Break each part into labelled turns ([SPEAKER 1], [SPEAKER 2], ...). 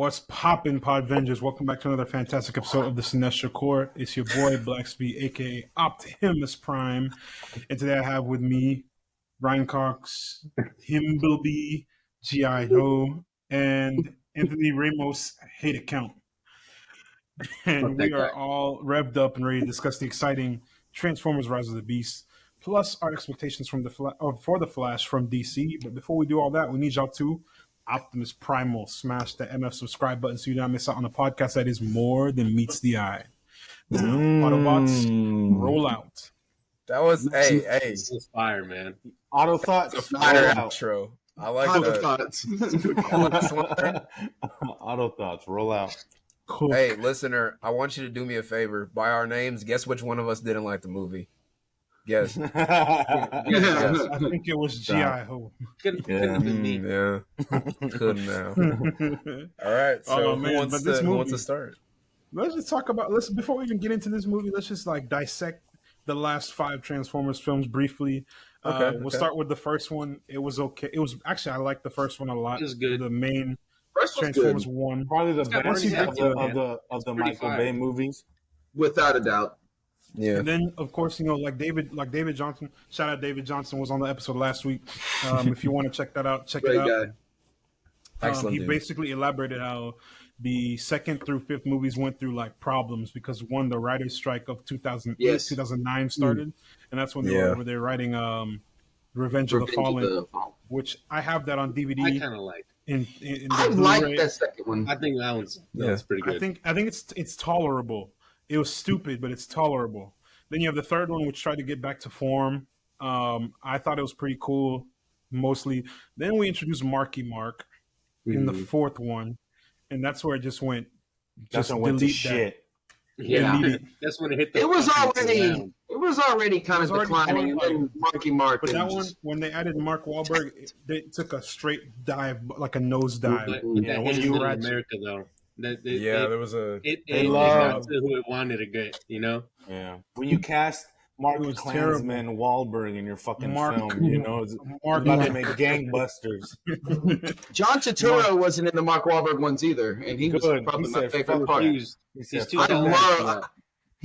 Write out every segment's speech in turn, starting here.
[SPEAKER 1] What's poppin', Podvengers? Welcome back to another fantastic episode of the Cinestro Core. It's your boy, Blacksby, aka Optimus Prime. And today I have with me Brian Cox, Himbleby, G.I. Ho, and Anthony Ramos, Hate Account. And we are all revved up and ready to discuss the exciting Transformers Rise of the Beast, plus our expectations from for the Flash from DC. But before we do all that, we need y'all to Optimus Primal, smash the MF subscribe button so you don't miss out on a podcast that is more than meets the eye. Now, Autobots, roll out.
[SPEAKER 2] That was hey.
[SPEAKER 3] This is fire, man.
[SPEAKER 4] Auto thoughts,
[SPEAKER 2] a fire outro. I like
[SPEAKER 5] Auto
[SPEAKER 2] that.
[SPEAKER 5] thoughts.
[SPEAKER 4] Auto thoughts, roll out.
[SPEAKER 1] Cool.
[SPEAKER 2] Hey, listener, I want you to do me a favor. By our names, guess which one of us didn't like the movie? Guess.
[SPEAKER 1] Yes. I think it was G.I. Ho.
[SPEAKER 3] Couldn't have been me.
[SPEAKER 2] Yeah. Couldn't now. All right. So who wants to start?
[SPEAKER 1] Let's just talk about before we even get into this movie, let's just dissect the last 5 Transformers films briefly. We'll start with the first one. It was okay. It was actually I liked the first one a lot.
[SPEAKER 3] It was good.
[SPEAKER 1] The main
[SPEAKER 5] First one's
[SPEAKER 1] Transformers
[SPEAKER 5] good.
[SPEAKER 1] 1.
[SPEAKER 4] Probably the
[SPEAKER 3] Once
[SPEAKER 4] best
[SPEAKER 3] you
[SPEAKER 4] of the Michael Bay movies.
[SPEAKER 5] Without a doubt.
[SPEAKER 2] Yeah.
[SPEAKER 1] And then, of course, like David Johnson. Shout out David Johnson was on the episode last week. If you want to check that out, check
[SPEAKER 5] Great
[SPEAKER 1] it out.
[SPEAKER 5] guy.
[SPEAKER 2] Excellent.
[SPEAKER 1] He basically elaborated how the 2nd through 5th movies went through problems because the writers' strike of 2008, 2009 started, and that's when they were writing Revenge of the Fallen, which I have that on DVD.
[SPEAKER 3] I kind of liked.
[SPEAKER 5] I like that second one.
[SPEAKER 3] I think that was pretty good.
[SPEAKER 1] I think it's tolerable. It was stupid, but it's tolerable. Then you have the third one, which tried to get back to form. I thought it was pretty cool, mostly. Then we introduced Marky Mark in the 4th one, and that's where it just went.
[SPEAKER 4] Just went to shit.
[SPEAKER 3] Yeah, that's when it hit.
[SPEAKER 5] It was already kind of declining, and then Marky Mark.
[SPEAKER 1] But that one, when they added Mark Wahlberg, they took a straight dive, like a nose dive.
[SPEAKER 3] But when you were in America, though.
[SPEAKER 2] There was a.
[SPEAKER 3] It got to who it wanted to get,
[SPEAKER 4] Yeah. When you cast Mark Klansman Wahlberg in your fucking film, it's about to make gangbusters.
[SPEAKER 5] John Turturro wasn't in the Mark Wahlberg ones either, and he was probably my favorite part. He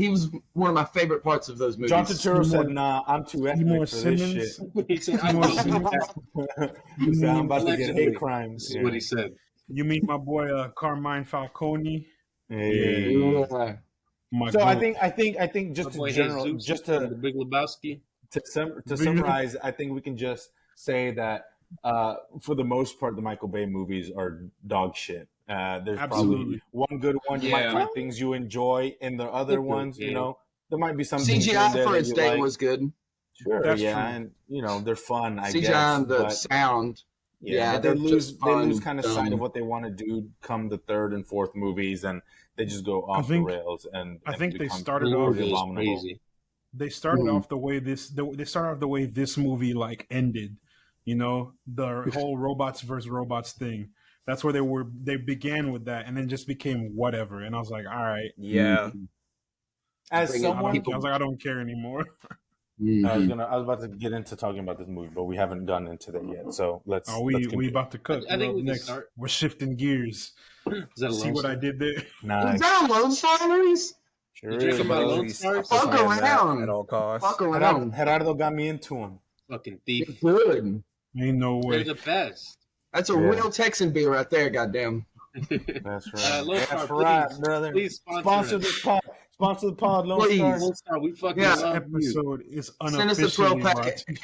[SPEAKER 5] was one of my favorite parts of those movies.
[SPEAKER 4] John Turturro said, "Nah, I'm too ethnic for this shit."
[SPEAKER 3] He said,
[SPEAKER 4] He said, "I'm about to get hate crimes."
[SPEAKER 3] This is what he said.
[SPEAKER 1] You meet my boy Carmine Falcone.
[SPEAKER 4] Hey.
[SPEAKER 5] Yeah.
[SPEAKER 4] So I think just in general, just to
[SPEAKER 3] the Big Lebowski.
[SPEAKER 4] To summarize, I think we can just say that for the most part, the Michael Bay movies are dog shit. There's probably one good one. You might find things you enjoy in the other ones. There might be some
[SPEAKER 5] CGI for its day was good.
[SPEAKER 4] Sure,
[SPEAKER 1] that's true.
[SPEAKER 4] And they're fun. I guess
[SPEAKER 5] CGI and the sound.
[SPEAKER 4] Yeah, they lose kind of sight of what they want to do come the 3rd and 4th movies, and they just go off the rails. And
[SPEAKER 1] I think they started off
[SPEAKER 3] crazy.
[SPEAKER 1] They started off the way this movie ended. The whole robots versus robots thing. That's where they began with that, and then just became whatever. And I was like, all right,
[SPEAKER 2] yeah.
[SPEAKER 4] As someone,
[SPEAKER 1] I was like, I don't care anymore.
[SPEAKER 4] I was about to get into talking about this movie, but we haven't gotten into that yet. So let's.
[SPEAKER 1] We about to cut.
[SPEAKER 3] I think we
[SPEAKER 1] next.
[SPEAKER 3] Start.
[SPEAKER 1] We're shifting gears.
[SPEAKER 3] Is that a
[SPEAKER 1] See what I did there?
[SPEAKER 4] Nice.
[SPEAKER 5] Is that a Lone Star, Maurice?
[SPEAKER 4] Sure
[SPEAKER 3] You drink about Lone Stars?
[SPEAKER 5] Fuck around.
[SPEAKER 2] At all costs.
[SPEAKER 5] Fuck around.
[SPEAKER 4] Gerardo got me into him.
[SPEAKER 3] Fucking thief.
[SPEAKER 5] Good.
[SPEAKER 1] Ain't no way.
[SPEAKER 3] They're the best.
[SPEAKER 5] That's a real Texan beer right there, goddamn.
[SPEAKER 4] That's right.
[SPEAKER 3] Lone
[SPEAKER 4] That's
[SPEAKER 3] Star,
[SPEAKER 4] right,
[SPEAKER 3] please,
[SPEAKER 4] brother.
[SPEAKER 3] Please
[SPEAKER 4] Sponsor this pod. Sponsor the pod, Lone
[SPEAKER 5] Please.
[SPEAKER 4] Star.
[SPEAKER 3] Lone Star, we fucking
[SPEAKER 5] Yeah.
[SPEAKER 3] love
[SPEAKER 1] Episode is
[SPEAKER 5] Send us a 12
[SPEAKER 1] unofficially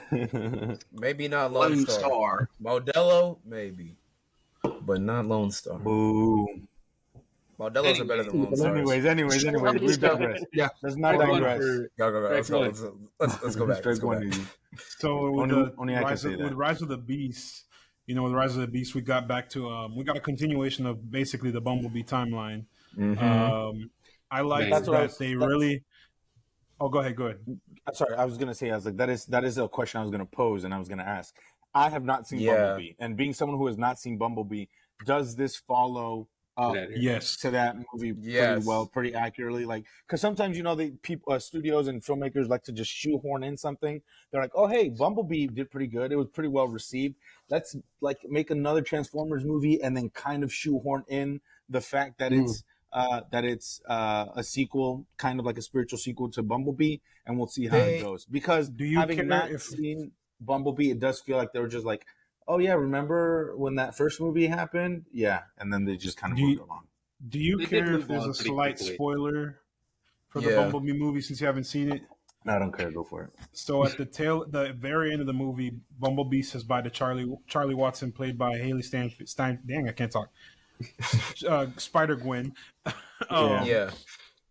[SPEAKER 5] pack.
[SPEAKER 2] Maybe not Lone Star. Modelo, maybe, but not Lone Star.
[SPEAKER 4] Boom.
[SPEAKER 2] Modelo's are better than Lone Stars.
[SPEAKER 4] Anyways, we digress.
[SPEAKER 5] Yeah.
[SPEAKER 4] Let's not digress.
[SPEAKER 2] Go. Let's go back.
[SPEAKER 1] So with
[SPEAKER 4] only I can say that.
[SPEAKER 1] with Rise of the Beast, with Rise of the Beast, we got back to we got a continuation of basically the Bumblebee timeline.
[SPEAKER 4] Mm-hmm.
[SPEAKER 1] I like that they really. Oh, go ahead.
[SPEAKER 4] Sorry, I was gonna say, I was like, that is a question I was gonna pose, and I was gonna ask. I have not seen Bumblebee, and being someone who has not seen Bumblebee, does this follow
[SPEAKER 1] Yes.
[SPEAKER 4] to that movie pretty well, pretty accurately. Like, because sometimes the people, studios and filmmakers like to just shoehorn in something. They're like, "Oh, hey, Bumblebee did pretty good. It was pretty well received. Let's like make another Transformers movie and then kind of shoehorn in the fact that it's a sequel, kind of like a spiritual sequel to Bumblebee, and we'll see how it goes." Because having not seen Bumblebee, it does feel like they were just like, "Oh yeah, remember when that first movie happened?" Yeah, and then they just kind of moved along.
[SPEAKER 1] Do you care if there's a slight spoiler for the Bumblebee movie since you haven't seen it?
[SPEAKER 4] No, I don't care. Go for it.
[SPEAKER 1] So at the very end of the movie, Bumblebee says bye to Charlie Watson, played by Haley Stein. Dang, I can't talk. Spider Gwen.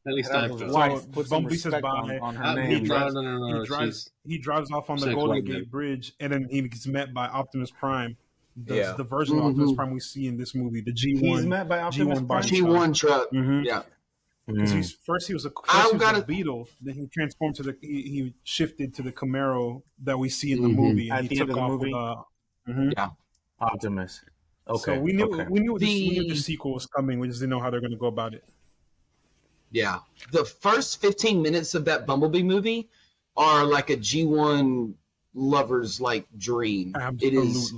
[SPEAKER 3] At least
[SPEAKER 1] Bumblebee says bye
[SPEAKER 4] on her name.
[SPEAKER 1] He drives off on the Golden Gate Bridge, and then he gets met by Optimus Prime. The version of Optimus Prime we see in this movie, the G1.
[SPEAKER 4] He's met by Optimus Prime.
[SPEAKER 5] G1 truck.
[SPEAKER 1] Mm-hmm.
[SPEAKER 5] Yeah.
[SPEAKER 1] Because first he was a Beetle, then he transformed to he shifted to the Camaro that we see in the movie, and
[SPEAKER 4] at the end of the movie. Optimus. Okay.
[SPEAKER 1] So we knew the sequel was coming. We just didn't know how they're going to go about it.
[SPEAKER 5] Yeah, the first 15 minutes of that Bumblebee movie are like a G1 lover's like dream.
[SPEAKER 1] Absolutely.
[SPEAKER 5] It is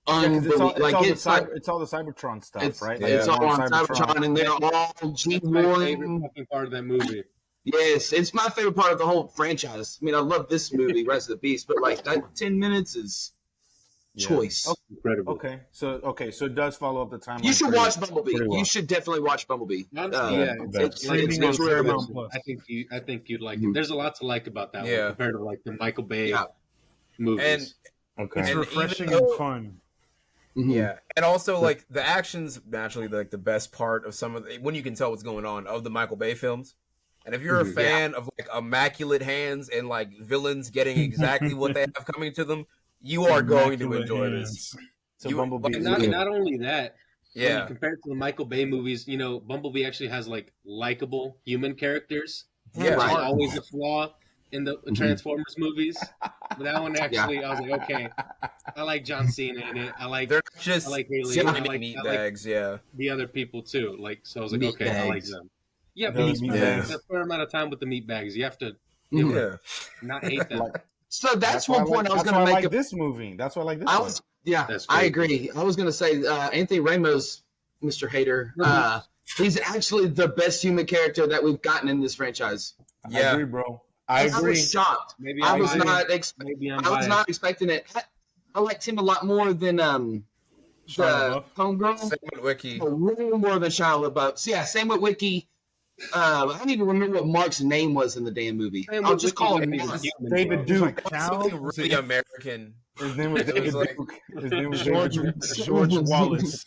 [SPEAKER 5] unbelievable.
[SPEAKER 4] It's all the Cybertron stuff, right?
[SPEAKER 5] It's all on Cybertron, and they're all G1.
[SPEAKER 3] My favorite part of that movie.
[SPEAKER 5] Yes, it's my favorite part of the whole franchise. I mean, I love this movie, Rise of the Beast, but like that 10 minutes is choice.
[SPEAKER 4] Oh,
[SPEAKER 3] incredible.
[SPEAKER 4] Okay, so it does follow up the timeline.
[SPEAKER 5] You should watch Bumblebee. Well. You should definitely watch Bumblebee.
[SPEAKER 3] It's
[SPEAKER 1] Paramount Plus.
[SPEAKER 3] I think you'd like it. There's a lot to like about that one compared to like the Michael Bay movies.
[SPEAKER 1] It's refreshing and fun.
[SPEAKER 2] Yeah, and also like the action's naturally like the best part of some of when you can tell what's going on of the Michael Bay films. And if you're a fan of like immaculate hands and like villains getting exactly what they have coming to them, you are going to enjoy this.
[SPEAKER 4] So Bumblebee,
[SPEAKER 3] not only that, when you compare it to the Michael Bay movies, Bumblebee actually has like likable human characters.
[SPEAKER 2] Yeah,
[SPEAKER 3] which is always a flaw in the Transformers movies. But that one actually, I was like, okay, I like John Cena in it. I like Haley. I like the other people too. Like, so I was like, okay, I like them. Yeah, but you spend a fair amount of time with the meat bags. You have to not hate them.
[SPEAKER 5] So that's one point I was going to make.
[SPEAKER 4] This movie. That's why I like this one.
[SPEAKER 5] Yeah, I agree. I was going to say Anthony Ramos, Mr. Hater, he's actually the best human character that we've gotten in this franchise.
[SPEAKER 4] Yeah. I agree, bro. I agree.
[SPEAKER 5] I was shocked. I was not expecting it. I liked him a lot more than the homegirl.
[SPEAKER 2] Same with Wiki.
[SPEAKER 5] Way more than Shia LaBeouf. So yeah, same with Wiki. I don't even remember what Mark's name was in the damn movie. I'll just call him
[SPEAKER 4] David Duke.
[SPEAKER 2] Something really American.
[SPEAKER 4] His name was David Duke. His name was
[SPEAKER 1] George Wallace.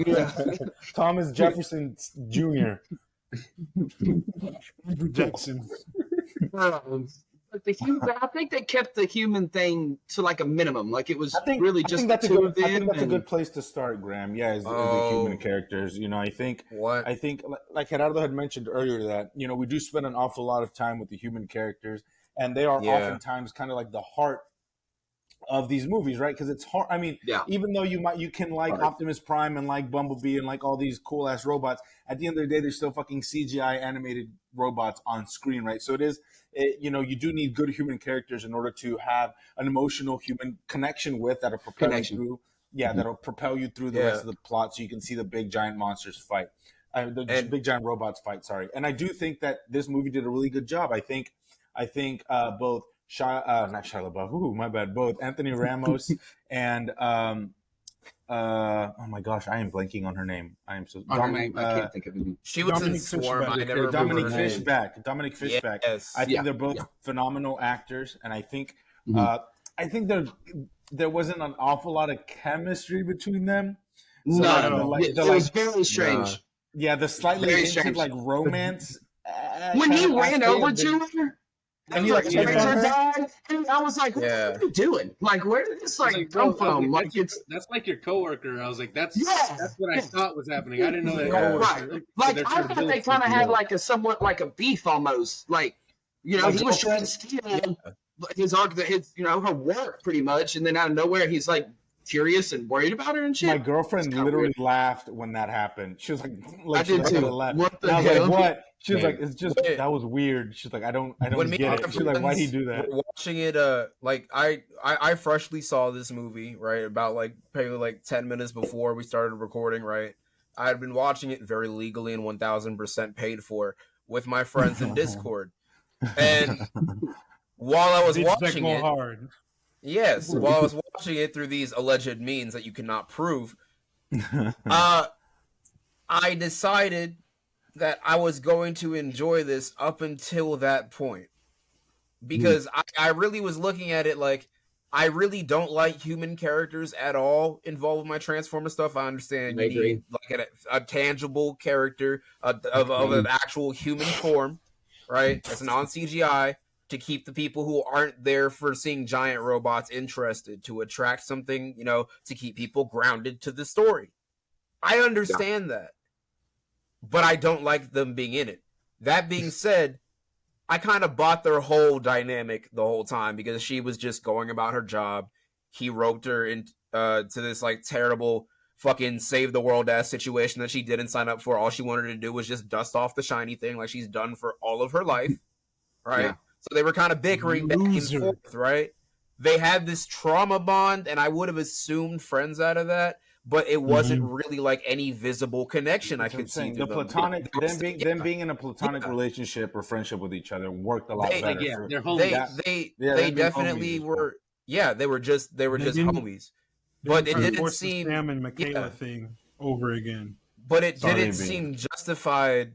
[SPEAKER 5] Yeah.
[SPEAKER 4] Thomas Jefferson Jr.
[SPEAKER 1] Jackson.
[SPEAKER 5] I think they kept the human thing to like a minimum. Like it was really just the two of them.
[SPEAKER 4] I think that's a good place to start, Graham. Yeah, is the human characters. I think like Gerardo had mentioned earlier that we do spend an awful lot of time with the human characters, and they are oftentimes kind of like the heart of these movies, right? Because it's hard. I mean, even though you can like Optimus Prime and like Bumblebee and like all these cool ass robots, at the end of the day, they're still fucking CGI animated robots on screen, right? So you do need good human characters in order to have an emotional human connection with that'll propel you through. Yeah, that'll propel you through the rest of the plot, so you can see the big giant monsters fight, big giant robots fight. Sorry, and I do think that this movie did a really good job. I think both. Not Shia LaBeouf. Ooh, my bad. Both Anthony Ramos and oh my gosh, I am blanking on her name. I am so.
[SPEAKER 5] I can't think of it.
[SPEAKER 2] She was in Swarm. I never
[SPEAKER 4] Dominic Fishback. Dominic Fishback.
[SPEAKER 2] Yes.
[SPEAKER 4] I think they're both phenomenal actors, and I think there wasn't an awful lot of chemistry between them.
[SPEAKER 5] So it was very strange.
[SPEAKER 4] The slightly hinted like romance.
[SPEAKER 5] When he ran over to her. And he like her dad, and I was like, "What are you doing? Like, where did this come from? Like,
[SPEAKER 3] that's like your coworker." I was like, "That's what I thought was happening." I didn't know that.
[SPEAKER 5] Right. Like, I thought they kind of had like a somewhat like a beef almost. Like, he was trying to steal his her work pretty much, and then out of nowhere he's like curious and worried about her and shit.
[SPEAKER 4] My girlfriend literally laughed when that happened. She was like
[SPEAKER 5] I did too.
[SPEAKER 4] What the hell? I was like, what? She was like, it's just that was weird. She's like, I don't get it. She's like, why'd he do that?
[SPEAKER 2] We're watching it. Like I freshly saw this movie right about like probably like 10 minutes before we started recording. Right, I had been watching it very legally and 1000% paid for with my friends in Discord, and while I was watching it, hard. Yes, while I was watching it through these alleged means that you cannot prove, I decided that I was going to enjoy this up until that point. Because I really was looking at it like, I really don't like human characters at all involved with my Transformer stuff. I understand you need like a tangible character of an actual human form, right? That's non-CGI. To keep the people who aren't there for seeing giant robots interested, to attract something, you know, to keep people grounded to the story. I understand that, but I don't like them being in it. That being said, I kind of bought their whole dynamic the whole time because she was just going about her job. He roped her into to this like terrible fucking save the world ass situation that she didn't sign up for. All she wanted to do was just dust off the shiny thing like she's done for all of her life, right? Yeah. So they were kind of bickering back and forth, right? They had this trauma bond, and I would have assumed friends out of that, but it wasn't really like any visible connection I could see.
[SPEAKER 4] The platonic, them being in a platonic relationship or friendship with each other worked a lot better.
[SPEAKER 3] Yeah, they're homies.
[SPEAKER 2] They definitely were. Yeah, they were just homies. But it didn't seem
[SPEAKER 1] Sam and Michaela thing over again.
[SPEAKER 2] But it didn't seem justified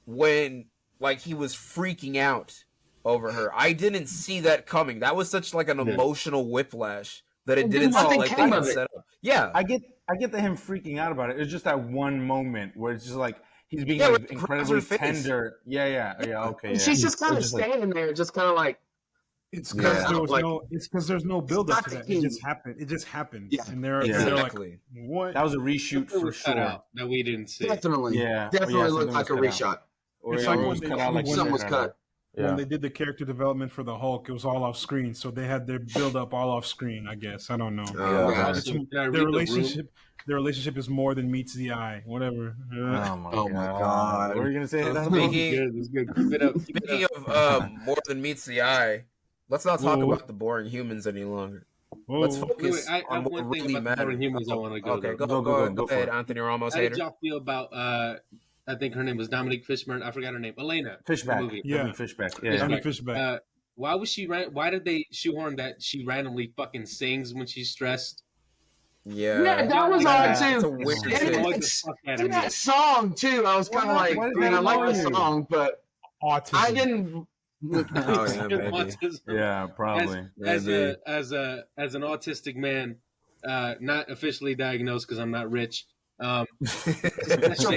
[SPEAKER 2] when like he was freaking out over her. I didn't see that coming. That was such like an emotional whiplash that it didn't feel like they had set up. Yeah.
[SPEAKER 4] I get that him freaking out about it. It's just that one moment where it's just like he's being like incredibly tender. Yeah, okay.
[SPEAKER 5] And she's just kind of standing there, just kind of like
[SPEAKER 1] it's because there's no build up to that. It just happened. Yeah. And they're like, what?
[SPEAKER 4] That was a reshoot for sure.
[SPEAKER 3] That we didn't see.
[SPEAKER 5] Definitely. Yeah. Definitely looked like a reshot.
[SPEAKER 4] Or something
[SPEAKER 5] was cut.
[SPEAKER 1] When they did the character development for the Hulk, it was all off screen, so they had their build up all off screen. I guess I don't know. Their relationship is more than meets the eye. Whatever.
[SPEAKER 4] Oh my god! What are you gonna say?
[SPEAKER 2] Speaking of more than meets the eye, let's not talk about the boring humans any longer. Let's focus on what really matters.
[SPEAKER 3] Humans I want to go.
[SPEAKER 2] Okay, go ahead, Anthony Ramos.
[SPEAKER 3] How did y'all feel about? I think her name was Dominique Fishburne. I forgot her name. Elena.
[SPEAKER 4] Fishback.
[SPEAKER 1] Fishback.
[SPEAKER 3] Why was she? Why did they shoehorn that she randomly fucking sings when she's stressed?
[SPEAKER 5] Yeah, that was odd too. And that song too. I was kind of like, I like the song, but autism. I didn't.
[SPEAKER 4] Yeah, probably.
[SPEAKER 3] As an autistic man, not officially diagnosed because I'm not rich.
[SPEAKER 5] For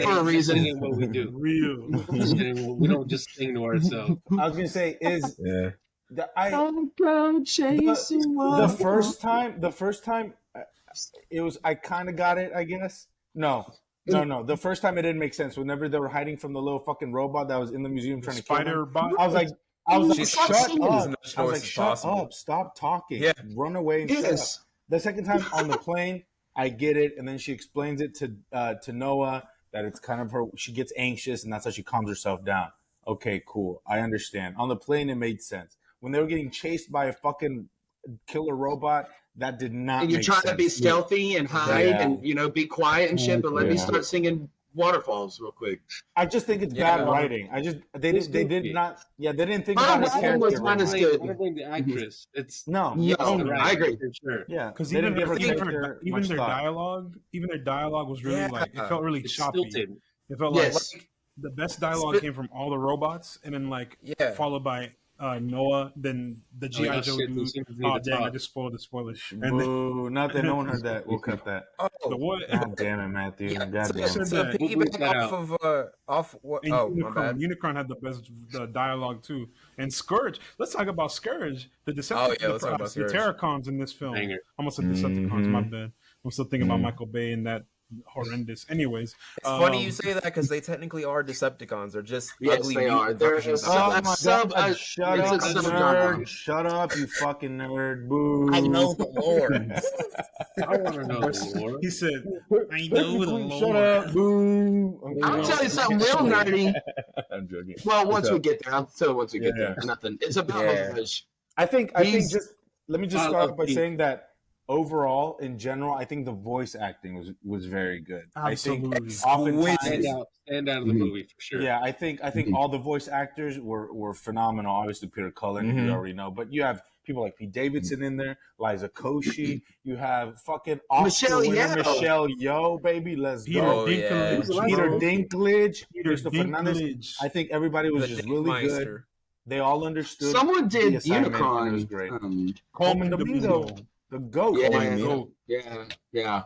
[SPEAKER 5] a reason.
[SPEAKER 3] What we do.
[SPEAKER 1] Real.
[SPEAKER 3] We don't just sing to ourselves.
[SPEAKER 4] I was gonna say
[SPEAKER 5] the first
[SPEAKER 4] time it was I kind of got it, I guess. No. The first time it didn't make sense. Whenever they were hiding from the little fucking robot that was in the museum trying to kill them, I was like, shut up, stop talking, run away and shut up. The second time on the plane, I get it, and then she explains it to Noah that it's kind of her. She gets anxious, and that's how she calms herself down. Okay, cool, I understand. On the plane, it made sense. When they were getting chased by a fucking killer robot, that did not.
[SPEAKER 5] And you're trying to be stealthy and hide, and be quiet and shit. But let me start singing Waterfalls real quick.
[SPEAKER 4] I just think it's bad writing. They didn't think about her character.
[SPEAKER 5] Was minus good.
[SPEAKER 3] I don't blame the actress. It's
[SPEAKER 5] I agree
[SPEAKER 3] for sure.
[SPEAKER 4] Yeah,
[SPEAKER 1] because even their dialogue was really like it felt really choppy.
[SPEAKER 3] Stilted.
[SPEAKER 1] It felt like the best dialogue came from all the robots, and then followed by Noah, then the G.I. Joe dude. Oh, damn, I just spoiled the spoilers.
[SPEAKER 4] Boo, not that no one heard that. We'll cut that. God damn it, Matthew. God damn it.
[SPEAKER 2] So off what? My bad.
[SPEAKER 1] Unicron had the best dialogue, too. And Scourge. Let's talk about Scourge. The Terracons in this film.
[SPEAKER 3] Banger.
[SPEAKER 1] Almost said Decepticons, my bad. I'm still thinking about Michael Bay and that horrendous. Anyways,
[SPEAKER 2] it's funny you say that because they technically are Decepticons. They're just
[SPEAKER 5] yes,
[SPEAKER 2] ugly
[SPEAKER 5] they are. They're
[SPEAKER 2] versions.
[SPEAKER 4] Oh my god! Shut up, nerd! Shut up, you fucking nerd! Boo!
[SPEAKER 2] I know the lore.
[SPEAKER 3] I want to know the lore.
[SPEAKER 1] He said, "I know the lore."
[SPEAKER 4] Shut up! Boo!
[SPEAKER 5] I'll tell you something real nerdy.
[SPEAKER 4] I'm joking.
[SPEAKER 5] Well, once we get there, I'll tell you once we get there. Nothing. It's about homage.
[SPEAKER 4] I think just let me just start off by saying that overall, in general, I think the voice acting was very good.
[SPEAKER 1] Absolutely.
[SPEAKER 4] I think oftentimes
[SPEAKER 3] stand out of the movie for sure.
[SPEAKER 4] Yeah, I think all the voice actors were phenomenal. Obviously, Peter Cullen, we already know, but you have people like Pete Davidson in there, Liza Koshy. You have fucking Oscar winner Michelle Yeoh, baby. Let's go. Peter Dinklage. Christopher Fernandez. I think everybody was just really good. They all understood.
[SPEAKER 5] Someone did Unicron.
[SPEAKER 4] It was great. Coleman Domingo, the GOAT.
[SPEAKER 5] Yeah.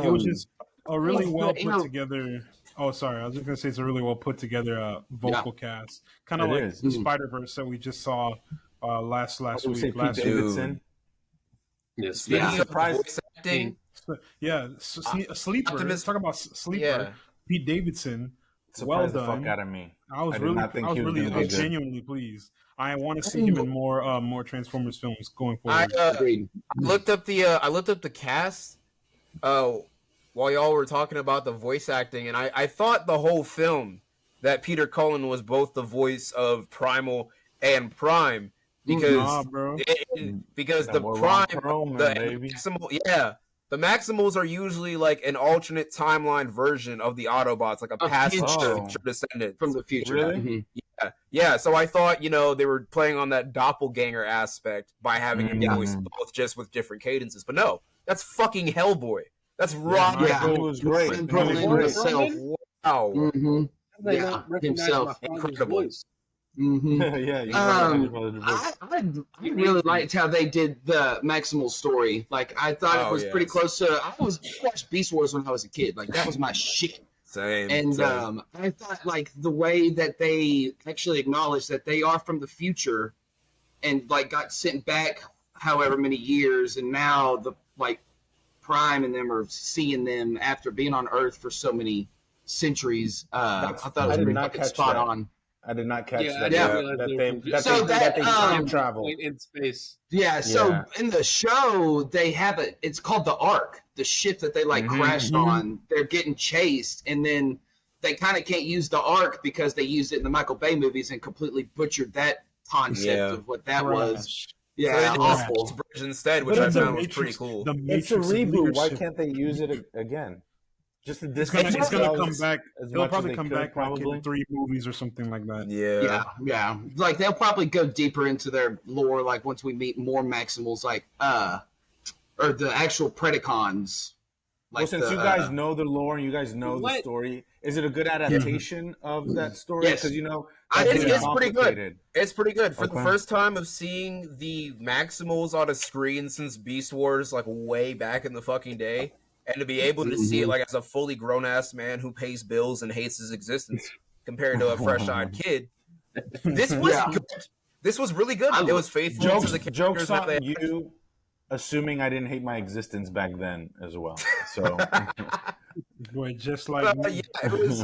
[SPEAKER 1] It was just a really well put together. Oh, sorry. I was just gonna say it's a really well put together vocal cast, kind of like the Spider-Verse that we just saw last week.
[SPEAKER 4] Pete Davidson.
[SPEAKER 3] Yes,
[SPEAKER 2] voice acting.
[SPEAKER 1] Yeah, Sleeper. Let's talk about Sleeper. Yeah. Pete Davidson.
[SPEAKER 4] Surprised the fuck out of me.
[SPEAKER 1] I was genuinely pleased. I want to see him in more Transformers films going forward.
[SPEAKER 2] I looked up the cast while y'all were talking about the voice acting, and I thought the whole film that Peter Cullen was both the voice of Primal and Prime because because the Prime, the Maximals are usually like an alternate timeline version of the Autobots, like a past descendant
[SPEAKER 5] from the future.
[SPEAKER 4] Really?
[SPEAKER 2] Yeah. So I thought, they were playing on that doppelganger aspect by having him voice both, just with different cadences. But no, that's fucking Hellboy. That's Rob.
[SPEAKER 4] It was great.
[SPEAKER 5] Himself.
[SPEAKER 2] Wow.
[SPEAKER 5] Himself.
[SPEAKER 2] Incredible.
[SPEAKER 5] I really liked how they did the Maximal story. Like, I thought it was pretty close to. I watched Beast Wars when I was a kid. Like, that was my shit.
[SPEAKER 2] Same.
[SPEAKER 5] And I thought, like, the way that they actually acknowledged that they are from the future, and like got sent back however many years, and now the Prime and them are seeing them after being on Earth for so many centuries. I thought it was pretty fucking spot on.
[SPEAKER 4] I did not catch that.
[SPEAKER 5] That they
[SPEAKER 4] time travel
[SPEAKER 3] in space.
[SPEAKER 5] Yeah. So in the show, they have it's called the Ark, the ship that they crashed on. They're getting chased, and then they kind of can't use the Ark because they used it in the Michael Bay movies and completely butchered that concept of what that was. Yeah,
[SPEAKER 2] so awful. Instead, which I found was pretty cool.
[SPEAKER 4] It's a reboot. Why can't they use it again? Just
[SPEAKER 1] it's gonna come back. It'll probably come back in 3 movies or something like that.
[SPEAKER 5] Yeah. Like they'll probably go deeper into their lore. Like once we meet more Maximals, or the actual Predacons.
[SPEAKER 4] Like since you guys know the lore and you guys know the story, is it a good adaptation of that story?
[SPEAKER 5] Yes.
[SPEAKER 4] Because
[SPEAKER 2] it's pretty good. It's pretty good for the first time of seeing the Maximals on a screen since Beast Wars, like way back in the fucking day. And to be able to see it like as a fully grown ass man who pays bills and hates his existence compared to a fresh eyed kid, this was good. This was really good. It was faithful to the characters that they
[SPEAKER 4] you, assuming I didn't hate my existence back then as well. So,
[SPEAKER 1] boy, just like
[SPEAKER 2] it was.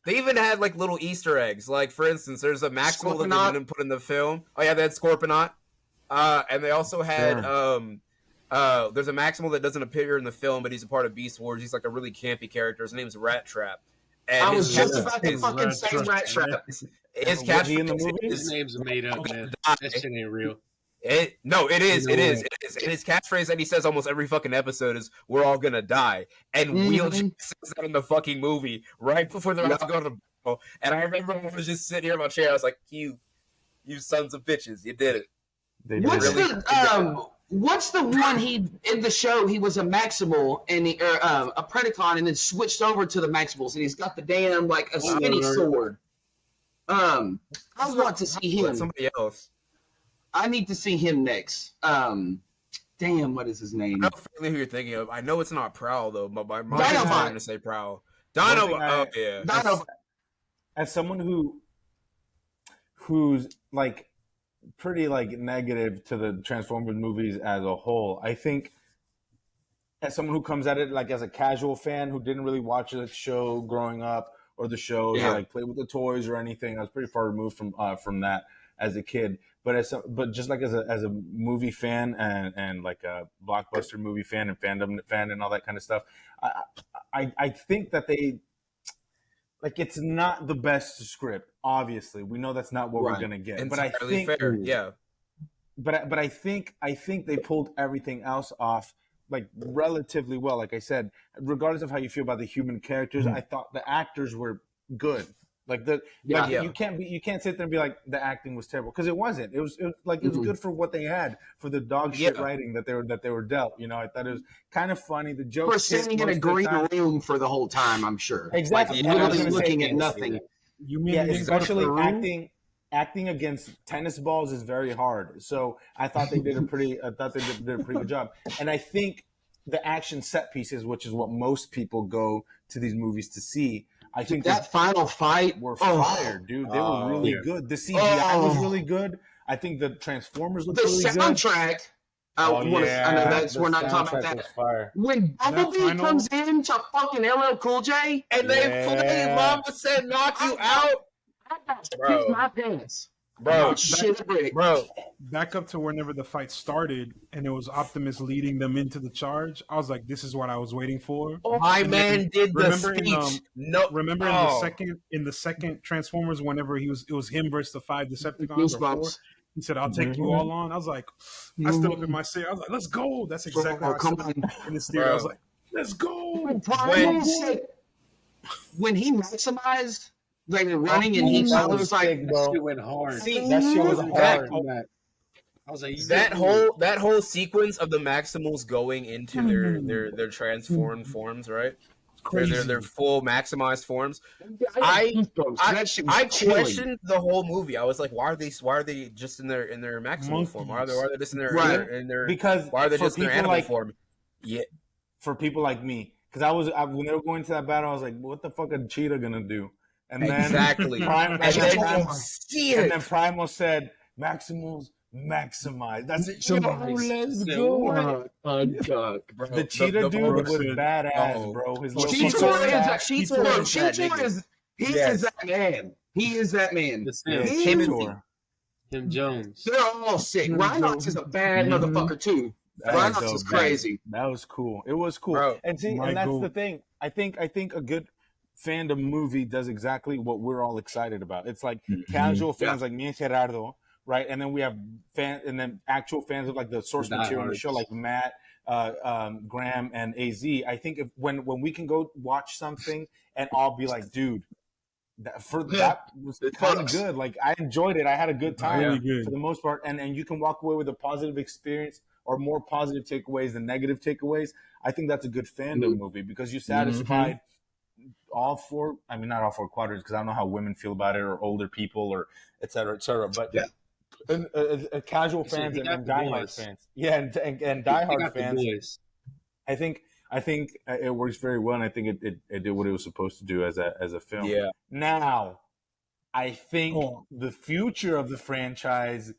[SPEAKER 2] They even had like little Easter eggs. Like for instance, there's a Maximal that they didn't put in the film. Oh yeah, they had Scorponaut, and they also had there's a Maximal that doesn't appear in the film, but he's a part of Beast Wars. He's like a really campy character. His name's Rat Trap. And
[SPEAKER 5] I was just about to fucking say Rat Trap.
[SPEAKER 2] His
[SPEAKER 3] name's made up, man. That shit ain't real.
[SPEAKER 2] It is. And his catchphrase that he says almost every fucking episode is "We're all gonna die." And Wheelchair says that in the fucking movie right before they're about to go to the battle. And I remember I was just sitting here in my chair. I was like, "You sons of bitches, you did it."
[SPEAKER 5] What's the one in the show? He was a Maximal and a Predacon, and then switched over to the Maximals, and he's got the damn a skinny sword. I want to see him.
[SPEAKER 2] Somebody else.
[SPEAKER 5] I need to see him next. Damn, what is his name?
[SPEAKER 2] I don't know who you're thinking of. I know it's not Prowl though, but my mind is trying to say Prowl. Dino.
[SPEAKER 4] As someone who's pretty negative to the Transformers movies as a whole, I think as someone who comes at it like as a casual fan who didn't really watch the show growing up or the shows or like play with the toys or anything. I was pretty far removed from that as a kid. But just like as a movie fan and like a blockbuster movie fan and fandom fan and all that kind of stuff, I think that they like it's not the best script. Obviously, we know that's not what we're gonna get.
[SPEAKER 2] Entirely
[SPEAKER 4] but I think
[SPEAKER 2] fair. Yeah.
[SPEAKER 4] But I think they pulled everything else off like relatively well. Like I said, regardless of how you feel about the human characters, I thought the actors were good. Like you can't sit there and be like the acting was terrible because it wasn't. It was good for what they had for the dog shit writing that they were dealt. You know, I thought it was kind of funny. The jokes
[SPEAKER 5] were sitting in a green room for the whole time. I'm sure
[SPEAKER 4] exactly
[SPEAKER 5] literally looking at nothing.
[SPEAKER 1] You mean
[SPEAKER 4] especially acting against tennis balls is very hard. So I thought they did a pretty good job. And I think the action set pieces, which is what most people go to these movies to see, I think
[SPEAKER 5] that final fight
[SPEAKER 4] were fire, dude. They were really good. The CGI was really good. I think the Transformers looked really good.
[SPEAKER 5] The soundtrack. I know we're not talking about that. When Bumblebee comes in to fucking LL Cool J
[SPEAKER 2] and they play "Mama Said Knock You Out,"
[SPEAKER 5] bro, my pants.
[SPEAKER 2] Bro,
[SPEAKER 1] back up to whenever the fight started, and it was Optimus leading them into the charge. I was like, "This is what I was waiting for."
[SPEAKER 2] My man did the speech.
[SPEAKER 1] Remember in the second Transformers, whenever it was him versus the 5 Decepticons. He said, "I'll take you all on." I was like, I stood up in my seat. I was like, "Let's go!" That's exactly how I stood in the theater. I was like, "Let's go!"
[SPEAKER 5] When he maximized. Like running and he was like,
[SPEAKER 3] that shit went hard.
[SPEAKER 2] See,
[SPEAKER 3] that shit was hard. I was like,
[SPEAKER 2] that whole sequence of the Maximals going into their transformed forms, right? Their full maximized forms. I questioned the whole movie. I was like, why are they just in their maximal form? Why are they just in their
[SPEAKER 4] because
[SPEAKER 2] why are they just in their animal form?
[SPEAKER 4] Yeah, for people like me, because when they were going to that battle, I was like, what the fuck is Cheetah gonna do? And then
[SPEAKER 2] exactly.
[SPEAKER 4] And then Primal said, "Maximals maximize." That's it. Let's go. The Cheetah dude was badass, bro. His
[SPEAKER 5] Cheetah is that man. He is that man.
[SPEAKER 3] Tim Jones.
[SPEAKER 5] They're all sick. Rhinox is a bad motherfucker too. Rhinox is crazy.
[SPEAKER 4] That was cool. It was cool. Bro, and that's the thing. I think a good fandom movie does exactly what we're all excited about. It's like casual fans like me and Gerardo, right? And then we have actual fans of like the source material on the show, like Matt, Graham, and AZ. I think when we can go watch something and all be like, dude, that was kind of good. Like I enjoyed it. I had a good time for the most part, and you can walk away with a positive experience or more positive takeaways than negative takeaways. I think that's a good fandom movie because you satisfied. All four, I mean, not all four quadrants, because I don't know how women feel about it or older people or et cetera, but casual fans and diehard fans. Yeah, and diehard fans. I think it works very well, and I think it did what it was supposed to do as a film.
[SPEAKER 2] Yeah.
[SPEAKER 4] Now, I think the future of the franchise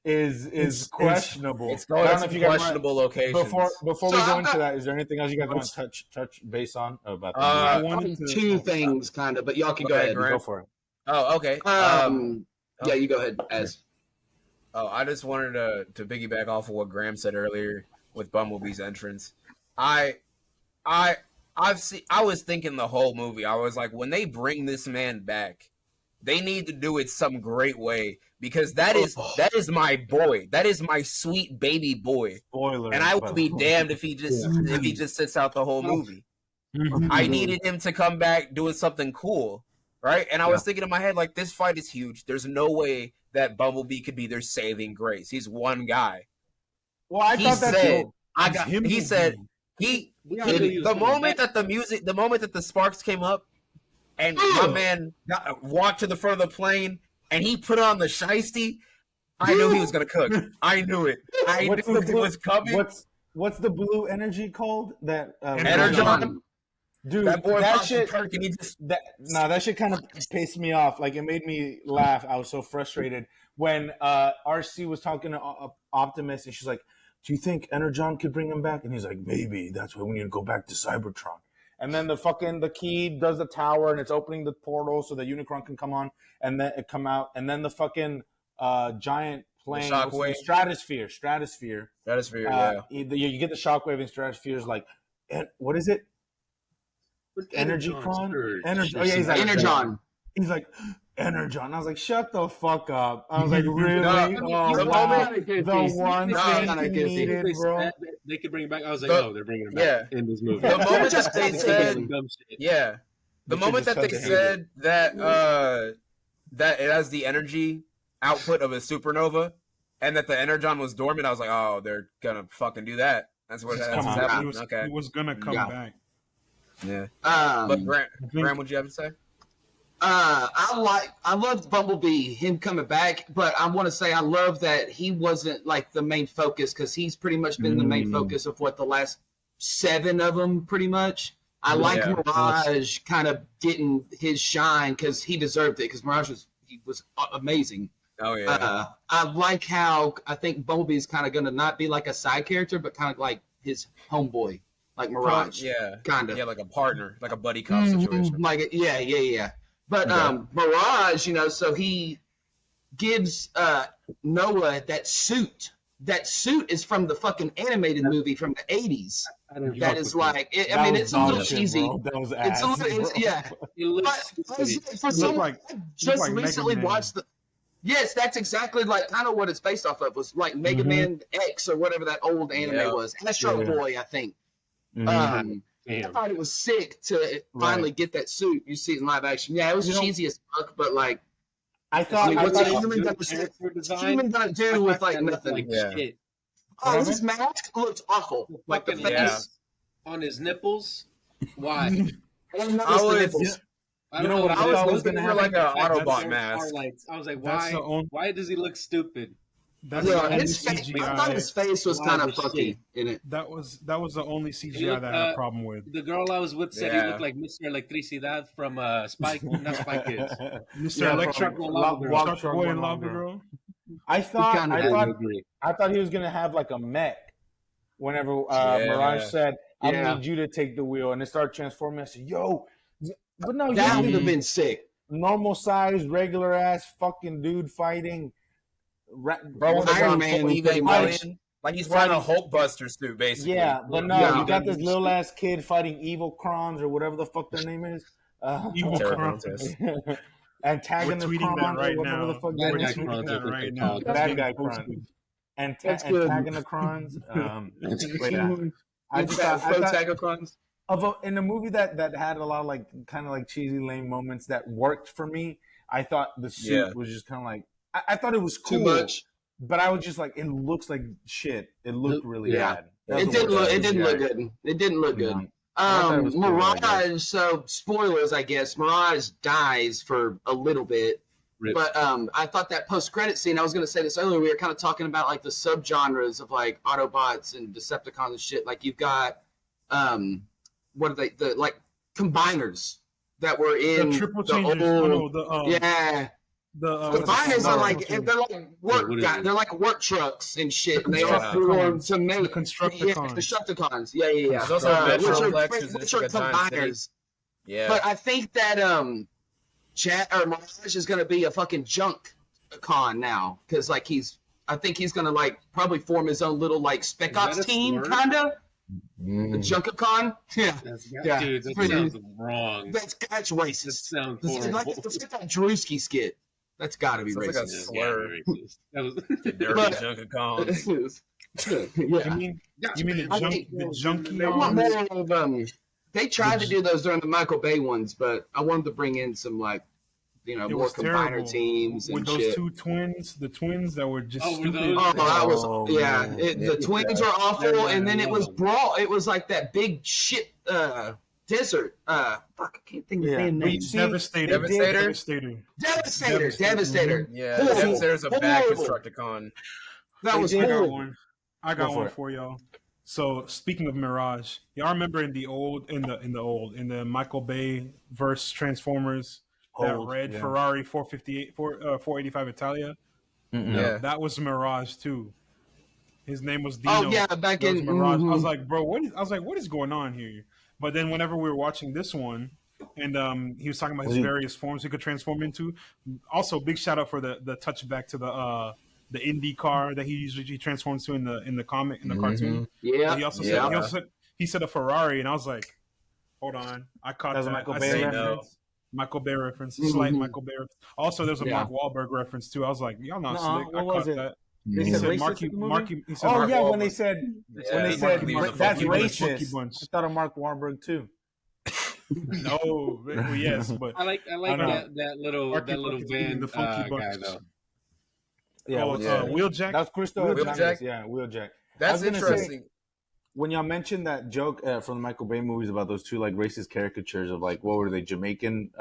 [SPEAKER 4] is questionable.
[SPEAKER 2] It's going to questionable locations.
[SPEAKER 4] Before we go into that, is there anything else you guys want to touch base on about that?
[SPEAKER 5] I wanted two things, kind of, but y'all can go ahead.
[SPEAKER 4] Go for it.
[SPEAKER 2] Oh, okay.
[SPEAKER 5] Yeah, you go ahead, Az.
[SPEAKER 2] I just wanted to piggyback off of what Graham said earlier with Bumblebee's entrance. I was thinking the whole movie. I was like, when they bring this man back, they need to do it some great way. Because that is my boy. That is my sweet baby boy.
[SPEAKER 4] Spoiler.
[SPEAKER 2] And I will be damned if he just sits out the whole movie. I needed him to come back doing something cool, right? And I was thinking in my head, like, this fight is huge. There's no way that Bumblebee could be their saving grace. He's one guy.
[SPEAKER 4] Well, I thought that too.
[SPEAKER 2] The moment that the sparks came up, and my man walked to the front of the plane. And he put on the shiesty. I knew he was gonna cook. I knew it. I knew it was coming.
[SPEAKER 4] What's the blue energy called? That
[SPEAKER 2] Energon.
[SPEAKER 4] Dude, that shit kind of pissed me off. Like it made me laugh. I was so frustrated when RC was talking to Optimus, and she's like, do you think Energon could bring him back? And he's like, maybe. That's why we need to go back to Cybertron. And then the key does the tower, and it's opening the portal so the Unicron can come on, and then it come out, and then the fucking giant plane, stratosphere. You get the shockwave, and Stratosphere is like, what is it? Energy-Cron? Energy. Oh yeah, he's like
[SPEAKER 5] Energon.
[SPEAKER 4] He's like, Energon. I was like, shut the fuck up. I was like, really?
[SPEAKER 2] The
[SPEAKER 4] one thing he needed, bro.
[SPEAKER 3] They could bring it back. I was like, they're bringing it back in this movie.
[SPEAKER 2] The moment that they said, the moment that they said that that it has the energy output of a supernova, and that the Energon was dormant, I was like, oh, they're gonna fucking do that. That's what happened.
[SPEAKER 1] Okay, he was gonna come back.
[SPEAKER 2] Yeah. But Grant, what'd you have to say?
[SPEAKER 5] I loved Bumblebee, him coming back, but I want to say I love that he wasn't like the main focus, because he's pretty much been the main focus of the last 7 of them, pretty much. I like Mirage kind of getting his shine because he deserved it, because Mirage was amazing.
[SPEAKER 2] Oh yeah.
[SPEAKER 5] I like how I think Bumblebee is kind of going to not be like a side character, but kind of like his homeboy, like Mirage. Kind of.
[SPEAKER 2] Yeah, like a partner, like a buddy cop situation.
[SPEAKER 5] Like yeah. But Mirage, so he gives Noah that suit. That suit is from the fucking animated movie from the 80s. That is like, it's a little cheesy. It's a little, yeah. For someone just recently watched the. Yes, that's exactly like kind of what it's based off of. Was like Mega Man X or whatever that old anime was. Astro Boy, I think. I thought it was sick to finally get that suit. You see it in live action. Yeah, it was cheesy as fuck, but like,
[SPEAKER 4] I thought
[SPEAKER 5] what's a human gonna do with like nothing?
[SPEAKER 3] Shit.
[SPEAKER 5] Oh, his mask looks awful. Like the face
[SPEAKER 3] on his nipples. Why?
[SPEAKER 5] I don't know the nipples.
[SPEAKER 3] I was
[SPEAKER 2] looking for like an Autobot mask.
[SPEAKER 3] I was like, why? Why does he look stupid?
[SPEAKER 1] That's
[SPEAKER 5] his face, I thought his face was kind of funky in it.
[SPEAKER 1] That was the only CGI that I had a problem with.
[SPEAKER 3] The girl I was with said he looked like Mr. Electricidad from Spike, not Spike Kids.
[SPEAKER 1] Mr. Electric Boy and Lava Girl.
[SPEAKER 4] I thought he was gonna have like a mech. Whenever Mirage said, "I need you to take the wheel," and it started transforming, I said, "Yo." But no,
[SPEAKER 5] that would have been sick.
[SPEAKER 4] Normal size, regular ass fucking dude fighting.
[SPEAKER 2] Bro, Iron Man, like he's wearing a Hulkbuster suit, basically.
[SPEAKER 4] Yeah, but no, you got this little ass kid fighting evil Crons or whatever the fuck their name is.
[SPEAKER 1] Evil Crons.
[SPEAKER 4] Antagonist Crons
[SPEAKER 1] right
[SPEAKER 4] whatever the fuck their
[SPEAKER 1] right now.
[SPEAKER 4] Bad guy Crons. Antagonist Crons. I just thought in a movie that had a lot of like kind of like cheesy lame moments that worked for me, I thought the suit was just kind of like I thought it was cool,
[SPEAKER 5] too much,
[SPEAKER 4] but I was just like, it looks like shit. It looked really bad.
[SPEAKER 5] It didn't look good. It didn't look good. Mirage. So spoilers, I guess. Mirage dies for a little bit, but I thought that post-credit scene. I was going to say this earlier. We were kind of talking about like the subgenres of like Autobots and Decepticons and shit. Like you've got what are they? The like combiners that were in
[SPEAKER 1] the triple changes.
[SPEAKER 5] The combiners are like they're like work guys. They're like work trucks and shit. And they all form to make Constructicons. Yeah.
[SPEAKER 2] Those are
[SPEAKER 5] which are combiners.
[SPEAKER 2] Yeah.
[SPEAKER 5] But I think that Mirage is gonna be a fucking junk con now, because like I think he's gonna like probably form his own little like spec ops team, kinda. The Junkacon? Yeah.
[SPEAKER 3] Dude, that sounds wrong.
[SPEAKER 5] That's racist.
[SPEAKER 3] That sounds horrible.
[SPEAKER 5] It's like that Drewski skit. That's got to be racist.
[SPEAKER 2] Like a slur.
[SPEAKER 3] That was
[SPEAKER 2] the dirty Junkacons.
[SPEAKER 1] You mean the junkie?
[SPEAKER 5] They tried to do those during the Michael Bay ones, but I wanted to bring in some like, more combiner teams and
[SPEAKER 1] with those two twins, the twins that were just stupid.
[SPEAKER 5] The twins were awful, and then it was Brawl. It was like that big shit desert. Fuck, I can't think of the damn name.
[SPEAKER 1] Devastator.
[SPEAKER 2] Yeah, Devastator's a bad Constructicon.
[SPEAKER 5] That was cool.
[SPEAKER 1] I got one for y'all. So speaking of Mirage, y'all remember in the Michael Bay verse Transformers, that red Ferrari 485 Italia?
[SPEAKER 2] Yeah,
[SPEAKER 1] that was Mirage too. His name was Dino.
[SPEAKER 5] Oh yeah, back in.
[SPEAKER 1] Mirage. I was like, bro, what is going on here? But then whenever we were watching this one, and he was talking about his various forms he could transform into. Also, big shout out for the touchback to the Indy car that he usually transforms to in the comic, in the cartoon.
[SPEAKER 5] Yeah.
[SPEAKER 1] He also said a Ferrari, and I was like, hold on, I caught that.
[SPEAKER 4] Michael Bay reference.
[SPEAKER 1] Michael Bay reference, slight Michael Bay reference. Also, there's a Mark Wahlberg reference too. I was like, y'all not slick. I caught that.
[SPEAKER 4] They said
[SPEAKER 1] Marky.
[SPEAKER 4] When they said that's racist. I thought of Mark Wahlberg too.
[SPEAKER 1] No, yes, but
[SPEAKER 3] I like that little van guy though.
[SPEAKER 4] Yeah,
[SPEAKER 1] Wheeljack.
[SPEAKER 4] That's Crystal.
[SPEAKER 2] Wheeljack.
[SPEAKER 4] Yeah, Wheeljack.
[SPEAKER 2] That's interesting.
[SPEAKER 4] When y'all mentioned that joke from the Michael Bay movies about those two like racist caricatures of like what were they, Jamaican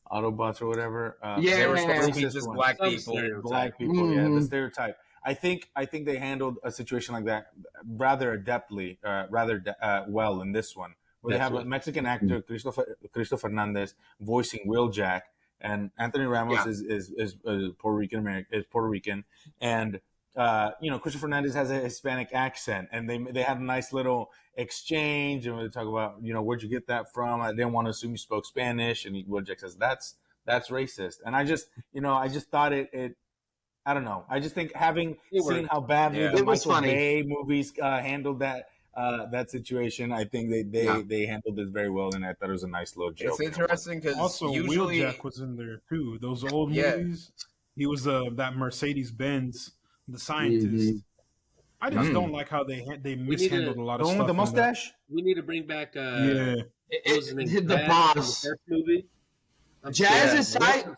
[SPEAKER 4] Autobots or whatever?
[SPEAKER 2] They were supposed to be just black people.
[SPEAKER 4] Black people, yeah, the stereotype. I think they handled a situation like that rather adeptly, well in this one. Where they have a Mexican actor, Cristo Fernandez, voicing Wheeljack, and Anthony Ramos is Puerto Rican, and Cristo Fernandez has a Hispanic accent, and they had a nice little exchange, and they talk about where'd you get that from? I didn't want to assume you spoke Spanish, and Wheeljack says that's racist, and I just thought it. I don't know. I just think seen how badly the Michael Bay movies handled that situation, I think they handled it very well, and I thought it was a nice little joke.
[SPEAKER 2] It's interesting because
[SPEAKER 1] also
[SPEAKER 2] usually
[SPEAKER 1] Wheeljack was in there too. Those old movies, he was that Mercedes Benz, the scientist. I just don't like how they mishandled a lot of stuff.
[SPEAKER 4] With the mustache.
[SPEAKER 3] We need to bring back
[SPEAKER 5] the boss
[SPEAKER 3] movie.
[SPEAKER 5] Jazz is an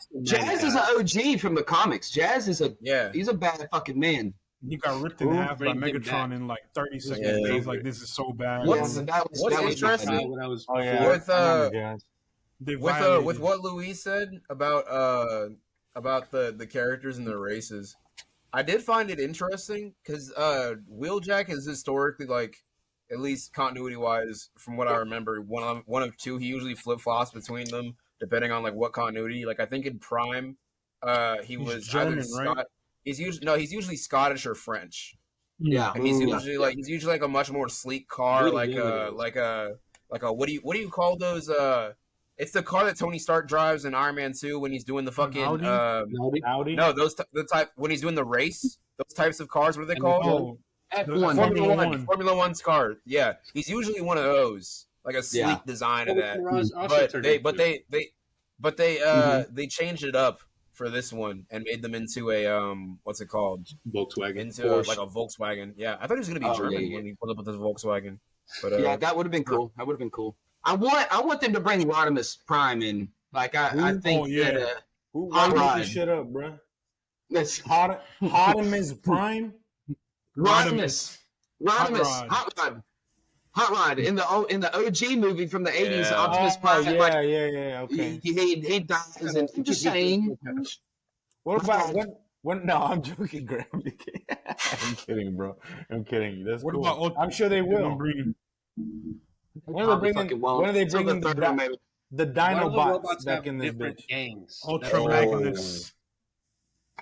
[SPEAKER 5] OG from the comics. Jazz is he's a bad fucking man.
[SPEAKER 1] He got ripped in half by Megatron in like 30 seconds. I was like, this is so bad.
[SPEAKER 2] What's interesting with what Luis said about the characters and their races, I did find it interesting because Wheeljack is historically, like, at least continuity wise, from what I remember, one of two. He usually flip flops between them depending on like what continuity. Like I think in Prime, he's German, right? He's usually Scottish or French.
[SPEAKER 5] Yeah,
[SPEAKER 2] and he's usually like a much more sleek car, like a what do you call those? It's the car that Tony Stark drives in Iron Man 2 when he's doing the fucking
[SPEAKER 4] Audi.
[SPEAKER 2] No, the type when he's doing the race. Those types of cars. What are they called?
[SPEAKER 5] F1.
[SPEAKER 2] Formula One's car. Yeah, he's usually one of those, like a sleek design of that. But they changed it up for this one and made them into a what's it called?
[SPEAKER 3] Volkswagen.
[SPEAKER 2] Into like a Volkswagen. Yeah, I thought he was gonna be German when he pulled up with this Volkswagen. But
[SPEAKER 5] that would have been cool. I want them to bring Rodimus Prime in. Like I think that
[SPEAKER 4] Hot Rod shit up, bro. That's Rodimus Prime.
[SPEAKER 5] Rodimus. Hot Rod in the OG movie from the 80s. Optimus Prime.
[SPEAKER 4] Okay.
[SPEAKER 5] He dies, and I'm just saying.
[SPEAKER 4] What about when? No, I'm joking, Graham. I'm kidding, bro. I'm kidding. That's
[SPEAKER 1] what
[SPEAKER 4] cool.
[SPEAKER 1] About
[SPEAKER 4] I'm sure they will. When are they bringing the Dinobots back in this bitch?
[SPEAKER 3] Gangs.
[SPEAKER 1] Ultra Magnus.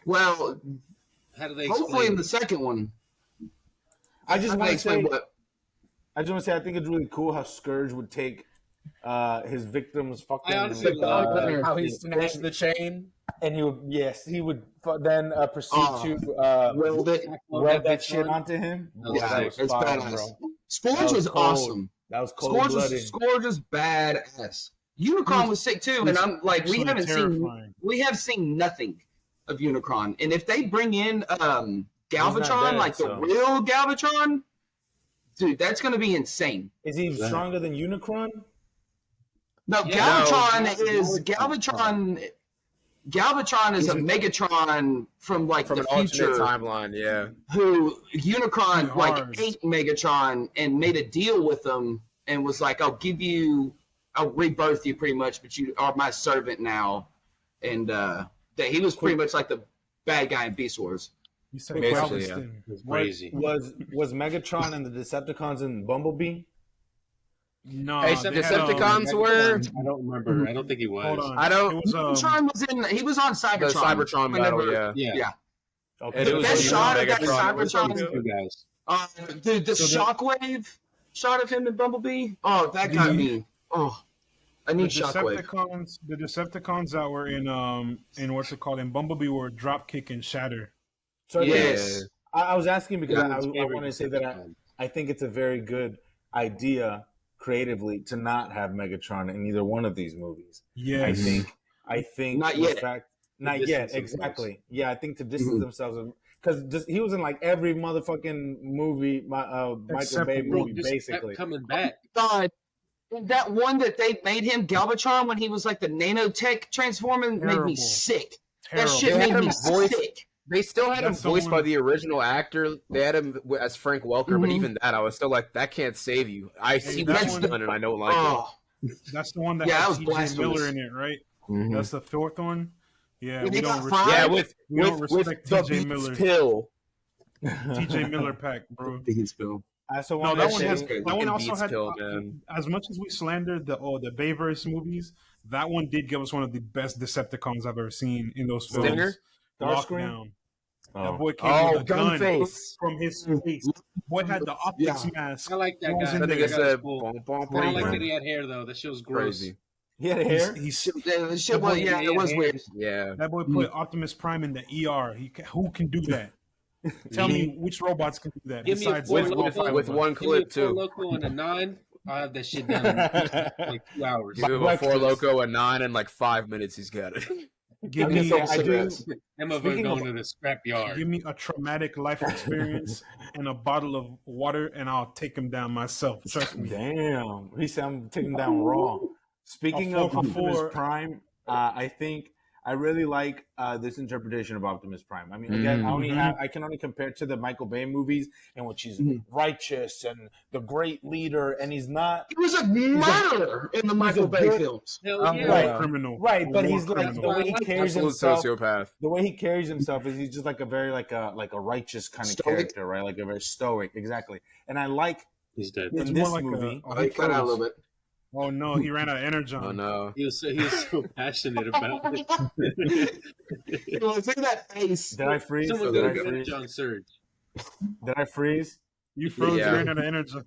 [SPEAKER 5] Well,
[SPEAKER 3] how do they
[SPEAKER 5] hopefully in the second one.
[SPEAKER 4] I just want to say, I think it's really cool how Scourge would take his victims fucking.
[SPEAKER 3] I honestly love
[SPEAKER 2] how he snatched the chain,
[SPEAKER 4] and he would then proceed to weld that shit onto him.
[SPEAKER 5] Yeah, it's badass, bro. Scourge was awesome.
[SPEAKER 4] That was cold-blooded.
[SPEAKER 5] Scourge was badass. Unicron was sick too, and I'm like, we have seen nothing of Unicron, and if they bring in Galvatron, the real Galvatron, dude, that's going to be insane.
[SPEAKER 4] Is he stronger than Unicron?
[SPEAKER 5] No, Galvatron is a Megatron from the
[SPEAKER 2] an
[SPEAKER 5] future
[SPEAKER 2] timeline, yeah.
[SPEAKER 5] Who Unicron ate Megatron and made a deal with him and was like, I'll rebirth you pretty much, but you are my servant now. And that he was pretty much like the bad guy in Beast Wars.
[SPEAKER 2] Basically, yeah.
[SPEAKER 4] Crazy. Was Megatron and the Decepticons in Bumblebee?
[SPEAKER 1] No,
[SPEAKER 2] Decepticons were.
[SPEAKER 3] I don't remember. I don't think he was.
[SPEAKER 1] Hold on.
[SPEAKER 2] I don't.
[SPEAKER 5] Megatron was in. He was on Cybertron.
[SPEAKER 2] The Cybertron battle, yeah.
[SPEAKER 5] Okay.
[SPEAKER 2] And it was
[SPEAKER 5] best shot of that Cybertron.
[SPEAKER 3] Two guys.
[SPEAKER 5] Dude, the Shockwave shot of him in Bumblebee. Oh, that got me. Oh, I need Shockwave.
[SPEAKER 1] The Decepticons that were in what's it called in Bumblebee were Dropkick and Shatter.
[SPEAKER 4] So
[SPEAKER 5] Yes.
[SPEAKER 4] I was asking because I
[SPEAKER 3] favorite
[SPEAKER 4] want to say that I think it's a very good idea creatively to not have Megatron in either one of these movies.
[SPEAKER 1] Yes.
[SPEAKER 4] I think
[SPEAKER 5] Not
[SPEAKER 4] the
[SPEAKER 5] yet.
[SPEAKER 4] fact, not yet, exactly. Yeah, I think to distance themselves because he was in like every motherfucking movie, Michael Bay movie, basically.
[SPEAKER 3] Kept coming back.
[SPEAKER 5] God, that one that they made him Galvatron when he was like the nanotech transforming made me sick.
[SPEAKER 1] Terrible.
[SPEAKER 5] That shit made me sick.
[SPEAKER 2] They still had him voiced by the original actor. They had him as Frank Welker, but even that, I was still like, that can't save you. I see what you've done, and I don't like it.
[SPEAKER 1] That's the one that had TJ Miller in it, right? Mm-hmm. That's the fourth one. Yeah, we don't respect.
[SPEAKER 2] Yeah,
[SPEAKER 1] with TJ Miller.
[SPEAKER 2] Pill.
[SPEAKER 1] TJ Miller pack, bro.
[SPEAKER 5] Beans pill.
[SPEAKER 1] That one also had. As much as we slandered the Bayverse movies, that one did give us one of the best Decepticons I've ever seen in those films.
[SPEAKER 2] Stinger?
[SPEAKER 1] Lockdown. That boy came with a gun
[SPEAKER 2] face
[SPEAKER 1] from his face. Boy had the optics mask.
[SPEAKER 3] I like that guy.
[SPEAKER 2] I think it's a
[SPEAKER 3] cool. I don't like that he had hair though. That shit was gross.
[SPEAKER 2] Crazy.
[SPEAKER 4] He had hair.
[SPEAKER 5] It was weird.
[SPEAKER 2] Yeah,
[SPEAKER 1] that boy put Optimus Prime in the ER. Who can do that? Tell me which robots can do that.
[SPEAKER 3] Give
[SPEAKER 1] besides
[SPEAKER 3] me
[SPEAKER 2] with one clip
[SPEAKER 3] too.
[SPEAKER 2] too.
[SPEAKER 3] Loco and a 9. I have that shit done in like 2 hours.
[SPEAKER 2] Give him a 4 Loco, a 9 in like 5 minutes. He's got it.
[SPEAKER 1] Give me
[SPEAKER 3] going to the scrapyard.
[SPEAKER 1] Give me a traumatic life experience and a bottle of water, and I'll take him down myself. Trust me.
[SPEAKER 4] Damn, he said I'm taking him down raw. Speaking of Optimus Prime, I think I really like this interpretation of Optimus Prime. I mean, again, I can only compare it to the Michael Bay movies in which he's righteous and the great leader, and he's not.
[SPEAKER 5] He was a murderer in the Michael Bay films.
[SPEAKER 1] Right, criminal.
[SPEAKER 4] Right, but he's like the way he carries himself.
[SPEAKER 2] Sociopath.
[SPEAKER 4] The way he carries himself is he's just like a very like a righteous kind of character, right? Like a very stoic, exactly. And I like
[SPEAKER 3] he's dead.
[SPEAKER 4] In this movie,
[SPEAKER 5] he cut out a little bit.
[SPEAKER 1] Oh no, he ran out of energy.
[SPEAKER 2] Oh no,
[SPEAKER 3] he was so passionate about it.
[SPEAKER 5] Look at that face.
[SPEAKER 4] Did I freeze?
[SPEAKER 3] Someone
[SPEAKER 4] Did I
[SPEAKER 3] go
[SPEAKER 4] freeze?
[SPEAKER 3] John Surge.
[SPEAKER 4] Did I freeze?
[SPEAKER 1] You froze. You ran out of energy.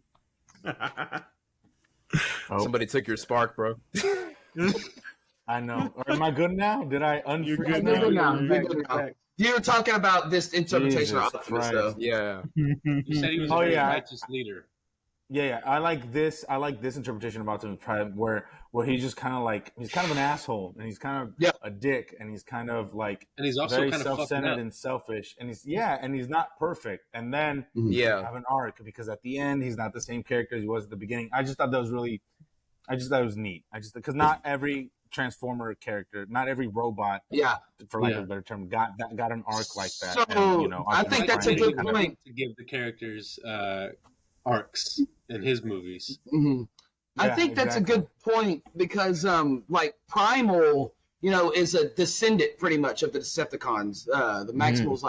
[SPEAKER 2] Somebody took your spark, bro.
[SPEAKER 4] I know. Am I good now? Did I unfreeze?
[SPEAKER 5] You're good now. You were talking about this interpretation of Optimus, though.
[SPEAKER 2] Yeah.
[SPEAKER 3] You said he was a righteous leader.
[SPEAKER 4] Yeah, I like this. I like this interpretation of Optimus Prime, where he's just kind of like he's kind of an asshole, and he's kind of a dick, and he's kind of like
[SPEAKER 3] and he's also
[SPEAKER 4] very
[SPEAKER 3] kind of
[SPEAKER 4] self-centered and selfish, and he's not perfect. And then have an arc because at the end he's not the same character as he was at the beginning. I just thought that was really, I just thought it was neat. Because not every Transformer character, not every robot, for lack of a better term, got an arc like that.
[SPEAKER 5] So
[SPEAKER 4] and,
[SPEAKER 5] I think that's a good point
[SPEAKER 3] to give the characters arcs in his movies.
[SPEAKER 5] Mm-hmm. I think that's a good point because, like Primal, is a descendant pretty much of the Decepticons. The Maximals,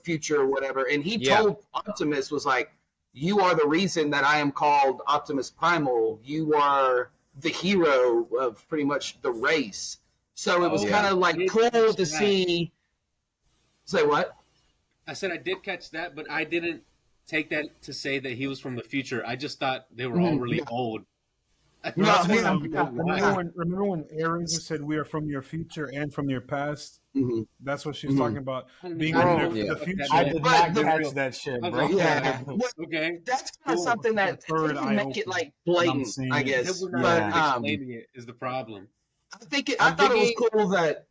[SPEAKER 5] future or whatever, and he told Optimus was like, "You are the reason that I am called Optimus Primal. You are the hero of pretty much the race." So it was kind of like cool to see. Say what?
[SPEAKER 3] I said I did catch that, but I didn't take that to say that he was from the future. I just thought they were all really old.
[SPEAKER 1] Remember when Ares said we are from your future and from your past? Mm-hmm. That's what she's talking about. Being from the future.
[SPEAKER 4] I did not catch that shit, bro.
[SPEAKER 5] Yeah.
[SPEAKER 3] Okay.
[SPEAKER 5] That's kind of something that doesn't make it like blatant, I guess. But
[SPEAKER 3] explaining it is the problem.
[SPEAKER 5] I thought it was cool that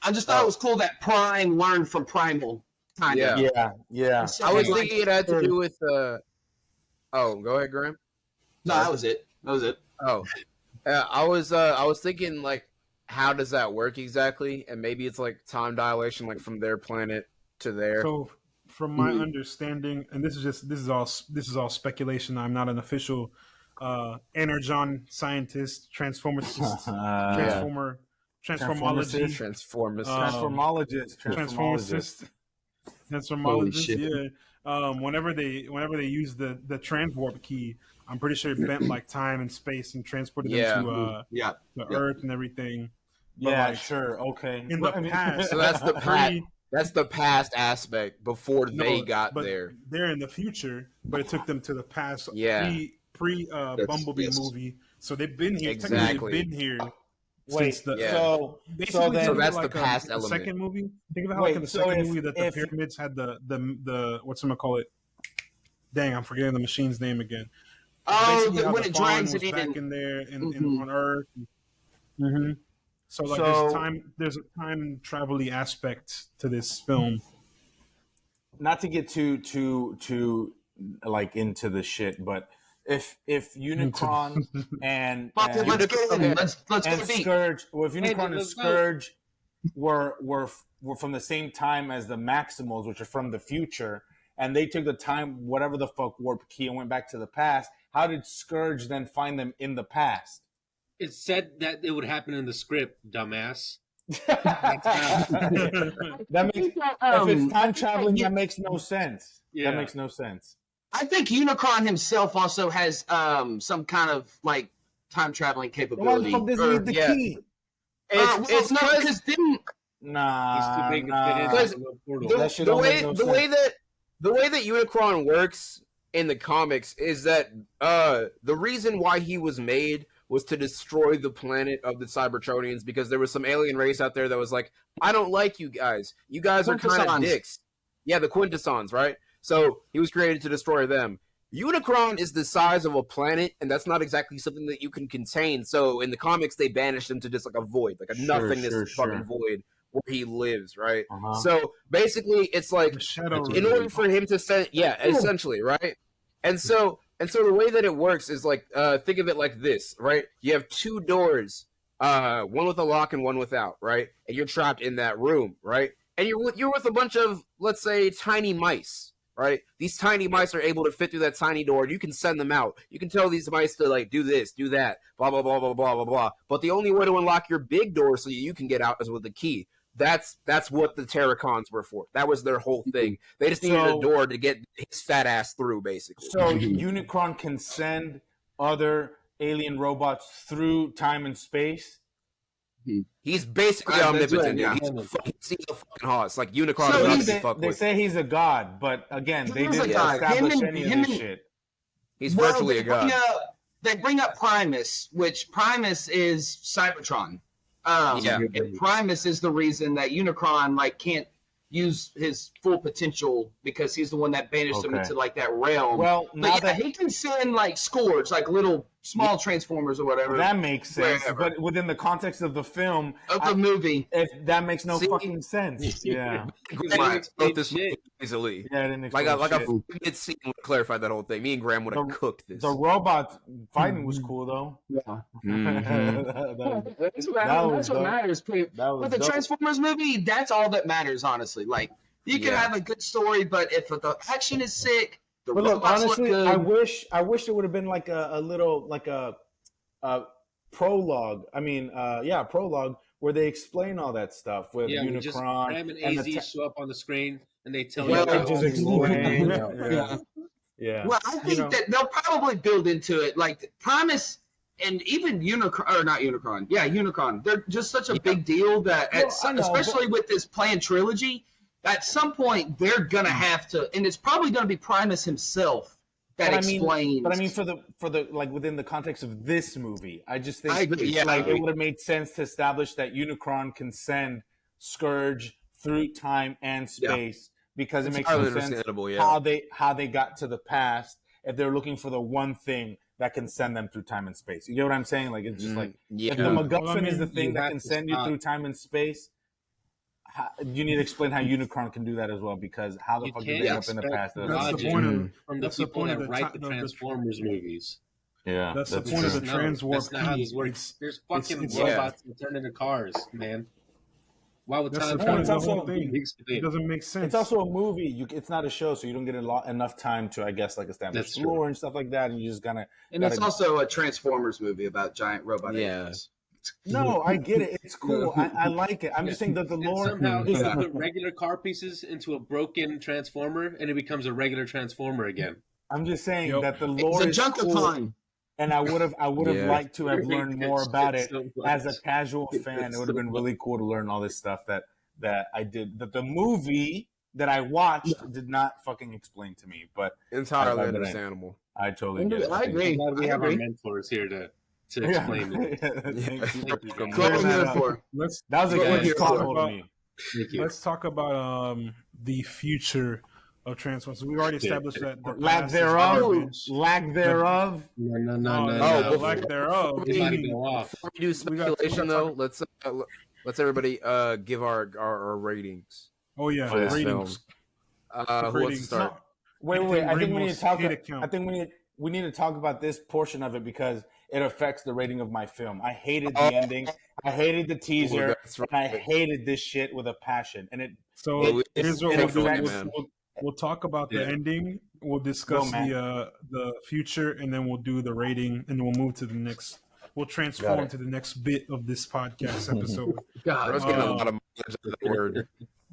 [SPEAKER 5] I just thought it was cool that Prime learned from Primal.
[SPEAKER 4] Yeah.
[SPEAKER 2] I was thinking it had to do with. Oh, go ahead, Graham.
[SPEAKER 5] No, that was it.
[SPEAKER 2] Oh, I was thinking like, how does that work exactly? And maybe it's like time dilation, like from their planet to there.
[SPEAKER 1] So, from my understanding, and this is all speculation. I'm not an official energon scientist, transformologist. Yeah. Whenever they use the transwarp key, I'm pretty sure it bent like time and space and transported them to the Earth and everything.
[SPEAKER 4] But sure, okay.
[SPEAKER 1] In the past,
[SPEAKER 2] so that's the That's the past aspect before they got
[SPEAKER 1] but
[SPEAKER 2] there.
[SPEAKER 1] They're in the future, but it took them to the past.
[SPEAKER 2] Yeah.
[SPEAKER 1] Pre Bumblebee movie, so they've been here.
[SPEAKER 2] Exactly.
[SPEAKER 1] They've been here.
[SPEAKER 4] Wait,
[SPEAKER 1] since the,
[SPEAKER 4] so
[SPEAKER 2] that's
[SPEAKER 1] like
[SPEAKER 2] the past
[SPEAKER 1] the
[SPEAKER 2] element.
[SPEAKER 1] second movie. Think of how like in the second movie that the pyramids had the what's gonna call it? Dang, I'm forgetting the machine's name again.
[SPEAKER 5] Oh, when it drags it
[SPEAKER 1] back in there in on Earth. Mm-hmm. So like there's a time travel-y aspect to this film.
[SPEAKER 4] Not to get too like into the shit, but if Unicron and Scourge, well, if Unicron and Scourge were from the same time as the Maximals, which are from the future, and they took the time, whatever the fuck warp key, and went back to the past, how did Scourge then find them in the past?
[SPEAKER 3] It said that it would happen in the script, dumbass.
[SPEAKER 4] That makes, if it's time traveling, that makes no sense. Yeah. That makes no sense.
[SPEAKER 5] I think Unicron himself also has some kind of like time traveling capability.
[SPEAKER 4] Why the fuck does he need the key?
[SPEAKER 2] It's
[SPEAKER 5] because didn't
[SPEAKER 3] he's too big to fit into the portal.
[SPEAKER 2] The way that Unicron works in the comics is that the reason why he was made was to destroy the planet of the Cybertronians because there was some alien race out there that was like, I don't like you guys. You guys are kind of dicks. Yeah, the Quintessons, right? So he was created to destroy them. Unicron is the size of a planet, and that's not exactly something that you can contain. So in the comics, they banished him to just like a void, like a nothingness fucking void where he lives, right? So basically, it's like in order for him to send, essentially, right? And so the way that it works is like, think of it like this, right? You have two doors, one with a lock and one without, right? And you're trapped in that room, right? And you're with a bunch of, let's say, tiny mice, right? These tiny mice are able to fit through that tiny door, and you can send them out. You can tell these mice to like do this, do that, blah blah blah blah blah blah blah. But the only way to unlock your big door so you can get out is with a key. That's what the Terracons were for. That was their whole thing. They just needed a door to get his fat ass through, basically.
[SPEAKER 4] So Unicron can send other alien robots through time and space?
[SPEAKER 2] He's basically omnipotent, dude. He's a fucking hoss. Like, Unicron is not to be fucked with.
[SPEAKER 4] They say he's a god, but again, they didn't establish any of this shit.
[SPEAKER 2] He's virtually a god.
[SPEAKER 5] They bring up Primus, which Primus is Cybertron. And Primus is the reason that Unicron can't use his full potential because he's the one that banished him into that realm.
[SPEAKER 4] Well,
[SPEAKER 5] he can send Scourge, little small Transformers or whatever.
[SPEAKER 4] That makes sense, but within the context of the film,
[SPEAKER 5] the movie,
[SPEAKER 4] that makes no fucking sense. Yeah,
[SPEAKER 2] this easily.
[SPEAKER 4] Yeah, I didn't
[SPEAKER 2] like a mid-scene would clarify that whole thing. Me and Graham would have cooked this.
[SPEAKER 4] The robot fighting was cool though.
[SPEAKER 5] Yeah, that's what matters. With the Transformers movie, that's all that matters, honestly. You can have a good story, but if the action is sick, the robots
[SPEAKER 4] honestly,
[SPEAKER 5] look good.
[SPEAKER 4] I wish it would have been a little prologue. I mean, prologue where they explain all that stuff with Unicron.
[SPEAKER 3] Just Ram and AZ show up on the screen and they tell you.
[SPEAKER 4] Yeah.
[SPEAKER 5] Well, I think that they'll probably build into it, Primus and even Unicron. Yeah, Unicron. They're just such a big deal that, especially with this planned trilogy, at some point they're gonna have to, and it's probably gonna be Primus himself that explains.
[SPEAKER 4] But I mean, for the within the context of this movie, I just think it would have made sense to establish that Unicron can send Scourge through time and space because it makes sense how they got to the past if they're looking for the one thing that can send them through time and space. You know what I'm saying? It's just if the MacGuffin is the thing that can send you through time and space, you need to explain how Unicron can do that as well, because how the fuck did they end up in the past?
[SPEAKER 3] That's the point from the people that write the Transformers movies.
[SPEAKER 1] Yeah, that's the point of the transwarp.
[SPEAKER 3] That's not how this works. There's fucking robots that turn into cars, man. Why would
[SPEAKER 1] that's the point of the whole thing? It doesn't make sense.
[SPEAKER 4] It's also a movie. It's not a show, so you don't get enough time to, establish lore and stuff like that. And you just
[SPEAKER 5] it's also a Transformers movie about giant robot aliens.
[SPEAKER 4] No, I get it. It's cool. I like it. I'm just saying that the lore
[SPEAKER 3] somehow you put regular car pieces into a broken Transformer, and it becomes a regular Transformer again.
[SPEAKER 4] I'm just saying that the lore is
[SPEAKER 5] cool.
[SPEAKER 4] And I would have liked to have learned more about it as a casual fan. It would have been really cool to learn all this stuff that that I did that the movie that I watched did not fucking explain to me. But
[SPEAKER 2] entirely understandable.
[SPEAKER 4] I totally get it.
[SPEAKER 5] I agree.
[SPEAKER 3] I'm glad we have our mentors here to explain it.
[SPEAKER 4] That was a huge call to me.
[SPEAKER 1] Let's talk about the future of Transformers. We've already established that the
[SPEAKER 4] lack thereof.
[SPEAKER 3] No.
[SPEAKER 1] Lack thereof.
[SPEAKER 2] Before we do speculation, though, let's everybody give our ratings.
[SPEAKER 1] Oh yeah, ratings.
[SPEAKER 2] Who wants to start?
[SPEAKER 4] Wait. I think we need to talk. I think we need to talk about this portion of it because it affects the rating of my film. I hated the ending. I hated the teaser. And I hated this shit with a passion. And
[SPEAKER 1] here's what we'll do. We'll talk about the ending. We'll discuss the future, and then we'll do the rating, and then we'll move to the next. We'll transform to the next bit of this podcast episode.
[SPEAKER 2] God, I was getting a lot of mileage of that word.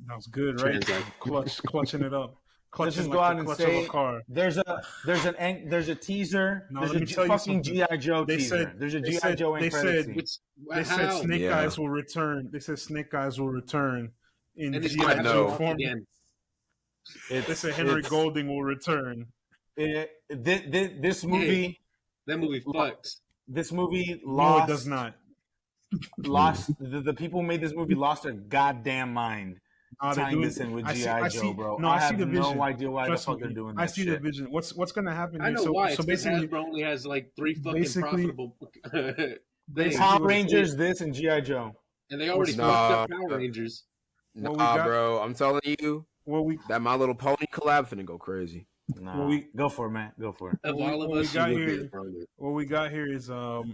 [SPEAKER 1] That was good, right? Clutching it up.
[SPEAKER 4] Let's just go out and say there's a teaser.
[SPEAKER 1] No,
[SPEAKER 4] there's a fucking G.I. Joe teaser. There's a G.I. Joe in credits.
[SPEAKER 1] They said Snake Eyes will return. They said Snake Eyes will return in G.I. Joe form. They said Henry Golding will return.
[SPEAKER 4] This movie.
[SPEAKER 3] That movie fucks.
[SPEAKER 4] This movie lost.
[SPEAKER 1] No, it does not.
[SPEAKER 4] Lost the people who made this movie lost their goddamn mind. Tying this in with G.I. Joe, bro.
[SPEAKER 1] No, I have
[SPEAKER 4] no idea why the fuck they're doing this.
[SPEAKER 1] I see the vision. What's going to happen?
[SPEAKER 3] I know why. So basically, Hasbro only has like 3 fucking profitable.
[SPEAKER 4] Power Rangers, this, and G.I. Joe,
[SPEAKER 3] and they already fucked up Power Rangers.
[SPEAKER 2] Bro, I'm telling you, that My Little Pony collab finna go crazy.
[SPEAKER 4] Go for it, man. Go for it.
[SPEAKER 1] What we got here is so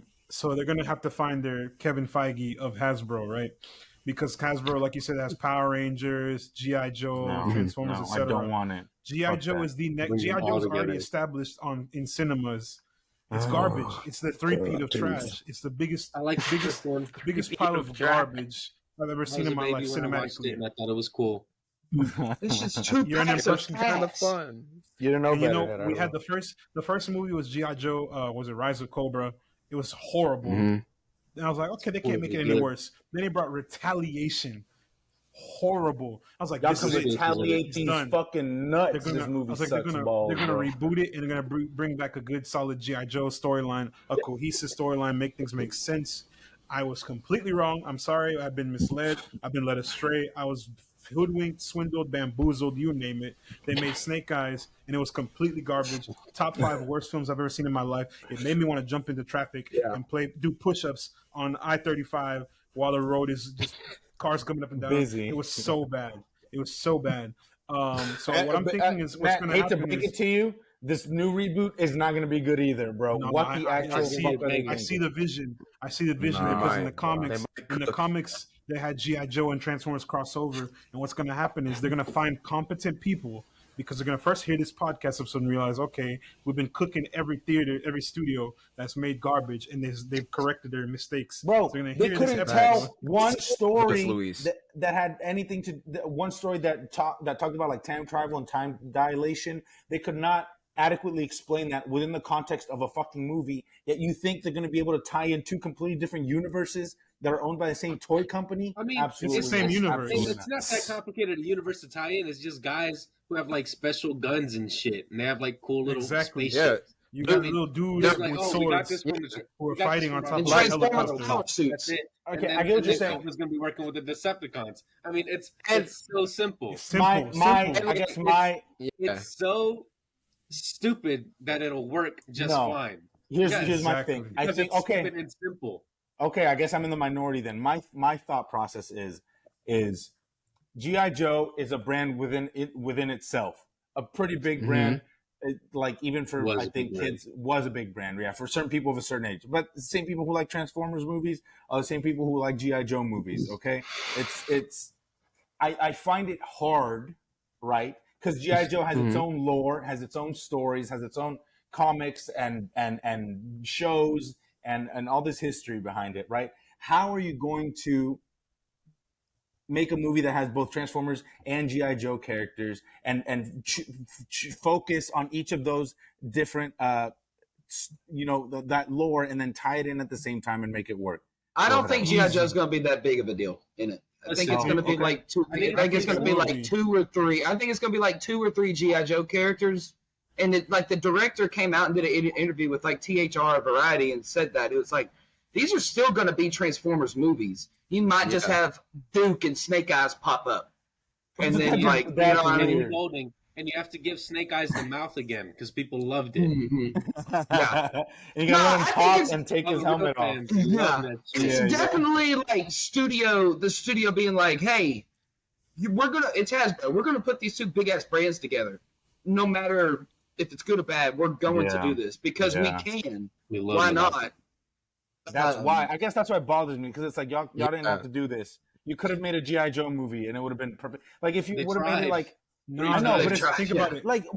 [SPEAKER 1] they're gonna have to find their Kevin Feige of Hasbro, right? Because Hasbro, like you said, has Power Rangers, G.I. Joe, Transformers, etc.
[SPEAKER 4] I don't want it.
[SPEAKER 1] G.I. Joe is the next. G.I. Joe is already established in cinemas. It's garbage. It's the three-peat of trash. It's the biggest pile of garbage I've ever seen in my life cinematically.
[SPEAKER 3] I thought it was cool.
[SPEAKER 5] This is too
[SPEAKER 2] kind of fun.
[SPEAKER 4] You don't know better.
[SPEAKER 1] We had the first movie was G.I. Joe. Was it Rise of Cobra? It was horrible. Mm-hmm. And I was like, okay, they can't make it any worse. Then they brought Retaliation. Horrible. I was like,
[SPEAKER 4] this is Retaliate these fucking nuts. This movie sucks balls.
[SPEAKER 1] They're going to reboot it, and they're going to bring back a good, solid G.I. Joe storyline, a cohesive storyline, make things make sense. I was completely wrong. I'm sorry. I've been misled. I've been led astray. I was hoodwinked, swindled, bamboozled, you name it. They made Snake Eyes, and it was completely garbage. Top 5 worst films I've ever seen in my life. It made me want to jump into traffic and do push-ups on I-35 while the road is just cars coming up and down.
[SPEAKER 4] Busy.
[SPEAKER 1] It was so bad. So what I'm thinking is what's going to happen
[SPEAKER 4] to break it to you, this new reboot is not going to be good either, bro. I
[SPEAKER 1] see the vision. Because in the comics, they had G.I. Joe and Transformers crossover, and what's going to happen is they're going to find competent people because they're going to first hear this podcast episode and realize, okay, we've been cooking every theater, every studio that's made garbage, and they've corrected their mistakes.
[SPEAKER 4] Bro, so they couldn't tell one story that had anything to one story that talked about like time travel and time dilation. They could not adequately explain that within the context of a fucking movie, yet you think they're going to be able to tie in 2 completely different universes that are owned by the same toy company?
[SPEAKER 3] I mean,
[SPEAKER 1] absolutely. It's the same universe.
[SPEAKER 3] It's not that complicated a universe to tie in. It's just guys who have like special guns and shit, and they have like cool little spaceships.
[SPEAKER 1] Yeah. You got little dudes with swords who are fighting on top of
[SPEAKER 5] helicopters.
[SPEAKER 3] That's it.
[SPEAKER 4] Okay, I get what you're saying.
[SPEAKER 3] Is going to be working with the Decepticons. I mean, it's so simple.
[SPEAKER 1] It's
[SPEAKER 3] so stupid that it'll work just fine.
[SPEAKER 4] Here's my thing. I think
[SPEAKER 3] stupid and simple.
[SPEAKER 4] Okay, I guess I'm in the minority then. My thought process is G.I. Joe is a brand within itself, a pretty big brand. Like even for I think kids was a big brand. Yeah, for certain people of a certain age. But the same people who like Transformers movies are the same people who like G.I. Joe movies. Okay, I find it hard, right? Because G.I. Joe has its own lore, has its own stories, has its own comics and shows and all this history behind it, right? How are you going to make a movie that has both Transformers and G.I. Joe characters and focus on each of those different, that lore and then tie it in at the same time and make it work?
[SPEAKER 5] I don't think G.I. Joe is going to be that big of a deal in it. I think it's going to be like two. I think it's going to be like 2 or 3. I think it's going to be like 2 or 3 GI Joe characters. And the director came out and did an interview with like THR Variety and said that it was like these are still going to be Transformers movies. You might just have Duke and Snake Eyes pop up, and then like you know what I mean.
[SPEAKER 3] Holding, and you have to give Snake Eyes the mouth again because people loved it.
[SPEAKER 4] Yeah, you gotta let him talk and take his helmet off.
[SPEAKER 5] Yeah, it's definitely like the studio being like, hey, we're gonna put these 2 big ass brands together, no matter if it's good or bad. We're going to do this because we can. Why not?
[SPEAKER 4] That's why. I guess that's why it bothers me because it's like y'all didn't have to do this. You could have made a GI Joe movie and it would have been perfect. Like if you would have made it like I know, but think about it. Like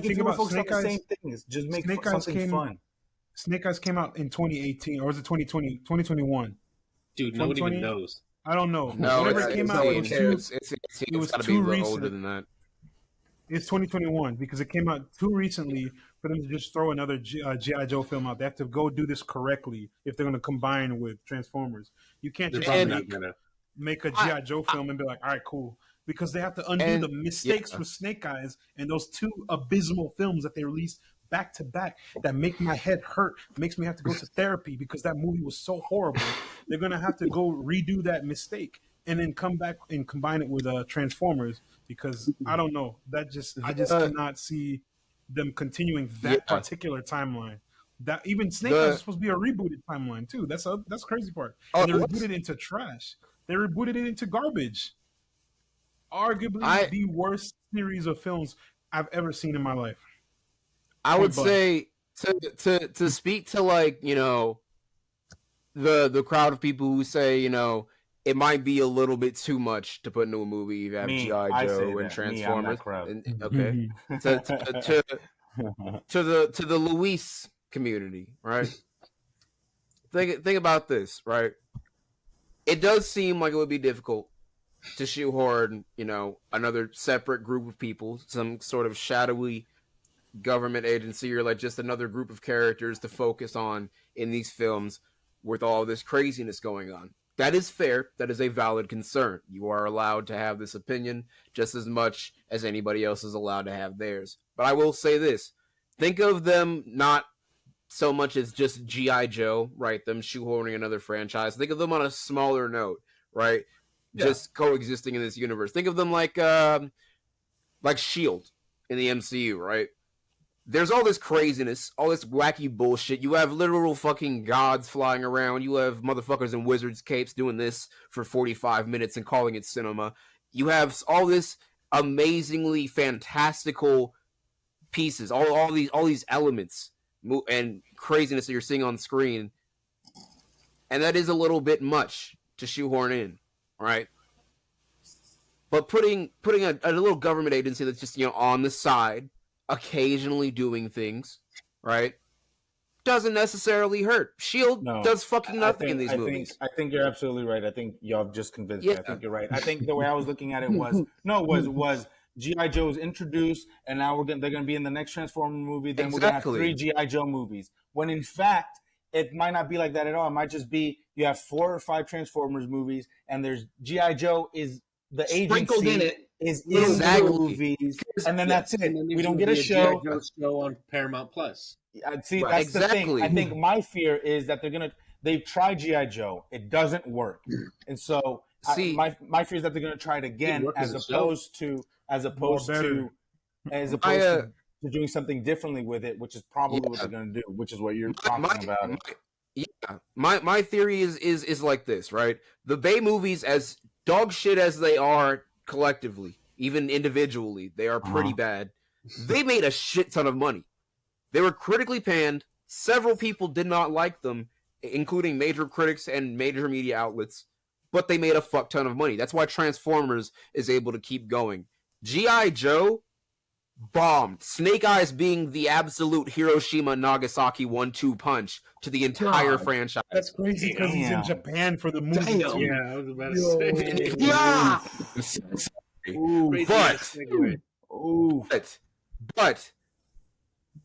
[SPEAKER 4] if you were focused on the same things, just make something fun.
[SPEAKER 1] Snake Eyes came out in 2018 or was it 2020? 2021.
[SPEAKER 3] Dude, nobody even knows.
[SPEAKER 1] I don't know.
[SPEAKER 2] No,
[SPEAKER 1] whenever it came out,
[SPEAKER 2] it was too recent. Older than that.
[SPEAKER 1] It's 2021 because it came out too recently for them to just throw another G.I. Joe film out. They have to go do this correctly if they're going to combine with Transformers. You can't just make a G.I. Joe film and be like, all right, cool. Because they have to undo the mistakes with Snake Eyes and those 2 abysmal films that they released back to back that make my head hurt, makes me have to go to therapy because that movie was so horrible. They're going to have to go redo that mistake and then come back and combine it with Transformers because I don't know. I just cannot see them continuing that particular timeline. That even Snake Eyes is supposed to be a rebooted timeline too. That's crazy part. And they rebooted it into trash. They rebooted it into garbage. Arguably the worst series of films I've ever seen in my life.
[SPEAKER 2] I would say to speak to like, you know, the crowd of people who say, you know, it might be a little bit too much to put into a movie. You have G.I. Joe and Transformers. Okay. to the Luis community, right? Think about this, right? It does seem like it would be difficult to shoehorn, you know, another separate group of people, some sort of shadowy government agency or like just another group of characters to focus on in these films with all this craziness going on. That is fair. That is a valid concern. You are allowed to have this opinion just as much as anybody else is allowed to have theirs. But I will say this. Think of them not so much as just G.I. Joe, right? Them shoehorning another franchise. Think of them on a smaller note, right? Yeah. Just coexisting in this universe. Think of them like S.H.I.E.L.D. in the MCU, right? There's all this craziness, all this wacky bullshit. You have literal fucking gods flying around. You have motherfuckers in wizards' capes doing this for 45 minutes and calling it cinema. You have all this amazingly fantastical pieces, all these elements and craziness that you're seeing on screen. And that is a little bit much to shoehorn in, right? But putting a little government agency that's just, you know, on the side, occasionally doing things, right, doesn't necessarily hurt. S.H.I.E.L.D. does fucking nothing in these movies.
[SPEAKER 4] I think you're absolutely right. I think y'all have just convinced me. I think you're right. I think the way I was looking at it was G.I. Joe is introduced, and now they're going to be in the next Transformer movie. Then we're going to have 3 G.I. Joe movies. When in fact, it might not be like that at all. It might just be you have 4 or 5 Transformers movies, and there's G.I. Joe is the agency. Sprinkled in it. Is in the movies, and then that's it. We don't get a show
[SPEAKER 3] on Paramount Plus.
[SPEAKER 4] See, that's the thing. I think my fear is that they've tried G.I. Joe, it doesn't work, and so my fear is that they're gonna try it again, as opposed to doing something differently with it, which is probably what they're gonna do, which is what you're talking about.
[SPEAKER 2] My theory is like this, right? The Bay movies, as dog shit as they are. Collectively, even individually, they are pretty bad. They made a shit ton of money. They were critically panned. Several people did not like them, including major critics and major media outlets, but they made a fuck ton of money. That's why Transformers is able to keep going. G.I. Joe bombed. Snake Eyes being the absolute Hiroshima Nagasaki 1-2 punch to the entire franchise.
[SPEAKER 1] That's crazy because he's in Japan for the movie.
[SPEAKER 3] Damn. Yeah, I was about to say.
[SPEAKER 2] But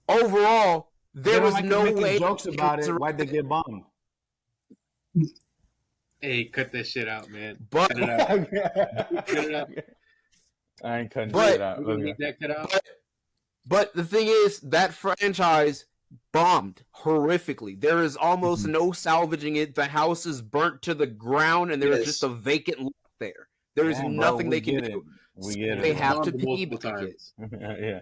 [SPEAKER 2] overall, there was no way.
[SPEAKER 4] Jokes about it. Why'd they get bombed?
[SPEAKER 3] Hey, cut that shit out, man.
[SPEAKER 2] But
[SPEAKER 3] cut it out. Cut it out.
[SPEAKER 4] I ain't cutting shit out.
[SPEAKER 3] We need that cut out.
[SPEAKER 2] But the thing is, that franchise bombed horrifically. There is almost no salvaging it. The house is burnt to the ground, and there is just a vacant lot there. There is nothing they can do.
[SPEAKER 4] We get it.
[SPEAKER 2] They have to piggyback it.
[SPEAKER 4] Yeah.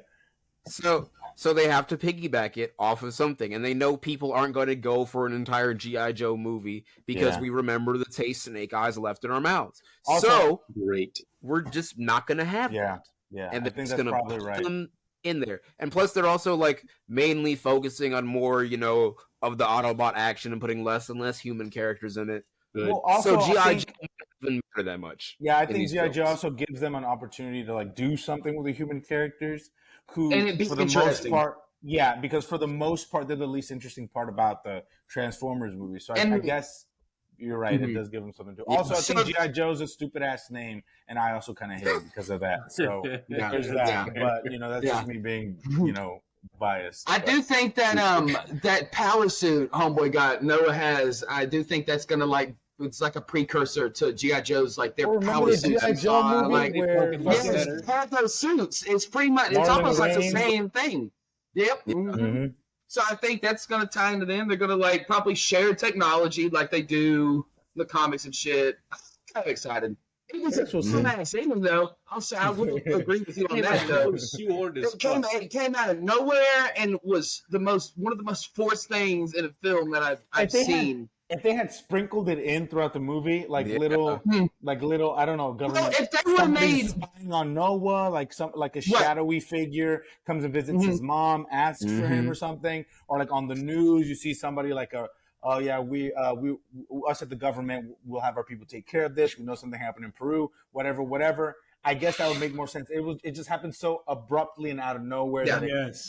[SPEAKER 2] So they have to piggyback it off of something, and they know people aren't going to go for an entire G.I. Joe movie because we remember the taste Snake Eyes left in our mouths.
[SPEAKER 4] Also,
[SPEAKER 2] so
[SPEAKER 3] great,
[SPEAKER 2] we're just not going to have that.
[SPEAKER 4] Yeah,
[SPEAKER 2] and
[SPEAKER 4] I think
[SPEAKER 2] it's going to
[SPEAKER 4] probably
[SPEAKER 2] put them in there. And plus, they're also like mainly focusing on more, you know, of the Autobot action and putting less and less human characters in it.
[SPEAKER 4] Well, also,
[SPEAKER 2] so G.I. Joe doesn't matter that much.
[SPEAKER 4] Yeah, I think G.I. Joe also gives them an opportunity to like do something with the human characters who,
[SPEAKER 5] and it
[SPEAKER 4] for the most part, because for the most part, they're the least interesting part about the Transformers movie. So I guess you're right. It does give them something to do. Also, I think G.I. Joe's a stupid ass name, and I also kind of hate it because of that. So there's that. But you know, that's just me being, you know, biased.
[SPEAKER 5] I do think that that power suit homeboy got Noah has. I do think that's gonna like. It's like a precursor to G.I. Joe's, like their power suits.
[SPEAKER 4] G.I. Joe movie
[SPEAKER 5] like,
[SPEAKER 4] where
[SPEAKER 5] have those suits. It's pretty much. It's almost like the same thing. Yep. Mm-hmm. So I think that's gonna tie into them. They're gonna like probably share technology like they do in the comics and shit. I'm kind of excited. It was a nice ending, though. Also, I would agree with you on that, though. It came out of nowhere and was one of the most forced things in a film that I've seen.
[SPEAKER 4] If they had sprinkled it in throughout the movie, like little, I don't know, government.
[SPEAKER 5] Well, if they would have made
[SPEAKER 4] spying on Noah, like a shadowy figure comes and visits his mom, asks for him or something, or like on the news, you see somebody like we us at the government will have our people take care of this. We know something happened in Peru, whatever. I guess that would make more sense. It just happened so abruptly and out of nowhere that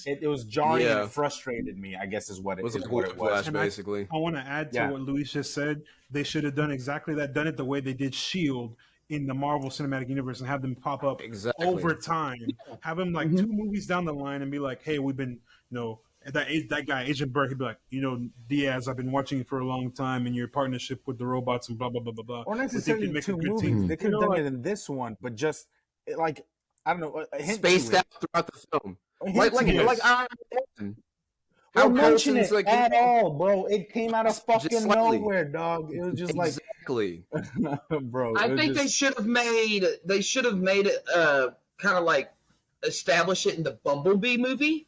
[SPEAKER 4] it was jarring and it frustrated me, I guess is what it was.
[SPEAKER 2] Basically.
[SPEAKER 1] I want to add to what Luis just said. They should have done exactly that, done it the way they did S.H.I.E.L.D. in the Marvel Cinematic Universe and have them pop up over time. Have them like 2 movies down the line and be like, hey, we've been, you know, that guy, Agent Burke, he'd be like, you know, Diaz, I've been watching you for a long time and your partnership with the robots and blah, blah, blah, blah, blah.
[SPEAKER 4] Or necessarily 2 movies. They could have done it in this one, but just, like, I don't know.
[SPEAKER 2] Spaced out throughout the film.
[SPEAKER 4] How mention it like, at all, bro. It came out of fucking nowhere, dog. It was just like... bro.
[SPEAKER 5] I think they should have made it kind of like establish it in the Bumblebee movie.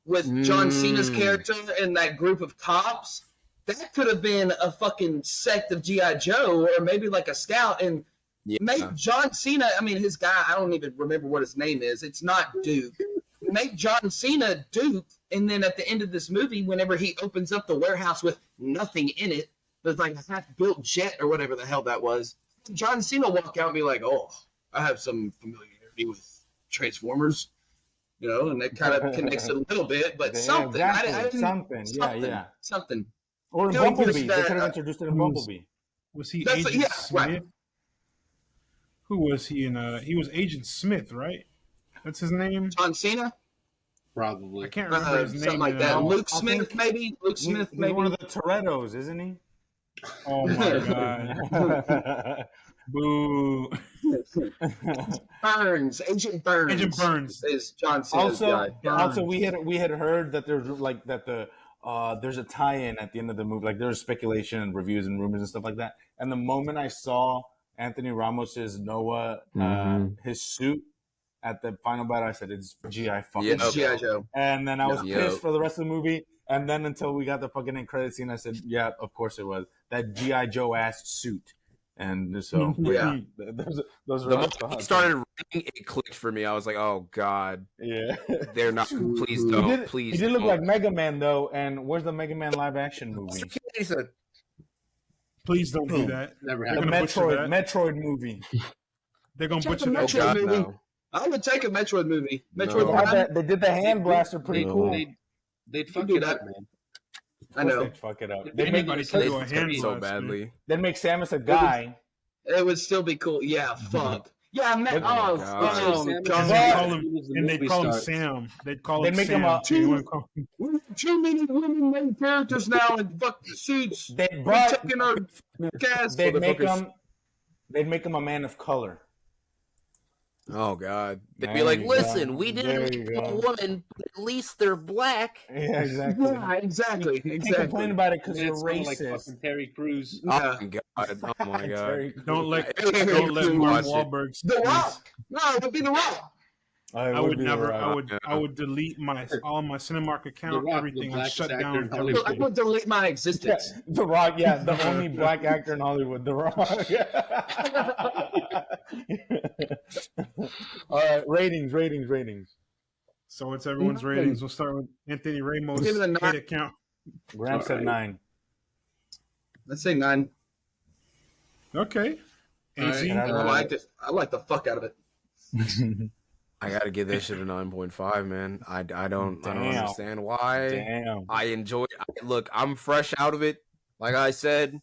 [SPEAKER 5] With John Cena's character and that group of cops, that could have been a fucking sect of G.I. Joe or maybe like a scout and make John Cena, I mean, his guy, I don't even remember what his name is. It's not Duke. Make John Cena Duke, and then at the end of this movie, whenever he opens up the warehouse with nothing in it, there's like a half-built jet or whatever the hell that was, John Cena walk out and be like, oh, I have some familiarity with Transformers. You know, and that kind of connects it a little bit, but something. Something.
[SPEAKER 4] Or in Bumblebee. They could have introduced it in Bumblebee.
[SPEAKER 1] Was he Agent Smith? Right. Who was he in? He was Agent Smith, right? That's his name?
[SPEAKER 5] John Cena?
[SPEAKER 3] Probably.
[SPEAKER 1] I can't remember his name.
[SPEAKER 5] Something like that. Luke Smith, maybe? Luke Smith, maybe?
[SPEAKER 4] He's one of the Torettos, isn't he?
[SPEAKER 1] Oh, my God. Boo.
[SPEAKER 5] Burns, Agent Burns is John Cena's guy.
[SPEAKER 4] Also, we had heard that there's like that there's a tie-in at the end of the movie. Like there's speculation and reviews and rumors and stuff like that. And the moment I saw Anthony Ramos's Noah his suit at the final battle, I said it's G.I. fucking
[SPEAKER 5] G.I. Joe.
[SPEAKER 4] And then I was pissed for the rest of the movie. And then until we got the fucking end credit scene, I said, yeah, of course it was that G.I. Joe ass suit. And so, those were
[SPEAKER 2] the moment started running, it clicked for me. I was like, "Oh God, they're not. Please don't. Please."
[SPEAKER 4] He did look like Mega Man though. And where's the Mega Man live action movie?
[SPEAKER 2] He said,
[SPEAKER 1] "Please don't do that."
[SPEAKER 3] Never
[SPEAKER 4] happened. The Metroid movie.
[SPEAKER 1] They're gonna butcher
[SPEAKER 5] that. Metroid movie. No. I would take a Metroid movie.
[SPEAKER 4] They did the hand blaster pretty cool.
[SPEAKER 3] They'd fuck it up, man.
[SPEAKER 5] I know.
[SPEAKER 4] They'd fuck it up.
[SPEAKER 1] They'd make
[SPEAKER 2] so badly.
[SPEAKER 4] They'd make Samus a guy.
[SPEAKER 5] It would still be cool. Yeah, fuck. Yeah, man.
[SPEAKER 2] Oh,
[SPEAKER 5] Oh,
[SPEAKER 2] God.
[SPEAKER 5] God.
[SPEAKER 1] They call him Sam. They'd call him
[SPEAKER 4] make
[SPEAKER 1] Sam.
[SPEAKER 4] him
[SPEAKER 5] Too many women main characters now in fucking suits.
[SPEAKER 4] They'd
[SPEAKER 5] Protecting our gas.
[SPEAKER 4] They'd make him a man of color.
[SPEAKER 2] Oh God! They'd
[SPEAKER 4] There
[SPEAKER 2] be like,
[SPEAKER 4] you
[SPEAKER 2] "Listen,
[SPEAKER 4] go.
[SPEAKER 2] we
[SPEAKER 4] There
[SPEAKER 2] didn't
[SPEAKER 4] you
[SPEAKER 2] make a
[SPEAKER 4] go.
[SPEAKER 2] woman, but at least they're black."
[SPEAKER 4] Yeah, exactly.
[SPEAKER 5] Yeah, exactly.
[SPEAKER 4] You can't complain about it because
[SPEAKER 3] And
[SPEAKER 4] you're
[SPEAKER 3] it's kinda
[SPEAKER 4] racist.
[SPEAKER 3] like fucking Terry Crews.
[SPEAKER 2] Oh my God! Oh my God!
[SPEAKER 4] Terry
[SPEAKER 1] Don't let
[SPEAKER 2] Watch
[SPEAKER 1] Mark
[SPEAKER 2] it.
[SPEAKER 1] Wahlberg.
[SPEAKER 5] The Rock. No, it would be The Rock.
[SPEAKER 1] I would never.
[SPEAKER 2] Yeah.
[SPEAKER 1] I would delete all my Cinemark account,
[SPEAKER 3] Rock,
[SPEAKER 1] everything.
[SPEAKER 3] the
[SPEAKER 1] I shut
[SPEAKER 3] blackest actor
[SPEAKER 1] down
[SPEAKER 3] in Hollywood.
[SPEAKER 5] I would delete my existence.
[SPEAKER 4] The Rock, yeah, the only black actor in Hollywood, The Rock. All right, ratings.
[SPEAKER 1] So what's everyone's ratings? We'll start with Anthony Ramos'
[SPEAKER 5] Give it a 9.
[SPEAKER 1] hate account.
[SPEAKER 4] Graham said 9.
[SPEAKER 5] Let's say 9.
[SPEAKER 1] Okay. AZ.
[SPEAKER 3] All right.
[SPEAKER 5] I liked it. I like the fuck out of it.
[SPEAKER 2] I gotta give this shit a 9.5, man. I don't understand why.
[SPEAKER 4] Damn.
[SPEAKER 2] I enjoy. Look, I'm fresh out of it, like I said,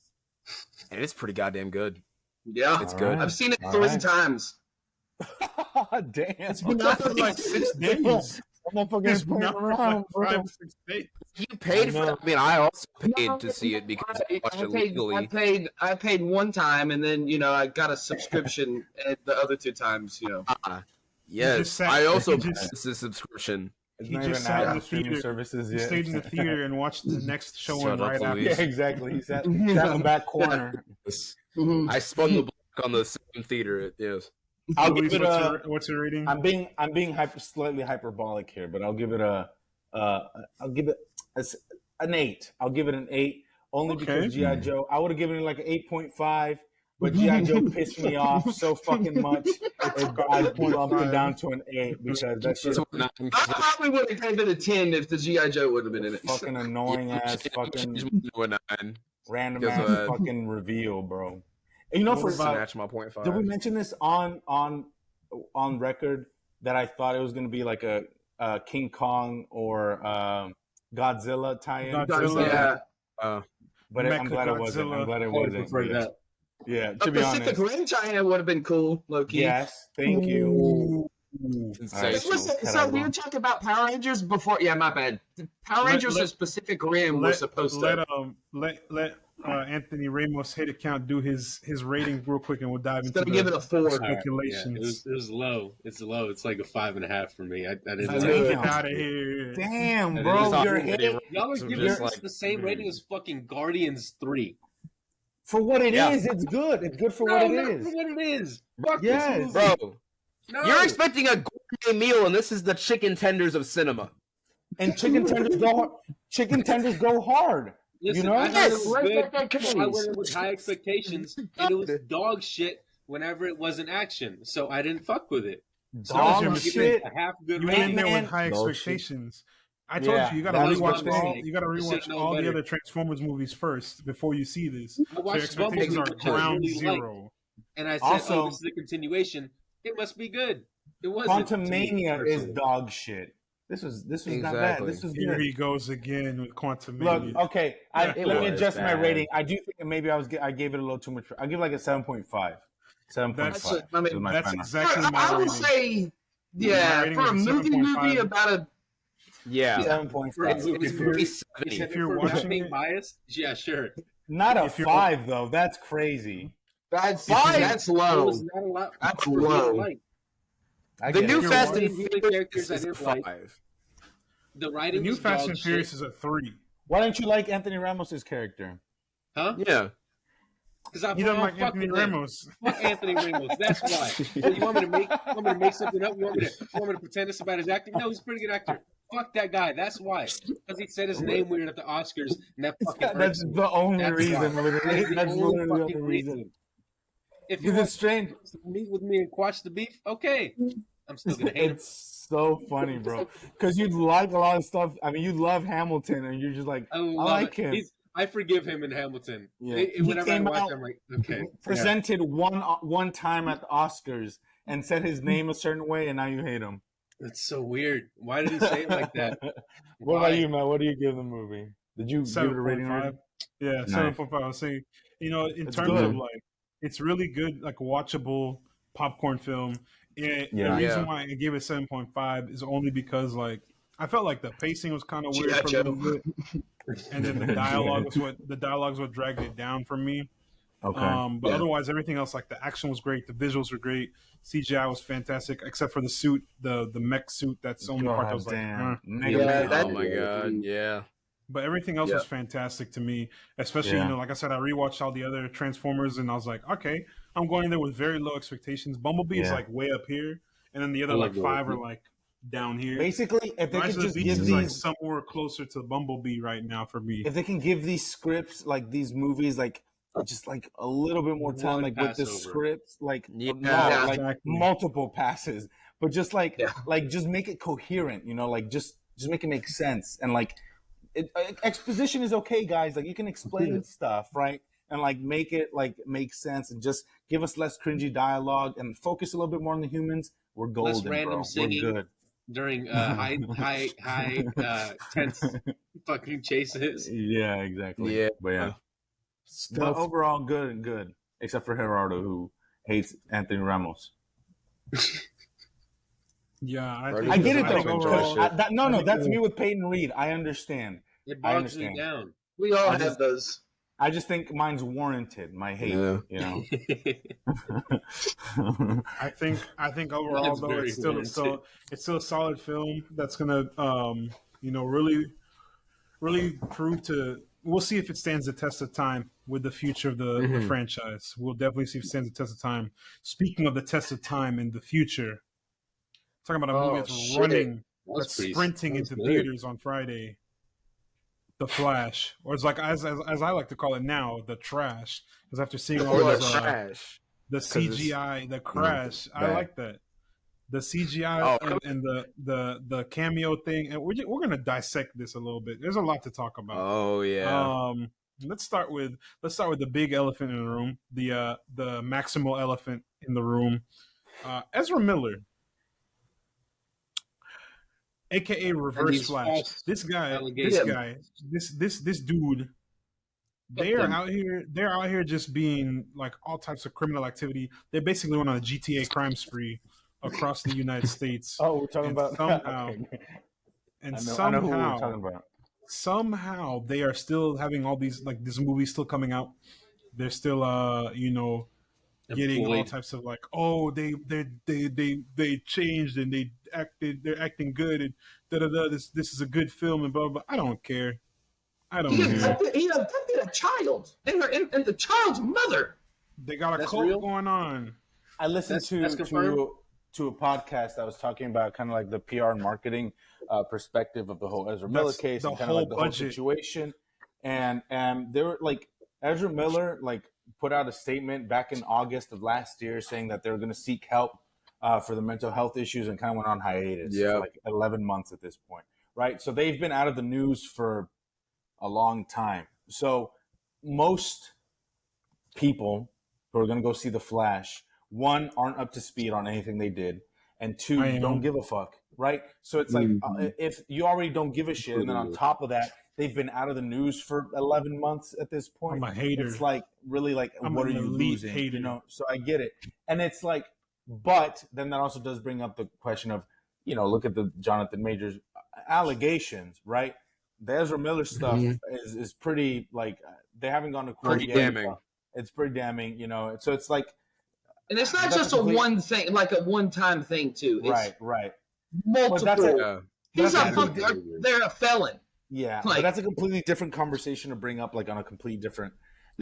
[SPEAKER 2] and it's pretty goddamn good.
[SPEAKER 5] Yeah.
[SPEAKER 2] It's good.
[SPEAKER 5] I've seen it
[SPEAKER 4] All
[SPEAKER 5] 3
[SPEAKER 4] right.
[SPEAKER 5] times.
[SPEAKER 4] Damn.
[SPEAKER 1] It's been out for like 6 days.
[SPEAKER 4] I'm not fucking
[SPEAKER 1] It's been
[SPEAKER 4] playing
[SPEAKER 1] out for
[SPEAKER 4] around,
[SPEAKER 1] like
[SPEAKER 4] bro.
[SPEAKER 1] 5-6 days.
[SPEAKER 2] You paid for that. I mean, I also paid
[SPEAKER 5] No,
[SPEAKER 2] to see it because I watched it
[SPEAKER 5] paid,
[SPEAKER 2] legally.
[SPEAKER 5] I paid one time, and then I got a subscription at the other 2 times.
[SPEAKER 2] Yes,
[SPEAKER 1] just sat-
[SPEAKER 2] I also
[SPEAKER 1] he
[SPEAKER 2] paid
[SPEAKER 1] just-
[SPEAKER 2] the subscription.
[SPEAKER 4] It's
[SPEAKER 1] He
[SPEAKER 4] not
[SPEAKER 1] just
[SPEAKER 4] even
[SPEAKER 1] sat in
[SPEAKER 4] out
[SPEAKER 1] the
[SPEAKER 4] of streaming
[SPEAKER 1] theater.
[SPEAKER 4] services
[SPEAKER 1] He
[SPEAKER 4] yet.
[SPEAKER 1] stayed in the theater and watched the next showing
[SPEAKER 2] Shut up,
[SPEAKER 1] right after.
[SPEAKER 2] Luis.
[SPEAKER 4] Yeah, exactly. He sat in the back corner.
[SPEAKER 5] Mhm.
[SPEAKER 2] I spun the block on the same theater. Yes.
[SPEAKER 4] I'll
[SPEAKER 1] Luis,
[SPEAKER 4] give it
[SPEAKER 1] what's your rating?
[SPEAKER 4] I'm being slightly hyperbolic here, but I'll give it an 8. I'll give it an 8 only because G.I. Joe. I would have given it like an 8.5, but G.I. Joe pissed me off so fucking much. I bumped it down to an 8 because that shit
[SPEAKER 5] I probably would have gave it a 10 if the G.I. Joe would have been in it.
[SPEAKER 4] fucking annoying ass fucking random
[SPEAKER 2] Guess
[SPEAKER 4] ass
[SPEAKER 2] what?
[SPEAKER 4] fucking reveal, bro. And you know, for
[SPEAKER 2] Snatch my 0.5.
[SPEAKER 4] did we mention this on record that I thought it was going to be like a King Kong or Godzilla tie-in?
[SPEAKER 1] Godzilla.
[SPEAKER 5] Yeah.
[SPEAKER 4] But I'm glad it wasn't. I'm glad it wasn't. Yeah, to
[SPEAKER 5] A
[SPEAKER 4] be
[SPEAKER 5] Pacific
[SPEAKER 4] honest.
[SPEAKER 5] Rim tie-in would have been cool, low-key.
[SPEAKER 4] Yes, thank you.
[SPEAKER 2] Sensational.
[SPEAKER 5] Listen, so we were talking about Power Rangers before. Yeah, my bad. Power Rangers and Pacific Rim were supposed to.
[SPEAKER 1] Let Anthony Ramos hate account do his rating real quick, and we'll dive into
[SPEAKER 5] Gonna give it a 4.
[SPEAKER 1] speculations.
[SPEAKER 3] It was low. It's low. It's like a 5.5 for me. I didn't.
[SPEAKER 1] Get out of here!
[SPEAKER 4] Damn,
[SPEAKER 3] That
[SPEAKER 4] bro,
[SPEAKER 3] is-
[SPEAKER 4] you're
[SPEAKER 3] Y'all are
[SPEAKER 2] So
[SPEAKER 3] giving
[SPEAKER 2] just
[SPEAKER 3] this
[SPEAKER 2] like-
[SPEAKER 3] the same rating as fucking Guardians 3.
[SPEAKER 4] for what it
[SPEAKER 2] Yeah.
[SPEAKER 4] is. It's good. It's good for
[SPEAKER 3] No,
[SPEAKER 4] what it
[SPEAKER 3] not
[SPEAKER 4] is.
[SPEAKER 3] for what it is. Fuck
[SPEAKER 4] Yes.
[SPEAKER 3] this movie.
[SPEAKER 2] Bro,
[SPEAKER 3] No.
[SPEAKER 2] you're expecting a gourmet meal, and this is the chicken tenders of cinema.
[SPEAKER 4] And chicken tenders go hard. Chicken tenders go hard.
[SPEAKER 3] Listen,
[SPEAKER 4] you know?
[SPEAKER 3] I heard it was
[SPEAKER 5] Yes.
[SPEAKER 3] good. I went in with high expectations, and it was dog shit whenever it wasn't action. So I didn't fuck with it. So
[SPEAKER 4] Dog
[SPEAKER 3] I'm giving
[SPEAKER 4] shit.
[SPEAKER 3] it a half good
[SPEAKER 1] You went in
[SPEAKER 3] rating.
[SPEAKER 1] there
[SPEAKER 4] Man.
[SPEAKER 1] with high
[SPEAKER 4] No
[SPEAKER 1] expectations. I told
[SPEAKER 4] Yeah,
[SPEAKER 1] you gotta
[SPEAKER 3] that's
[SPEAKER 1] rewatch
[SPEAKER 3] what I'm
[SPEAKER 1] all.
[SPEAKER 3] saying.
[SPEAKER 1] You gotta
[SPEAKER 3] You
[SPEAKER 1] rewatch
[SPEAKER 3] should know
[SPEAKER 1] all the
[SPEAKER 3] better.
[SPEAKER 1] other Transformers movies first before you see this.
[SPEAKER 3] I
[SPEAKER 1] So your
[SPEAKER 3] watched
[SPEAKER 1] expectations
[SPEAKER 3] Bumblebee,
[SPEAKER 1] are
[SPEAKER 3] which I
[SPEAKER 1] ground
[SPEAKER 3] really liked,
[SPEAKER 1] zero.
[SPEAKER 3] and I said,
[SPEAKER 4] Also-
[SPEAKER 3] "Oh, this is a continuation. It must be good." It wasn't. to me,
[SPEAKER 4] Quantumania is
[SPEAKER 3] personally.
[SPEAKER 4] dog shit. This was not bad.
[SPEAKER 2] Exactly.
[SPEAKER 4] This was
[SPEAKER 1] Here
[SPEAKER 4] good.
[SPEAKER 1] he goes again with Quantum
[SPEAKER 4] Look,
[SPEAKER 1] Mania.
[SPEAKER 4] okay.
[SPEAKER 2] It
[SPEAKER 4] Let me
[SPEAKER 2] was
[SPEAKER 4] adjust my
[SPEAKER 2] bad.
[SPEAKER 4] rating. I do think maybe I gave it a little too much. I give it like a 7.5. 7.5.
[SPEAKER 5] I mean,
[SPEAKER 4] is my
[SPEAKER 1] That's
[SPEAKER 4] final.
[SPEAKER 1] exactly my
[SPEAKER 5] I would
[SPEAKER 1] rating.
[SPEAKER 5] say,
[SPEAKER 1] My
[SPEAKER 5] yeah,
[SPEAKER 1] rating
[SPEAKER 5] for a
[SPEAKER 1] was a
[SPEAKER 5] movie
[SPEAKER 1] 7.5.
[SPEAKER 5] about a.
[SPEAKER 2] Yeah.
[SPEAKER 4] 7.5.
[SPEAKER 3] If
[SPEAKER 2] It's
[SPEAKER 3] you're-
[SPEAKER 2] pretty
[SPEAKER 3] if
[SPEAKER 2] 70.
[SPEAKER 1] If you're
[SPEAKER 3] we're
[SPEAKER 1] watching
[SPEAKER 3] not being
[SPEAKER 1] it-
[SPEAKER 3] biased, yeah, sure.
[SPEAKER 4] Not a
[SPEAKER 1] If you're-
[SPEAKER 4] 5 though. That's crazy.
[SPEAKER 5] That's
[SPEAKER 2] Fine.
[SPEAKER 5] low.
[SPEAKER 3] It was not a lot.
[SPEAKER 5] That's
[SPEAKER 3] for me to
[SPEAKER 5] low.
[SPEAKER 3] like.
[SPEAKER 4] I
[SPEAKER 2] The
[SPEAKER 4] get
[SPEAKER 2] new
[SPEAKER 4] it.
[SPEAKER 2] Fast
[SPEAKER 3] watching
[SPEAKER 2] and
[SPEAKER 3] human
[SPEAKER 2] Furious
[SPEAKER 3] characters I
[SPEAKER 2] is a
[SPEAKER 3] didn't like.
[SPEAKER 2] 5.
[SPEAKER 3] The
[SPEAKER 1] The
[SPEAKER 3] writing
[SPEAKER 1] new
[SPEAKER 3] was
[SPEAKER 1] Fast
[SPEAKER 3] dog
[SPEAKER 1] and Furious
[SPEAKER 3] shit.
[SPEAKER 1] is a 3.
[SPEAKER 4] Why don't you like Anthony Ramos's character?
[SPEAKER 3] Huh?
[SPEAKER 2] Yeah.
[SPEAKER 3] Because I
[SPEAKER 1] You don't
[SPEAKER 3] don't
[SPEAKER 1] like
[SPEAKER 3] fuck
[SPEAKER 1] Anthony
[SPEAKER 3] with him.
[SPEAKER 1] Ramos.
[SPEAKER 3] Fuck Anthony Ramos. That's why. So you want me to make something up? You want me to pretend it's about his acting? No, he's a pretty good actor. Fuck that guy. That's why. Because he said his name weird at the Oscars, and that fucking
[SPEAKER 4] That's
[SPEAKER 3] hurts me.
[SPEAKER 4] the only
[SPEAKER 3] That's
[SPEAKER 4] reason.
[SPEAKER 3] why.
[SPEAKER 4] Literally.
[SPEAKER 3] That is the
[SPEAKER 4] That's
[SPEAKER 3] only
[SPEAKER 4] literally the
[SPEAKER 3] fucking
[SPEAKER 4] only reason.
[SPEAKER 3] reason. If you
[SPEAKER 4] Because
[SPEAKER 3] want
[SPEAKER 4] it's strange.
[SPEAKER 3] to meet with me and watch the beef, okay. I'm still gonna hate him.
[SPEAKER 4] It's so funny, bro. Because you like a lot of stuff. I mean, you love Hamilton, and you're just like,
[SPEAKER 3] I
[SPEAKER 4] I
[SPEAKER 3] love
[SPEAKER 4] like
[SPEAKER 3] it.
[SPEAKER 4] him.
[SPEAKER 3] I forgive him in Hamilton.
[SPEAKER 4] Yeah.
[SPEAKER 3] Whenever
[SPEAKER 4] He
[SPEAKER 3] I
[SPEAKER 4] came
[SPEAKER 3] watch
[SPEAKER 4] out-
[SPEAKER 3] him, I'm like, okay.
[SPEAKER 4] Presented one time at the Oscars and said his name a certain way, and now you hate him.
[SPEAKER 3] It's so weird. Why did he say it like that?
[SPEAKER 4] What
[SPEAKER 3] Why?
[SPEAKER 4] about you, Matt? What do you give the movie? Did you give it a rating?
[SPEAKER 1] 7.5. Yeah,
[SPEAKER 4] Nice.
[SPEAKER 1] 7.5. I was saying, in
[SPEAKER 4] It's
[SPEAKER 1] terms
[SPEAKER 4] good.
[SPEAKER 1] of like, it's really good, like watchable popcorn film. The reason why I gave it 7.5 is only because like I felt like the pacing was kind of weird for a little bit, and then the dialogues what dragged it down for me.
[SPEAKER 4] Okay.
[SPEAKER 1] But otherwise, everything else, like the action was great, the visuals were great, CGI was fantastic, except for the suit, the mech suit. That's the only part that was like,
[SPEAKER 2] oh my god, yeah.
[SPEAKER 1] But everything else was fantastic to me, especially like I said, I rewatched all the other Transformers, and I was like, okay, I'm going in there with very low expectations. Bumblebee is like way up here, and then the other like 5 are like down here.
[SPEAKER 4] Basically, if they
[SPEAKER 1] Rise
[SPEAKER 4] could
[SPEAKER 1] of the
[SPEAKER 4] just
[SPEAKER 1] Beast
[SPEAKER 4] give
[SPEAKER 1] is
[SPEAKER 4] these
[SPEAKER 1] like somewhere closer to Bumblebee right now for me.
[SPEAKER 4] If they can give these scripts, like these movies, like just like a little bit more time, like with the scripts, like multiple passes, but just like just make it coherent, you know, like just make it make sense. And like exposition is okay, guys. Like you can explain stuff, right? And like make it like make sense, and just give us less cringy dialogue and focus a little bit more on the humans. We're golden,
[SPEAKER 3] less random singing.
[SPEAKER 4] We're good.
[SPEAKER 3] During high tense fucking chases.
[SPEAKER 4] Yeah, exactly.
[SPEAKER 2] Yeah,
[SPEAKER 4] but but overall good, except for Gerardo, who hates Anthony Ramos.
[SPEAKER 1] I
[SPEAKER 4] get it though. Overall, that's me with Peyton Reed. I understand.
[SPEAKER 3] It bogs me down.
[SPEAKER 5] We all have those.
[SPEAKER 4] I just think mine's warranted. My hate, you know.
[SPEAKER 1] I think overall though it's still a solid film that's gonna really prove to. We'll see if it stands the test of time with the future of the franchise. We'll definitely see if it stands the test of time. Speaking of the test of time in the future, talking about a movie that's sprinting into theaters on Friday. The Flash, or it's like as I like to call it now, the trash. Because after seeing all this, the CGI, the crash, I like that. The CGI and the cameo thing, and we're gonna dissect this a little bit. There's a lot to talk about.
[SPEAKER 2] Oh yeah.
[SPEAKER 1] Let's start with the big elephant in the room, the maximal elephant in the room, Ezra Miller. AKA Reverse Flash. This dude. They're out here just being like all types of criminal activity. They basically went on a GTA crime spree across the United States.
[SPEAKER 4] Oh, we're talking about
[SPEAKER 1] somehow.
[SPEAKER 4] I know who we're talking about.
[SPEAKER 1] Somehow they are still having all these like this movie still coming out. They're still getting all types of like, oh, they changed and they're acting good and this is a good film and blah blah. I don't care.
[SPEAKER 5] He abducted a child and the child's mother.
[SPEAKER 1] They got a cult going on.
[SPEAKER 4] I listened to a podcast that was talking about kind of like the PR and marketing perspective of the whole Ezra Miller case and kind of like the whole situation. And they were like, Ezra Miller like put out a statement back in August of last year saying that they were going to seek help for the mental health issues and kind of went on hiatus for like 11 months at this point, right? So they've been out of the news for a long time. So most people who are going to go see The Flash, one, aren't up to speed on anything they did, and two, don't give a fuck, right? So it's like if you already don't give a shit, and then on top of that, they've been out of the news for 11 months at this point.
[SPEAKER 1] I'm a hater.
[SPEAKER 4] It's like really like, what are you losing?
[SPEAKER 1] Hater.
[SPEAKER 4] You know, so I get it, and it's like, but then that also does bring up the question of, you know, look at the Jonathan Majors allegations, right? The Ezra Miller stuff is pretty like they haven't gone to court yet.
[SPEAKER 2] Damning.
[SPEAKER 4] It's pretty damning, you know. So it's like,
[SPEAKER 5] and it's not just a one thing, like a one-time thing too. It's
[SPEAKER 4] right.
[SPEAKER 5] Multiple. They're a felon.
[SPEAKER 4] Yeah, but that's a completely different conversation to bring up, like on a completely different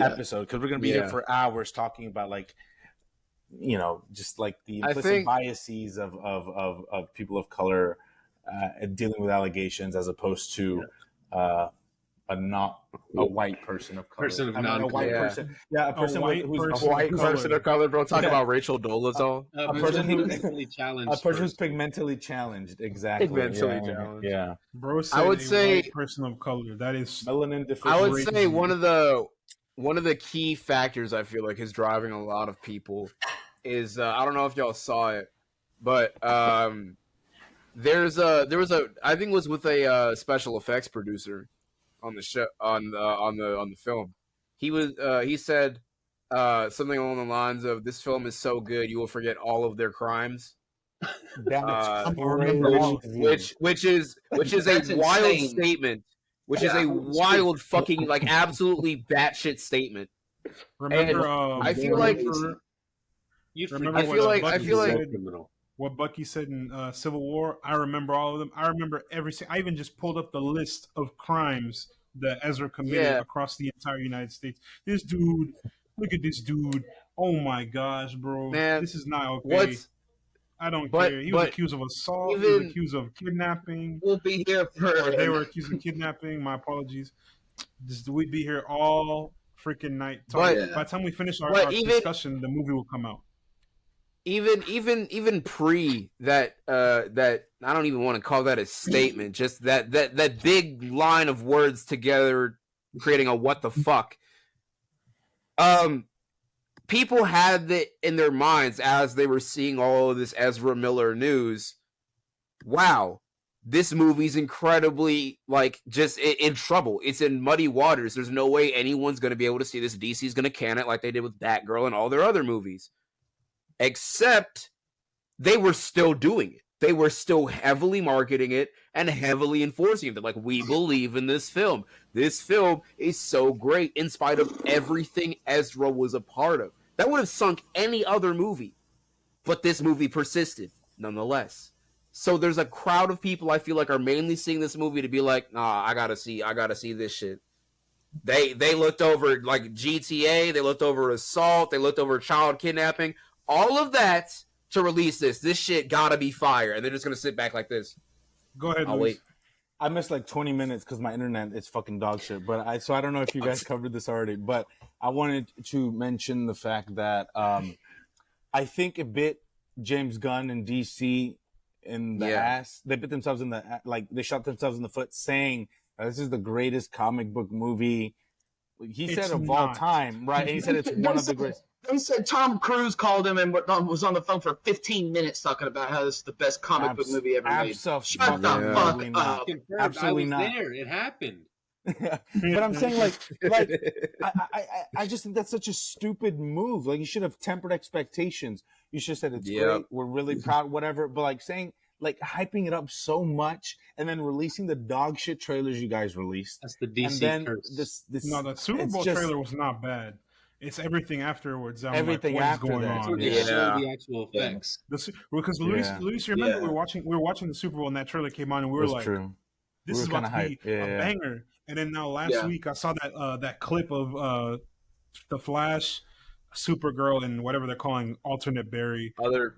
[SPEAKER 4] episode, because we're gonna be here for hours talking about like, you know, just like the implicit biases of people of color dealing with allegations as opposed to a white person of color.
[SPEAKER 3] Person of
[SPEAKER 4] a white person. Yeah, a person who's
[SPEAKER 2] a white person of color, bro. Talk about Rachel Dolezal.
[SPEAKER 4] A person who's pigmentally challenged. Exactly.
[SPEAKER 2] Pigmentally challenged.
[SPEAKER 4] Yeah.
[SPEAKER 1] Bro said
[SPEAKER 2] I would say
[SPEAKER 1] white person of color. That is
[SPEAKER 4] melanin deficient.
[SPEAKER 2] I would say one of the key factors I feel like is driving a lot of people is I don't know if y'all saw it, but there was a I think it was with a special effects producer on the show on the film. He said something along the lines of, "This film is so good, you will forget all of their crimes."
[SPEAKER 4] Damn it!
[SPEAKER 2] Which is a wild
[SPEAKER 5] insane.
[SPEAKER 2] statement. Which is a wild fucking like absolutely batshit statement.
[SPEAKER 1] Remember,
[SPEAKER 2] I feel like what
[SPEAKER 1] Bucky said in Civil War. I remember all of them. I remember I even just pulled up the list of crimes that Ezra committed across the entire United States. This dude, look at this dude. Oh my gosh, bro.
[SPEAKER 2] Man,
[SPEAKER 1] this is not okay. I don't care. He was accused of assault. He was accused of kidnapping.
[SPEAKER 5] We'll be here for.
[SPEAKER 1] They were accused of kidnapping. My apologies. We'd be here all freaking night. By the time we finish our discussion, the movie will come out.
[SPEAKER 2] Even pre that I don't even want to call that a statement. Just that big line of words together, creating a what the fuck. People had it in their minds as they were seeing all of this Ezra Miller news. Wow, this movie's incredibly, like, just in trouble. It's in muddy waters. There's no way anyone's going to be able to see this. DC's going to can it like they did with Batgirl and all their other movies. Except they were still doing it. They were still heavily marketing it and heavily enforcing it. They're like, we believe in this film. This film is so great in spite of everything Ezra was a part of. That would have sunk any other movie. But this movie persisted, nonetheless. So there's a crowd of people I feel like are mainly seeing this movie to be like, nah, I gotta see this shit. They looked over like GTA, they looked over assault, they looked over child kidnapping, all of that to release this. This shit gotta be fire, and they're just gonna sit back like this.
[SPEAKER 1] Go ahead,
[SPEAKER 2] I'll wait.
[SPEAKER 4] I missed like 20 minutes because my internet is fucking dog shit. But I don't know if you guys covered this already. But I wanted to mention the fact that I think a bit James Gunn and DC in the ass. They bit themselves in the they shot themselves in the foot, saying this is the greatest comic book movie. He said of all time, right? And he said it's one of the greatest.
[SPEAKER 5] They said Tom Cruise called him and was on the phone for 15but minutes talking about how this is the best comic book movie ever made. Shut the fuck up.
[SPEAKER 4] Absolutely not.
[SPEAKER 3] There, it happened.
[SPEAKER 4] But I'm saying, like I just think that's such a stupid move. Like, you should have tempered expectations. You should have said it's great, we're really proud, whatever. But like saying, like hyping it up so much and then releasing the dog shit trailers you guys released.
[SPEAKER 3] That's the DC
[SPEAKER 4] and then
[SPEAKER 3] curse.
[SPEAKER 1] The Super Bowl trailer was not bad. It's everything afterwards.
[SPEAKER 4] Everything after
[SPEAKER 1] going
[SPEAKER 4] that.
[SPEAKER 1] on.
[SPEAKER 3] The actual effects.
[SPEAKER 1] Because Luis, remember we were watching the Super Bowl and that trailer came on and we were like, this is about to be a banger. And then now last week I saw that clip of the Flash, Supergirl, and whatever they're calling alternate Barry,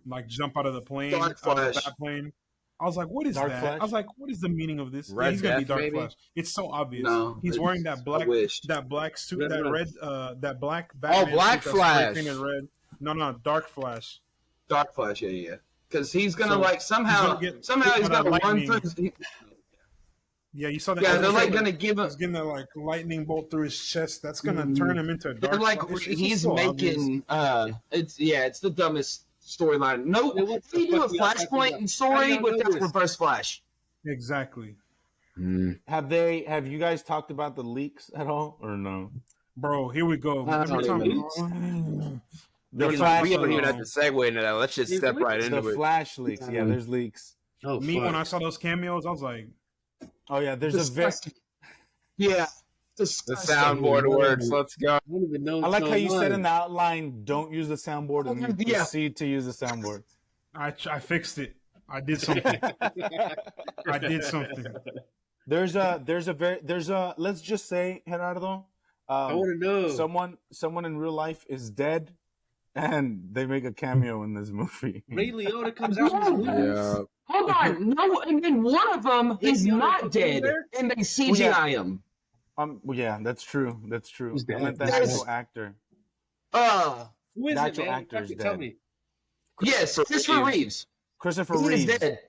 [SPEAKER 1] like jump out of the plane, out of the Batplane. I was like, what is
[SPEAKER 4] Dark
[SPEAKER 1] that?
[SPEAKER 4] Flash?
[SPEAKER 1] I was like, what is the meaning of this?
[SPEAKER 2] Red
[SPEAKER 1] He's gonna be
[SPEAKER 2] Death,
[SPEAKER 1] Dark
[SPEAKER 2] maybe?
[SPEAKER 1] Flash. It's so obvious.
[SPEAKER 5] No,
[SPEAKER 1] he's wearing that black suit, that black Batman
[SPEAKER 2] Black
[SPEAKER 1] suit
[SPEAKER 2] Flash.
[SPEAKER 1] that's painted red. No, Dark Flash.
[SPEAKER 5] Dark Flash, yeah. Because he's gonna somehow he's gonna run through.
[SPEAKER 1] Yeah, you saw that.
[SPEAKER 5] Yeah, they're like gonna give him.
[SPEAKER 1] He's getting that lightning bolt through his chest. That's gonna turn him into a Dark.
[SPEAKER 5] They're like
[SPEAKER 1] Flash.
[SPEAKER 5] he's making. It's the dumbest storyline. No, what do you do a Flashpoint story without Reverse Flash?
[SPEAKER 1] Exactly.
[SPEAKER 4] Have you guys talked about the leaks at all or no?
[SPEAKER 1] Bro, here we go.
[SPEAKER 2] We don't even have to segue into that. Let's just step right into it.
[SPEAKER 4] The Flash leaks. Yeah, there's leaks.
[SPEAKER 1] When I saw those cameos, I was like,
[SPEAKER 4] oh yeah, there's
[SPEAKER 5] disgusting. The
[SPEAKER 2] soundboard works. Let's go.
[SPEAKER 3] I don't even know.
[SPEAKER 4] I like how you said in the outline, don't use the soundboard, and you proceed to use the soundboard.
[SPEAKER 1] I fixed it. I did something.
[SPEAKER 4] There's a let's just say, Gerardo,
[SPEAKER 3] I want to know.
[SPEAKER 4] Someone in real life is dead, and they make a cameo in this movie.
[SPEAKER 3] Ray Liotta comes out.
[SPEAKER 2] Yeah.
[SPEAKER 5] Hold on, no, and then one of them is not dead, and they CGI him.
[SPEAKER 4] Well, yeah, that's true. That's true. I meant the actual actor.
[SPEAKER 3] Who is
[SPEAKER 4] the
[SPEAKER 3] it,
[SPEAKER 4] actual
[SPEAKER 3] man?
[SPEAKER 4] actor is
[SPEAKER 3] Tell
[SPEAKER 4] dead.
[SPEAKER 3] me.
[SPEAKER 5] Yes, Christopher Reeves.
[SPEAKER 4] Christopher
[SPEAKER 5] He
[SPEAKER 4] Reeves.
[SPEAKER 5] is dead.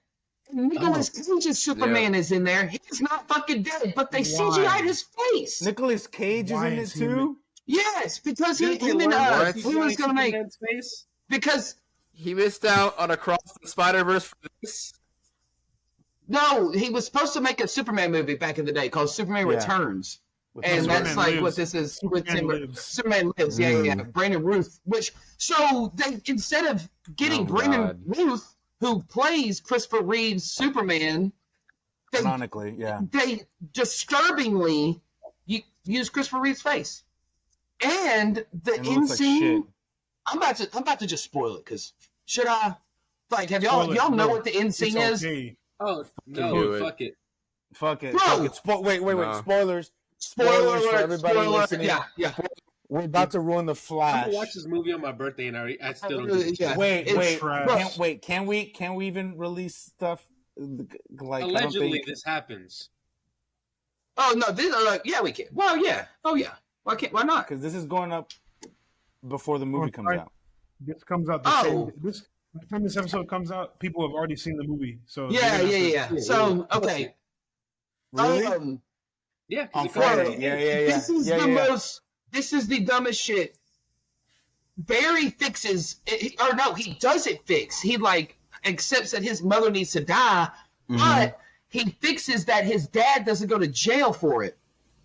[SPEAKER 5] Nicholas Cage's Superman is in there. He's not fucking dead, but they CGI'd his face.
[SPEAKER 4] Nicolas Cage is in it too?
[SPEAKER 5] Yes, because he was going to make
[SPEAKER 3] space.
[SPEAKER 5] Because
[SPEAKER 2] he missed out on Across the Spider-Verse for this.
[SPEAKER 5] No, he was supposed to make a Superman movie back in the day called Superman Returns. And that's like
[SPEAKER 1] lives.
[SPEAKER 5] what this is with Superman Lives. Yeah. Brandon Ruth. So they, instead of getting Brandon Ruth, who plays Christopher Reeve's Superman,
[SPEAKER 4] canonically,
[SPEAKER 5] they disturbingly use Christopher Reeve's face. And the end scene. I'm about to just spoil it, because should I? Like, have y'all know what the end scene is?
[SPEAKER 3] Oh no! Fuck it.
[SPEAKER 5] Bro.
[SPEAKER 4] Wait. Spoilers for everybody listening.
[SPEAKER 5] Yeah.
[SPEAKER 4] We're about to ruin the Flash.
[SPEAKER 3] I'm gonna watch this movie on my birthday, and I still don't.
[SPEAKER 4] Wait. Can we even release stuff? Like,
[SPEAKER 3] allegedly, this happens.
[SPEAKER 5] Oh no! We can. Well, yeah. Oh yeah. Why not?
[SPEAKER 4] Because this is going up before the movie comes out.
[SPEAKER 1] This comes out this by the time this episode comes out, people have already seen the movie. So
[SPEAKER 5] yeah. So okay.
[SPEAKER 4] Really?
[SPEAKER 3] Yeah.
[SPEAKER 4] On Friday. Yeah.
[SPEAKER 5] This is the dumbest shit. Barry fixes, or no, he doesn't fix. He accepts that his mother needs to die, but he fixes that his dad doesn't go to jail for it.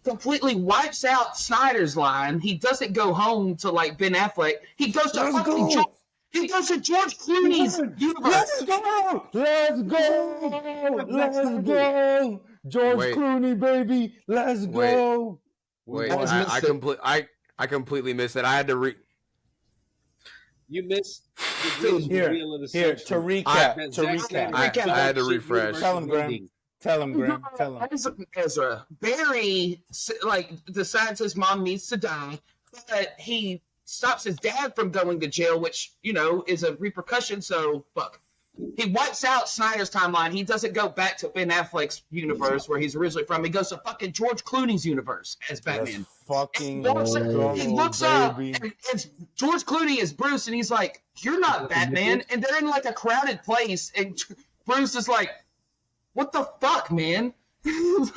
[SPEAKER 5] Completely wipes out Snyder's line. He doesn't go home to Ben Affleck. He goes to George Clooney's universe.
[SPEAKER 4] Let's go. George Clooney, baby. Let's go.
[SPEAKER 2] Wait, I completely missed it. I had to
[SPEAKER 3] You missed
[SPEAKER 4] here to recap.
[SPEAKER 2] I had to refresh.
[SPEAKER 4] Tell him, Graham.
[SPEAKER 5] Ezra, Barry decides his mom needs to die, but he stops his dad from going to jail, which is a repercussion. So fuck. He wipes out Snyder's timeline. He doesn't go back to Ben Affleck's universe where he's originally from. He goes to fucking George Clooney's universe as Batman.
[SPEAKER 4] He
[SPEAKER 5] looks up, and it's George Clooney as Bruce, and he's like, "You're not Batman." And they're in a crowded place, and Bruce is like, "What the fuck, man?"
[SPEAKER 4] Let's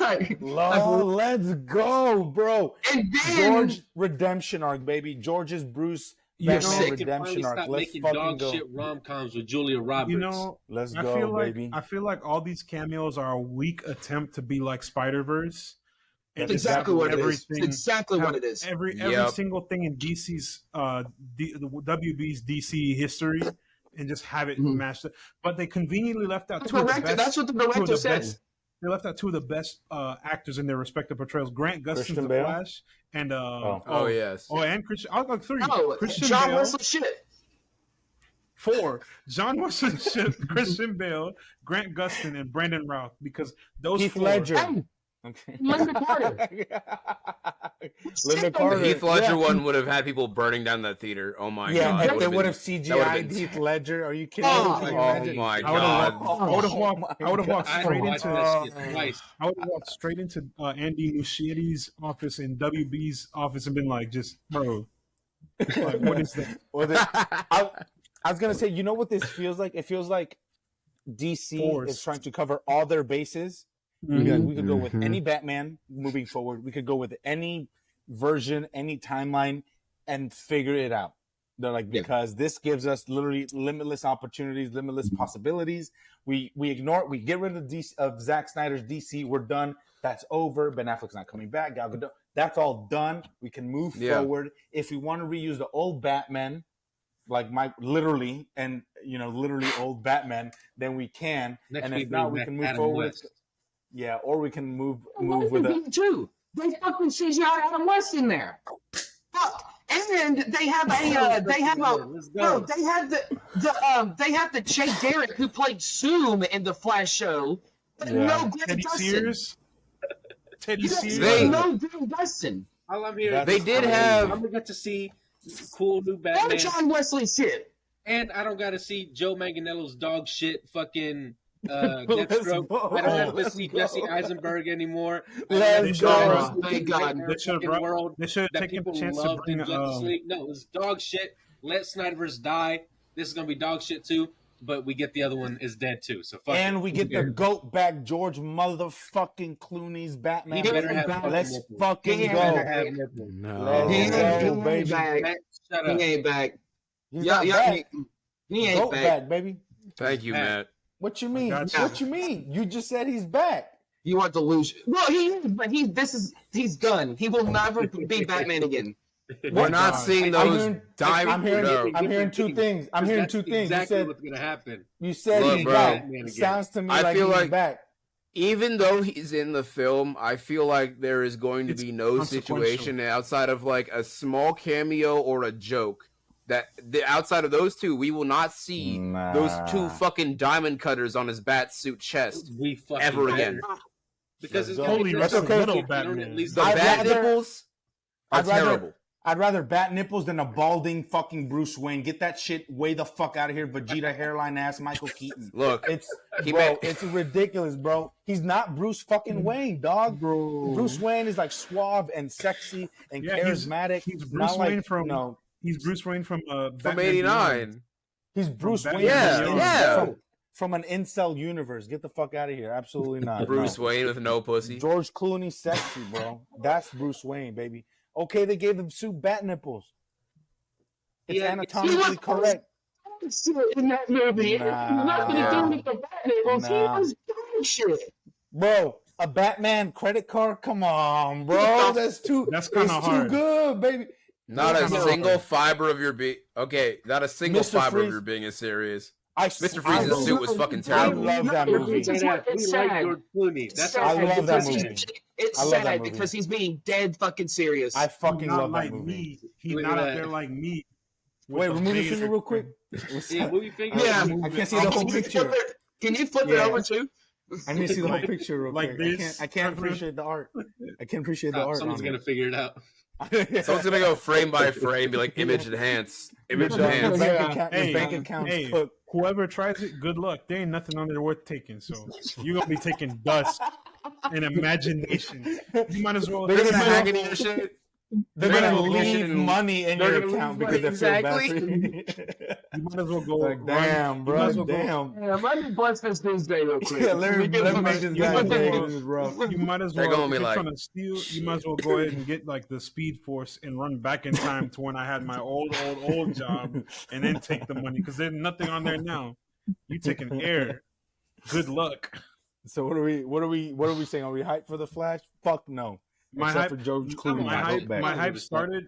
[SPEAKER 4] go, bro.
[SPEAKER 5] And then
[SPEAKER 4] George redemption arc, baby. George's Bruce. Batman redemption arc. Let's fucking go.
[SPEAKER 3] Shit rom-coms with Julia Roberts.
[SPEAKER 4] Let's go, baby.
[SPEAKER 1] I feel like all these cameos are a weak attempt to be like Spider-Verse.
[SPEAKER 5] That's exactly what it is. It's exactly what it is.
[SPEAKER 1] Every single thing in DC's the WB's DC history, and just have it matched up. But they conveniently left out two of the best.
[SPEAKER 5] That's what the director said.
[SPEAKER 1] They left out two of the best actors in their respective portrayals: Grant Gustin's The Flash, and and Christian. I'll go three. Christian
[SPEAKER 5] John
[SPEAKER 1] Bale.
[SPEAKER 5] Wesley shit.
[SPEAKER 1] 4. John Wesley shit. Christian Bale, Grant Gustin, and Brandon Routh, because those
[SPEAKER 4] Heath
[SPEAKER 1] four.
[SPEAKER 4] Ledger.
[SPEAKER 5] Okay. Linda Carter.
[SPEAKER 4] The
[SPEAKER 2] Heath Ledger one would have had people burning down that theater. Oh my god!
[SPEAKER 4] Yeah, they would have CGI'd Heath Ledger. Are you kidding?
[SPEAKER 2] Oh my god!
[SPEAKER 1] I would have walked straight into Andy Muschietti's office and WB's office and been like, just bro, what is that?
[SPEAKER 4] I was gonna say, you know what this feels like? It feels like DC is trying to cover all their bases. We could go with any Batman moving forward. We could go with any version, any timeline, and figure it out. They're like, because this gives us literally limitless opportunities, limitless possibilities. We get rid of Zack Snyder's DC. We're done. That's over. Ben Affleck's not coming back. Gal Gadot. That's all done. We can move forward. If we want to reuse the old Batman, like literally old Batman, then we can. And if not, we can move forward. Yeah, or we can move with it
[SPEAKER 5] too. They fucking CGI Adam West in there. Fuck. And they have the Jay Garrick who played Zoom in the Flash show. But no Grant Gustin.
[SPEAKER 1] Teddy Sears.
[SPEAKER 5] No Grant Gustin.
[SPEAKER 3] All I'm hearing,
[SPEAKER 2] they did have.
[SPEAKER 3] I'm gonna get to see cool new Batman.
[SPEAKER 5] And John Wesley shit.
[SPEAKER 3] And I don't got to see Joe Manganiello's dog shit fucking Deathstroke. I don't have to see Jesse Eisenberg anymore.
[SPEAKER 4] Let's go.
[SPEAKER 5] Thank God.
[SPEAKER 1] They should have taken a chance to bring
[SPEAKER 3] Justice League. No, it's dog shit. Let Snyderverse die. This is gonna be dog shit too. But we get the other one is dead too. So fuck
[SPEAKER 4] and we get the goat back, George motherfucking Clooney's Batman.
[SPEAKER 3] He better have
[SPEAKER 4] Let's fucking go.
[SPEAKER 5] Let's go, baby.
[SPEAKER 3] Shut up.
[SPEAKER 5] He ain't back.
[SPEAKER 4] He's not back.
[SPEAKER 5] He ain't
[SPEAKER 4] back, baby.
[SPEAKER 2] Thank you, Matt.
[SPEAKER 4] What you mean? What you mean? You just said he's back.
[SPEAKER 5] You want delusion? Well, he is, but he's done. He will never be Batman again.
[SPEAKER 2] We're not seeing those
[SPEAKER 6] I'm hearing two things.
[SPEAKER 3] Exactly
[SPEAKER 6] you said
[SPEAKER 3] what's gonna happen.
[SPEAKER 6] You said
[SPEAKER 2] Look,
[SPEAKER 6] he's
[SPEAKER 2] bro,
[SPEAKER 6] back. Sounds to me
[SPEAKER 2] I feel
[SPEAKER 6] he's
[SPEAKER 2] like
[SPEAKER 6] back.
[SPEAKER 2] Even though he's in the film, I feel like there is going to be no situation outside of like a small cameo or a joke that outside of those two, we will not see those two fucking diamond cutters on his bat suit chest ever again.
[SPEAKER 3] Because it's
[SPEAKER 1] holy little Batman.
[SPEAKER 2] The bat nipples are terrible.
[SPEAKER 4] I'd rather bat nipples than a balding fucking Bruce Wayne. Get that shit way the fuck out of here, Vegeta hairline ass Michael Keaton.
[SPEAKER 2] Look,
[SPEAKER 6] it's ridiculous, bro. He's not Bruce fucking Wayne, dog. Bro. Bruce Wayne is like suave and sexy and charismatic.
[SPEAKER 1] He's Bruce Wayne from
[SPEAKER 2] from '89.
[SPEAKER 6] He's Bruce Wayne. From an incel universe. Get the fuck out of here. Absolutely not.
[SPEAKER 2] Bruce Wayne with no pussy.
[SPEAKER 6] George Clooney sexy, bro. That's Bruce Wayne, baby. Okay, they gave him suit bat nipples. It's anatomically correct.
[SPEAKER 5] In that movie, nothing to do with the bat nipples. He was dog shit.
[SPEAKER 6] Bro, a Batman credit card? Come on, bro. That's kind of hard. Too good, baby.
[SPEAKER 2] Not a single fiber of your being. Okay, not a single fiber of your being is serious. Mr. Freeze's suit was fucking terrible.
[SPEAKER 6] I love that movie.
[SPEAKER 5] It's sad.
[SPEAKER 6] I love that movie.
[SPEAKER 5] It's sad because he's being dead fucking serious.
[SPEAKER 6] I fucking love that movie.
[SPEAKER 1] He's not out there like me.
[SPEAKER 6] Wait, remove your finger real quick.
[SPEAKER 3] Yeah, move your finger.
[SPEAKER 5] Yeah,
[SPEAKER 6] I can't see the whole picture.
[SPEAKER 5] Can you flip it over too?
[SPEAKER 6] I need to see the whole picture real quick. I can't appreciate the art. I can't appreciate the art.
[SPEAKER 3] Someone's gonna figure it out.
[SPEAKER 2] Someone's gonna go frame by frame, be like image enhance.
[SPEAKER 6] Bank account.
[SPEAKER 1] Hey, whoever tries it, good luck. There ain't nothing on there worth taking. So you're gonna be taking dust and imagination. You might as well.
[SPEAKER 6] They're gonna leave money in your account because they feel bad for you.
[SPEAKER 1] You might as well go.
[SPEAKER 6] Like, damn, bro. Damn.
[SPEAKER 5] Yeah, let me bless this Tuesday real quick.
[SPEAKER 6] Yeah, let me make this guy day. This is rough.
[SPEAKER 1] You might as well.
[SPEAKER 2] They're gonna be like,
[SPEAKER 1] trying to steal. You might as well go ahead and get like the Speed Force and run back in time to when I had my old job, and then take the money because there's nothing on there now. You taking air. Good luck.
[SPEAKER 6] So what are we saying? Are we hyped for the Flash? Fuck no.
[SPEAKER 1] My
[SPEAKER 6] Except
[SPEAKER 1] hype,
[SPEAKER 6] for George Clooney.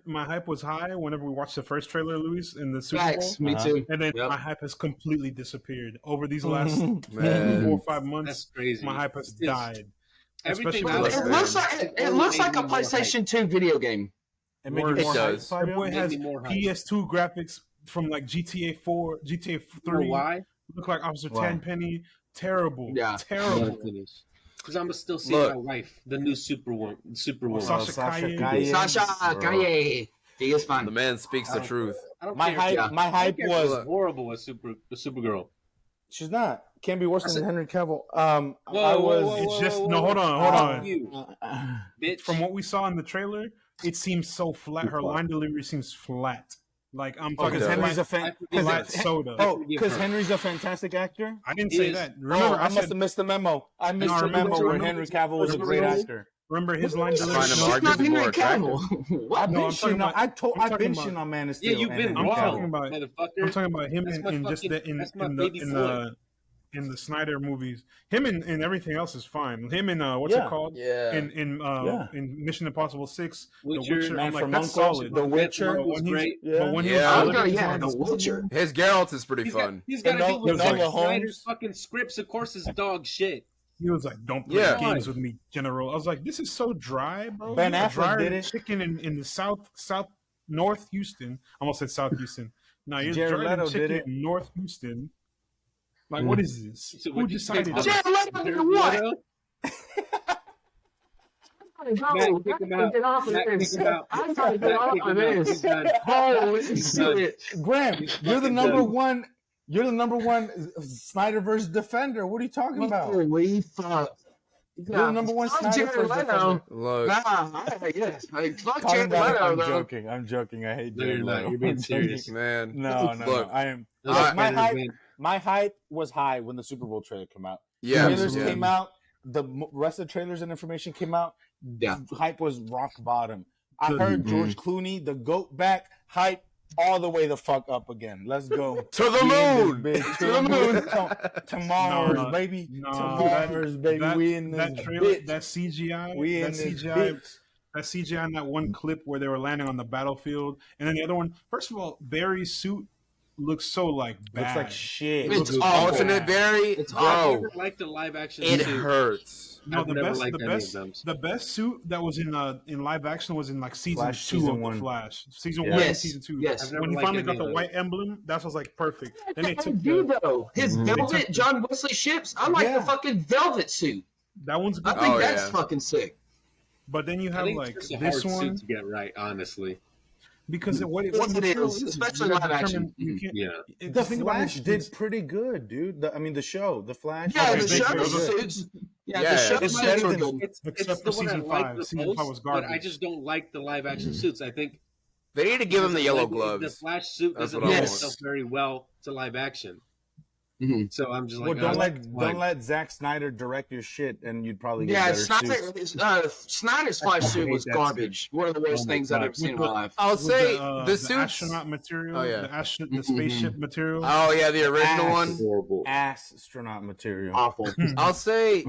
[SPEAKER 1] My hype was high whenever we watched the first trailer, Luis, in the Super Bowl.
[SPEAKER 5] Me too.
[SPEAKER 1] And then my hype has completely disappeared over these last 4 or 5 months.
[SPEAKER 3] That's crazy.
[SPEAKER 1] My hype has died.
[SPEAKER 3] Everything
[SPEAKER 5] It looks like a PlayStation 2 video game.
[SPEAKER 1] It
[SPEAKER 2] does.
[SPEAKER 1] The boy has PS2 graphics from like GTA 4, GTA 3.
[SPEAKER 3] Why?
[SPEAKER 1] Look like Officer Tenpenny. Terrible.
[SPEAKER 5] Yeah.
[SPEAKER 1] Terrible.
[SPEAKER 3] Because I'm still seeing my wife, the new Superwoman.
[SPEAKER 1] Sasha
[SPEAKER 5] Calle. Sasha Calle. He is fine.
[SPEAKER 2] The man speaks the truth.
[SPEAKER 6] My hype was
[SPEAKER 3] horrible as Supergirl.
[SPEAKER 6] She's not. Can't be worse than Henry Cavill.
[SPEAKER 1] Hold on.
[SPEAKER 3] Bitch.
[SPEAKER 1] From what we saw in the trailer, it seems so flat. Her line delivery seems flat. Like I'm talking flat soda.
[SPEAKER 6] Oh, because Henry's a fantastic actor.
[SPEAKER 1] I didn't say that. Remember,
[SPEAKER 6] I must have missed the memo. I missed the memo when Henry Cavill was a great actor.
[SPEAKER 1] Remember his line delivery.
[SPEAKER 5] Henry Cavill.
[SPEAKER 6] I've been shitting on Man of Steel.
[SPEAKER 3] Yeah, you've been wrong, motherfucker.
[SPEAKER 1] I'm talking about him in just in the Snyder movies. Him and everything else is fine. Him in what's it called?
[SPEAKER 2] Yeah.
[SPEAKER 1] In Mission Impossible 6,
[SPEAKER 3] Witcher,
[SPEAKER 1] The Witcher. I'm like, that's
[SPEAKER 6] Uncle,
[SPEAKER 1] solid.
[SPEAKER 6] The Witcher
[SPEAKER 3] was great.
[SPEAKER 1] But when
[SPEAKER 5] The Witcher.
[SPEAKER 2] His Geralt is pretty fun.
[SPEAKER 3] He's got to deal with Snyder's fucking scripts. Of course, it's dog shit.
[SPEAKER 1] He was like, "Don't play games with me, General." I was like, "This is so dry, bro."
[SPEAKER 6] Ben Affleck did it.
[SPEAKER 1] Chicken in the North Houston. I almost said South Houston. No, you're
[SPEAKER 6] Jared Leto
[SPEAKER 1] chicken
[SPEAKER 6] did it.
[SPEAKER 1] in North Houston. Like, what is this?
[SPEAKER 3] So
[SPEAKER 1] who decided
[SPEAKER 3] this?
[SPEAKER 5] Jared Leto did what? I'm trying to get off of this. Holy shit.
[SPEAKER 6] Graham, you're the number one. You're the number one Snyderverse defender. What are you talking about?
[SPEAKER 5] Holy fuck.
[SPEAKER 6] You're the number one Snyderverse defender.
[SPEAKER 2] Look.
[SPEAKER 5] Fuck Jared Leto,
[SPEAKER 6] I'm joking. I hate Jared Leto.
[SPEAKER 3] You're being serious.
[SPEAKER 2] Man.
[SPEAKER 6] No. I am. My hype was high when the Super Bowl trailer came out.
[SPEAKER 2] Yeah.
[SPEAKER 6] Trailers came out. The rest of the trailers and information came out.
[SPEAKER 5] Yeah.
[SPEAKER 6] Hype was rock bottom. I heard George Clooney, the GOAT back. Hype all the way the fuck up again. Let's go
[SPEAKER 2] to the moon.
[SPEAKER 6] To the moon. To Mars, baby. To Mars, baby. We in this bitch.
[SPEAKER 1] That CGI.
[SPEAKER 6] We in this bitch.
[SPEAKER 1] That CGI in that one clip where they were landing on the battlefield, and then the other one. First of all, Barry's suit looks so like bad.
[SPEAKER 6] Looks like shit.
[SPEAKER 2] It's alternate Barry.
[SPEAKER 3] It's I never liked the live action.
[SPEAKER 2] It
[SPEAKER 3] suit.
[SPEAKER 2] Hurts.
[SPEAKER 1] No, the best suit that was in live action was in like season 2 of The Flash. Season 1 and season 2.
[SPEAKER 5] Yes.
[SPEAKER 1] When he finally got the white emblem, that was like perfect. Then they took
[SPEAKER 5] though. His velvet John Wesley Ships. I like the fucking velvet suit.
[SPEAKER 1] That one's good.
[SPEAKER 5] I think that's fucking sick.
[SPEAKER 1] But then you have like this one
[SPEAKER 3] to get right, honestly.
[SPEAKER 1] Because what
[SPEAKER 5] it is, especially live action.
[SPEAKER 6] The Flash did pretty good, dude. The show, The Flash.
[SPEAKER 5] Yeah, the show suits. The show
[SPEAKER 3] it's
[SPEAKER 1] the one I like the most,
[SPEAKER 3] but I just don't like the live action suits. I think
[SPEAKER 2] they need to give him the yellow gloves.
[SPEAKER 3] The Flash suit doesn't lend itself very well to live action. Mm-hmm. So I'm just like,
[SPEAKER 6] don't let Zack Snyder direct your shit, and you'd probably get better suits.
[SPEAKER 5] Snyder's Flash suit was garbage. One of the worst things I've ever seen in my life.
[SPEAKER 2] I'll say the suits,
[SPEAKER 1] astronaut material, the spaceship material.
[SPEAKER 2] Oh yeah, the original one,
[SPEAKER 6] astronaut material,
[SPEAKER 5] awful.
[SPEAKER 2] I'll say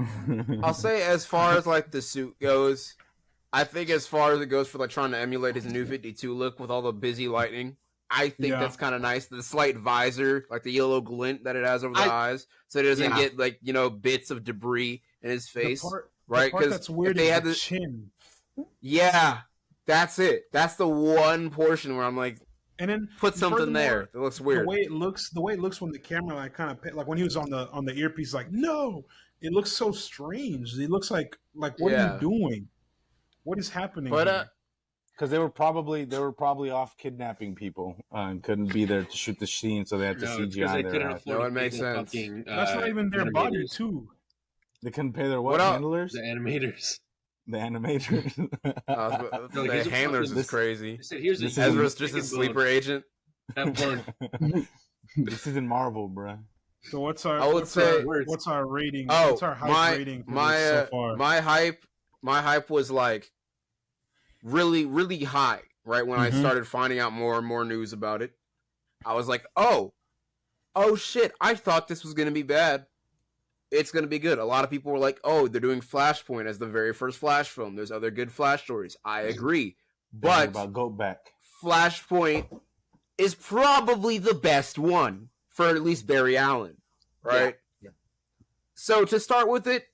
[SPEAKER 2] as far as like the suit goes, I think as far as it goes for like trying to emulate his New 52 look with all the busy lightning. I think that's kind of nice. The slight visor, like the yellow glint that it has over the eyes, so it doesn't get like bits of debris in his face, right? Because
[SPEAKER 1] that's weird. They had the chin.
[SPEAKER 2] Yeah, that's it. That's the one portion where I'm like,
[SPEAKER 1] and then
[SPEAKER 2] put something there that looks weird.
[SPEAKER 1] The way it looks when the camera like kind of like when he was on the earpiece, like no, it looks so strange. It looks like what are you doing? What is happening?
[SPEAKER 2] But
[SPEAKER 6] because they were probably off kidnapping people and couldn't be there to shoot the scene, so they had to CGI their ass.
[SPEAKER 2] No, it makes sense.
[SPEAKER 1] That's not even their body too.
[SPEAKER 6] They couldn't pay their handlers.
[SPEAKER 3] The animators.
[SPEAKER 6] The animators.
[SPEAKER 2] The handlers is crazy.
[SPEAKER 3] This
[SPEAKER 2] Ezra's just a sleeper agent.
[SPEAKER 3] Have fun.
[SPEAKER 6] This isn't Marvel, bro.
[SPEAKER 1] So what's our rating?
[SPEAKER 2] Oh,
[SPEAKER 1] what's our hype rating for this so far?
[SPEAKER 2] My hype was like really, really high, right? When I started finding out more and more news about it. I was like, oh shit, I thought this was going to be bad. It's going to be good. A lot of people were like, oh, they're doing Flashpoint as the very first Flash film. There's other good Flash stories. I agree. But
[SPEAKER 6] about go back.
[SPEAKER 2] Flashpoint is probably the best one for at least Barry Allen, right?
[SPEAKER 5] Yeah.
[SPEAKER 2] So to start with it,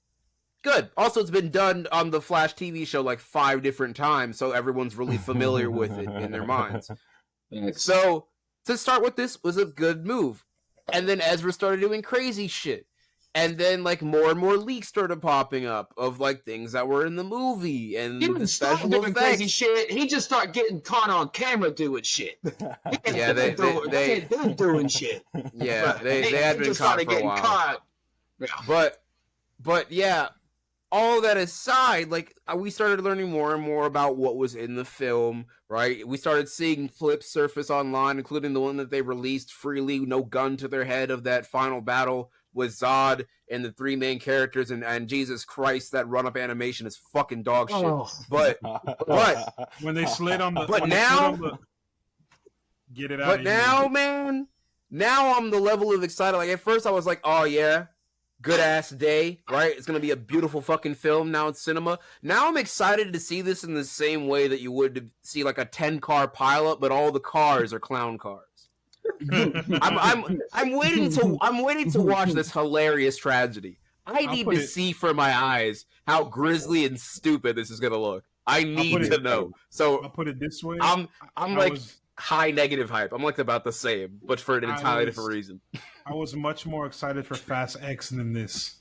[SPEAKER 2] good. Also, it's been done on the Flash TV show like 5 different times, so everyone's really familiar with it in their minds. So to start with, this was a good move. And then Ezra started doing crazy shit. And then, like, more and more leaks started popping up of, like, things that were in the movie and the special
[SPEAKER 5] doing
[SPEAKER 2] effects.
[SPEAKER 5] Crazy shit. He just started getting caught on camera doing shit.
[SPEAKER 2] Yeah, they
[SPEAKER 5] doing shit.
[SPEAKER 2] Yeah, they had been caught for a while.
[SPEAKER 5] Caught. Yeah.
[SPEAKER 2] But yeah, all that aside, like, we started learning more and more about what was in the film, right? We started seeing clips surface online, including the one that they released freely, no gun to their head, of that final battle with Zod and the 3 main characters, and Jesus Christ, that run-up animation is fucking dog shit.
[SPEAKER 5] Oh.
[SPEAKER 2] But
[SPEAKER 1] when they slid on the get it out.
[SPEAKER 2] But now, man, now I'm the level of excited. Like at first, I was like, oh yeah, good ass day, right? It's gonna be a beautiful fucking film now in cinema. Now I'm excited to see this in the same way that you would to see like a 10-car pileup, but all the cars are clown cars. I'm waiting to watch this hilarious tragedy. I need to see for my eyes how grisly and stupid this is gonna look. I need to know. So
[SPEAKER 1] I'll put it this way.
[SPEAKER 2] I'm like high negative hype. I'm like about the same, but for an entirely different reason.
[SPEAKER 1] I was much more excited for Fast X than this.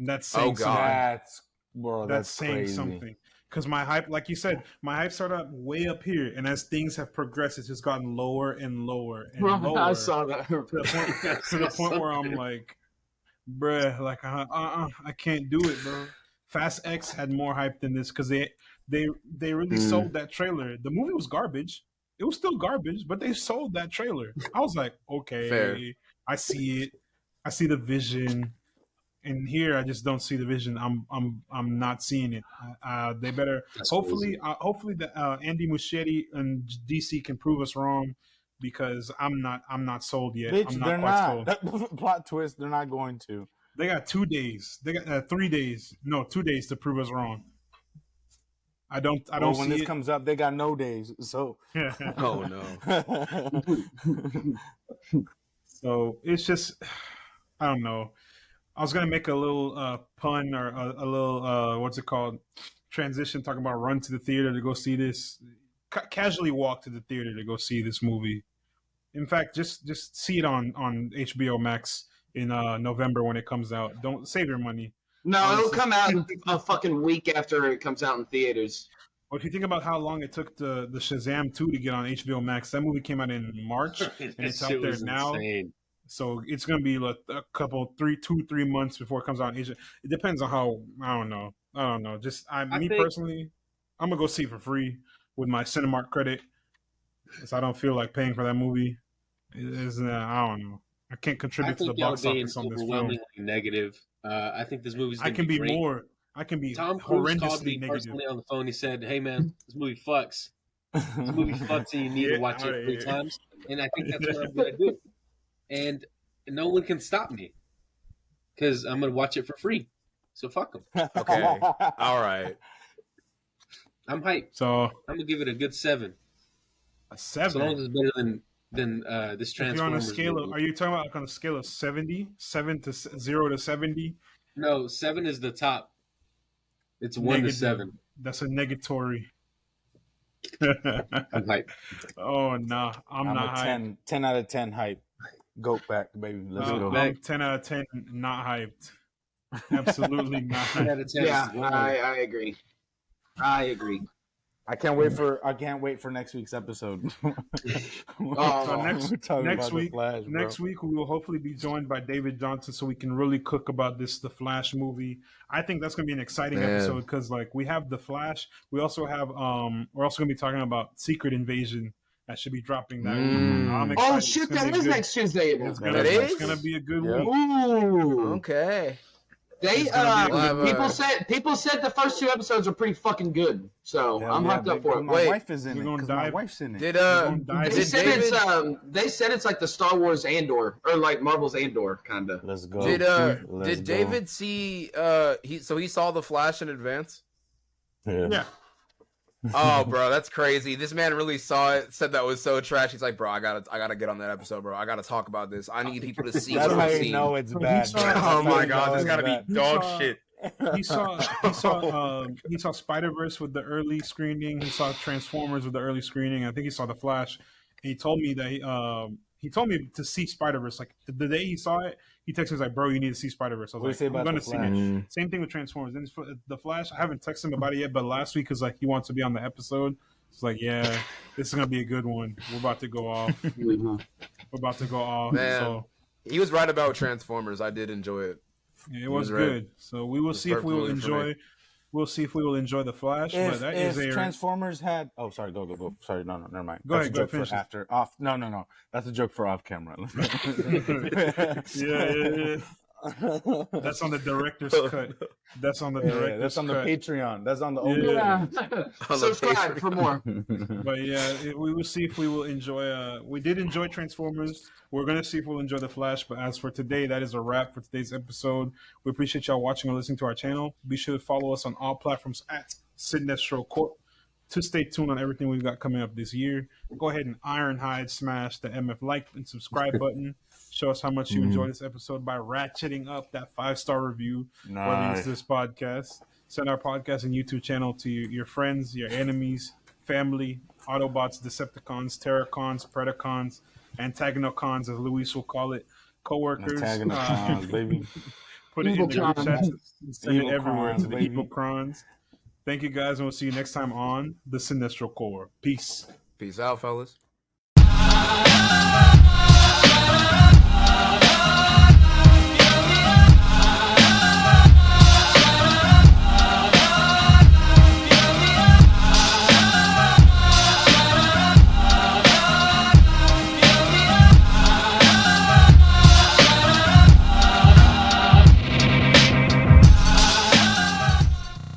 [SPEAKER 1] That's saying
[SPEAKER 2] God.
[SPEAKER 1] That's saying
[SPEAKER 6] crazy.
[SPEAKER 1] something. Because my hype, like you said, my hype started out way up here, and as things have progressed, it's just gotten lower and lower and lower.
[SPEAKER 5] I saw that.
[SPEAKER 1] To the point where I'm like, bruh, like I can't do it, bro. Fast X had more hype than this because they really sold that trailer. The movie was garbage. It was still garbage, but they sold that trailer. I was like, okay,
[SPEAKER 2] fair.
[SPEAKER 1] I see it. I see the vision. And here, I just don't see the vision. I'm not seeing it. They better hopefully that Andy Muschietti and DC can prove us wrong. because I'm not sold yet.
[SPEAKER 6] Bitch,
[SPEAKER 1] I'm
[SPEAKER 6] they're
[SPEAKER 1] not quite
[SPEAKER 6] not.
[SPEAKER 1] sold.
[SPEAKER 6] Plot twist, they're not going to.
[SPEAKER 1] They got 2 days. They got 3 days. No, 2 days to prove us wrong. I don't
[SPEAKER 6] When
[SPEAKER 1] see
[SPEAKER 6] this
[SPEAKER 1] it.
[SPEAKER 6] comes up, they got no days. So.
[SPEAKER 2] Oh no.
[SPEAKER 1] So it's just, I don't know. I was gonna make a little pun or a little what's it called, transition, talking about run to the theater to go see this. Casually walk to the theater to go see this movie. In fact, just see it on HBO Max in November when it comes out. Don't save your money.
[SPEAKER 5] No,
[SPEAKER 1] Honestly.
[SPEAKER 5] it'll come out in a fucking week after it comes out in theaters.
[SPEAKER 1] Well, if you think about how long it took the Shazam 2 to get on HBO Max, that movie came out in March, and it's out there now. Insane. So it's going to be like a couple, 3 months before it comes out in Asia. It depends on how, I don't know. Just personally, I'm going to go see it for free with my Cinemark credit. So I don't feel like paying for that movie. I don't know. I can't contribute to the box office on this film.
[SPEAKER 3] Overwhelmingly negative. I think think
[SPEAKER 1] I can be great. More. I can be
[SPEAKER 3] Tom Cruise called me
[SPEAKER 1] negative.
[SPEAKER 3] personally on the phone. He said, "Hey man, this movie fucks. This movie fucks, and you need to watch it 3 times." And I think that's what I'm gonna do. And no one can stop me because I'm gonna watch it for free. So fuck them.
[SPEAKER 2] Okay, all right.
[SPEAKER 3] I'm hyped.
[SPEAKER 1] So
[SPEAKER 3] I'm gonna give it a good 7.
[SPEAKER 1] A 7.
[SPEAKER 3] So long as it's better than this Transformers.
[SPEAKER 1] You're on a scale are you talking about like on a scale of 70? 0 to 70?
[SPEAKER 3] No, 7 is the top. It's 1 to 7.
[SPEAKER 1] That's a negatory.
[SPEAKER 3] I'm hyped.
[SPEAKER 1] Oh no, I'm not hyped.
[SPEAKER 6] 10 out of 10 hype. Goat back, baby. Let's go.
[SPEAKER 1] I'm 10 out of 10 not hyped. Absolutely not.
[SPEAKER 3] 10 out of 10.
[SPEAKER 5] Yeah, I agree.
[SPEAKER 6] I can't wait for next week's episode.
[SPEAKER 1] Next week we will hopefully be joined by David Johnson so we can really cook about the Flash movie. I think that's going to be an exciting episode because like we have the Flash, we also have we're also going to be talking about Secret Invasion that should be dropping that week. I'm excited.
[SPEAKER 5] Oh shit, that is next Tuesday.
[SPEAKER 1] It's going to be a good week.
[SPEAKER 5] Ooh.
[SPEAKER 2] Okay.
[SPEAKER 5] They people said the first 2 episodes are pretty fucking good, so I'm hyped up for it.
[SPEAKER 6] My wife is in it. My wife's in it.
[SPEAKER 5] They said it's like the Star Wars Andor or like Marvel's Andor kind of.
[SPEAKER 6] Let's go.
[SPEAKER 2] Did David see? He saw the Flash in advance.
[SPEAKER 1] Yeah.
[SPEAKER 2] Oh, bro, that's crazy. This man really saw it. Said that was so trash. He's like, bro, I gotta get on that episode, bro. I gotta talk about this. I need people to see.
[SPEAKER 6] That's how you know it's bad.
[SPEAKER 2] Oh my god, this gotta be dog shit.
[SPEAKER 1] He saw Spider-Verse with the early screening. He saw Transformers with the early screening. I think he saw the Flash. And he told me that he told me to see Spider-Verse. Like the day he saw it, he texted me like, "Bro, you need to see Spider-Verse." I was like, "I'm gonna see it." Same thing with Transformers. Then the Flash, I haven't texted him about it yet, but last week was like he wants to be on the episode. It's like, yeah, this is gonna be a good one. We're about to go off.
[SPEAKER 2] Man,
[SPEAKER 1] so
[SPEAKER 2] he was right about Transformers. I did enjoy it.
[SPEAKER 1] Yeah, it was good. Right. So we will see if we will enjoy. We'll see if we will enjoy the Flash. But that is
[SPEAKER 6] Transformers had. Oh, sorry. Go. Sorry, no, never mind.
[SPEAKER 1] Go
[SPEAKER 6] ahead.
[SPEAKER 1] Finish
[SPEAKER 6] after off. No. That's a joke for off camera.
[SPEAKER 1] Yeah. That's on the director's cut. That's on the director's
[SPEAKER 6] That's on the
[SPEAKER 1] cut.
[SPEAKER 6] Patreon. That's on the
[SPEAKER 5] Subscribe for more.
[SPEAKER 1] But yeah, we will see if we will enjoy. We did enjoy Transformers. We're gonna see if we'll enjoy the Flash. But as for today, that is a wrap for today's episode. We appreciate y'all watching and listening to our channel. Be sure to follow us on all platforms at Cinestro Corp to stay tuned on everything we've got coming up this year. Go ahead and Ironhide smash the MF like and subscribe button. Show us how much you enjoyed this episode by ratcheting up that 5-star review.
[SPEAKER 6] Nice.
[SPEAKER 1] Whether it's this podcast, send our podcast and YouTube channel to your friends, your enemies, family, Autobots, Decepticons, Terracons, Predacons, Antagonocons, as Luis will call it, coworkers.
[SPEAKER 6] Antagonocons, baby.
[SPEAKER 1] Put it in the group chat. Send it everywhere to the Evocrons. Thank you guys, and we'll see you next time on the Sinestro Core. Peace.
[SPEAKER 2] Peace out, fellas.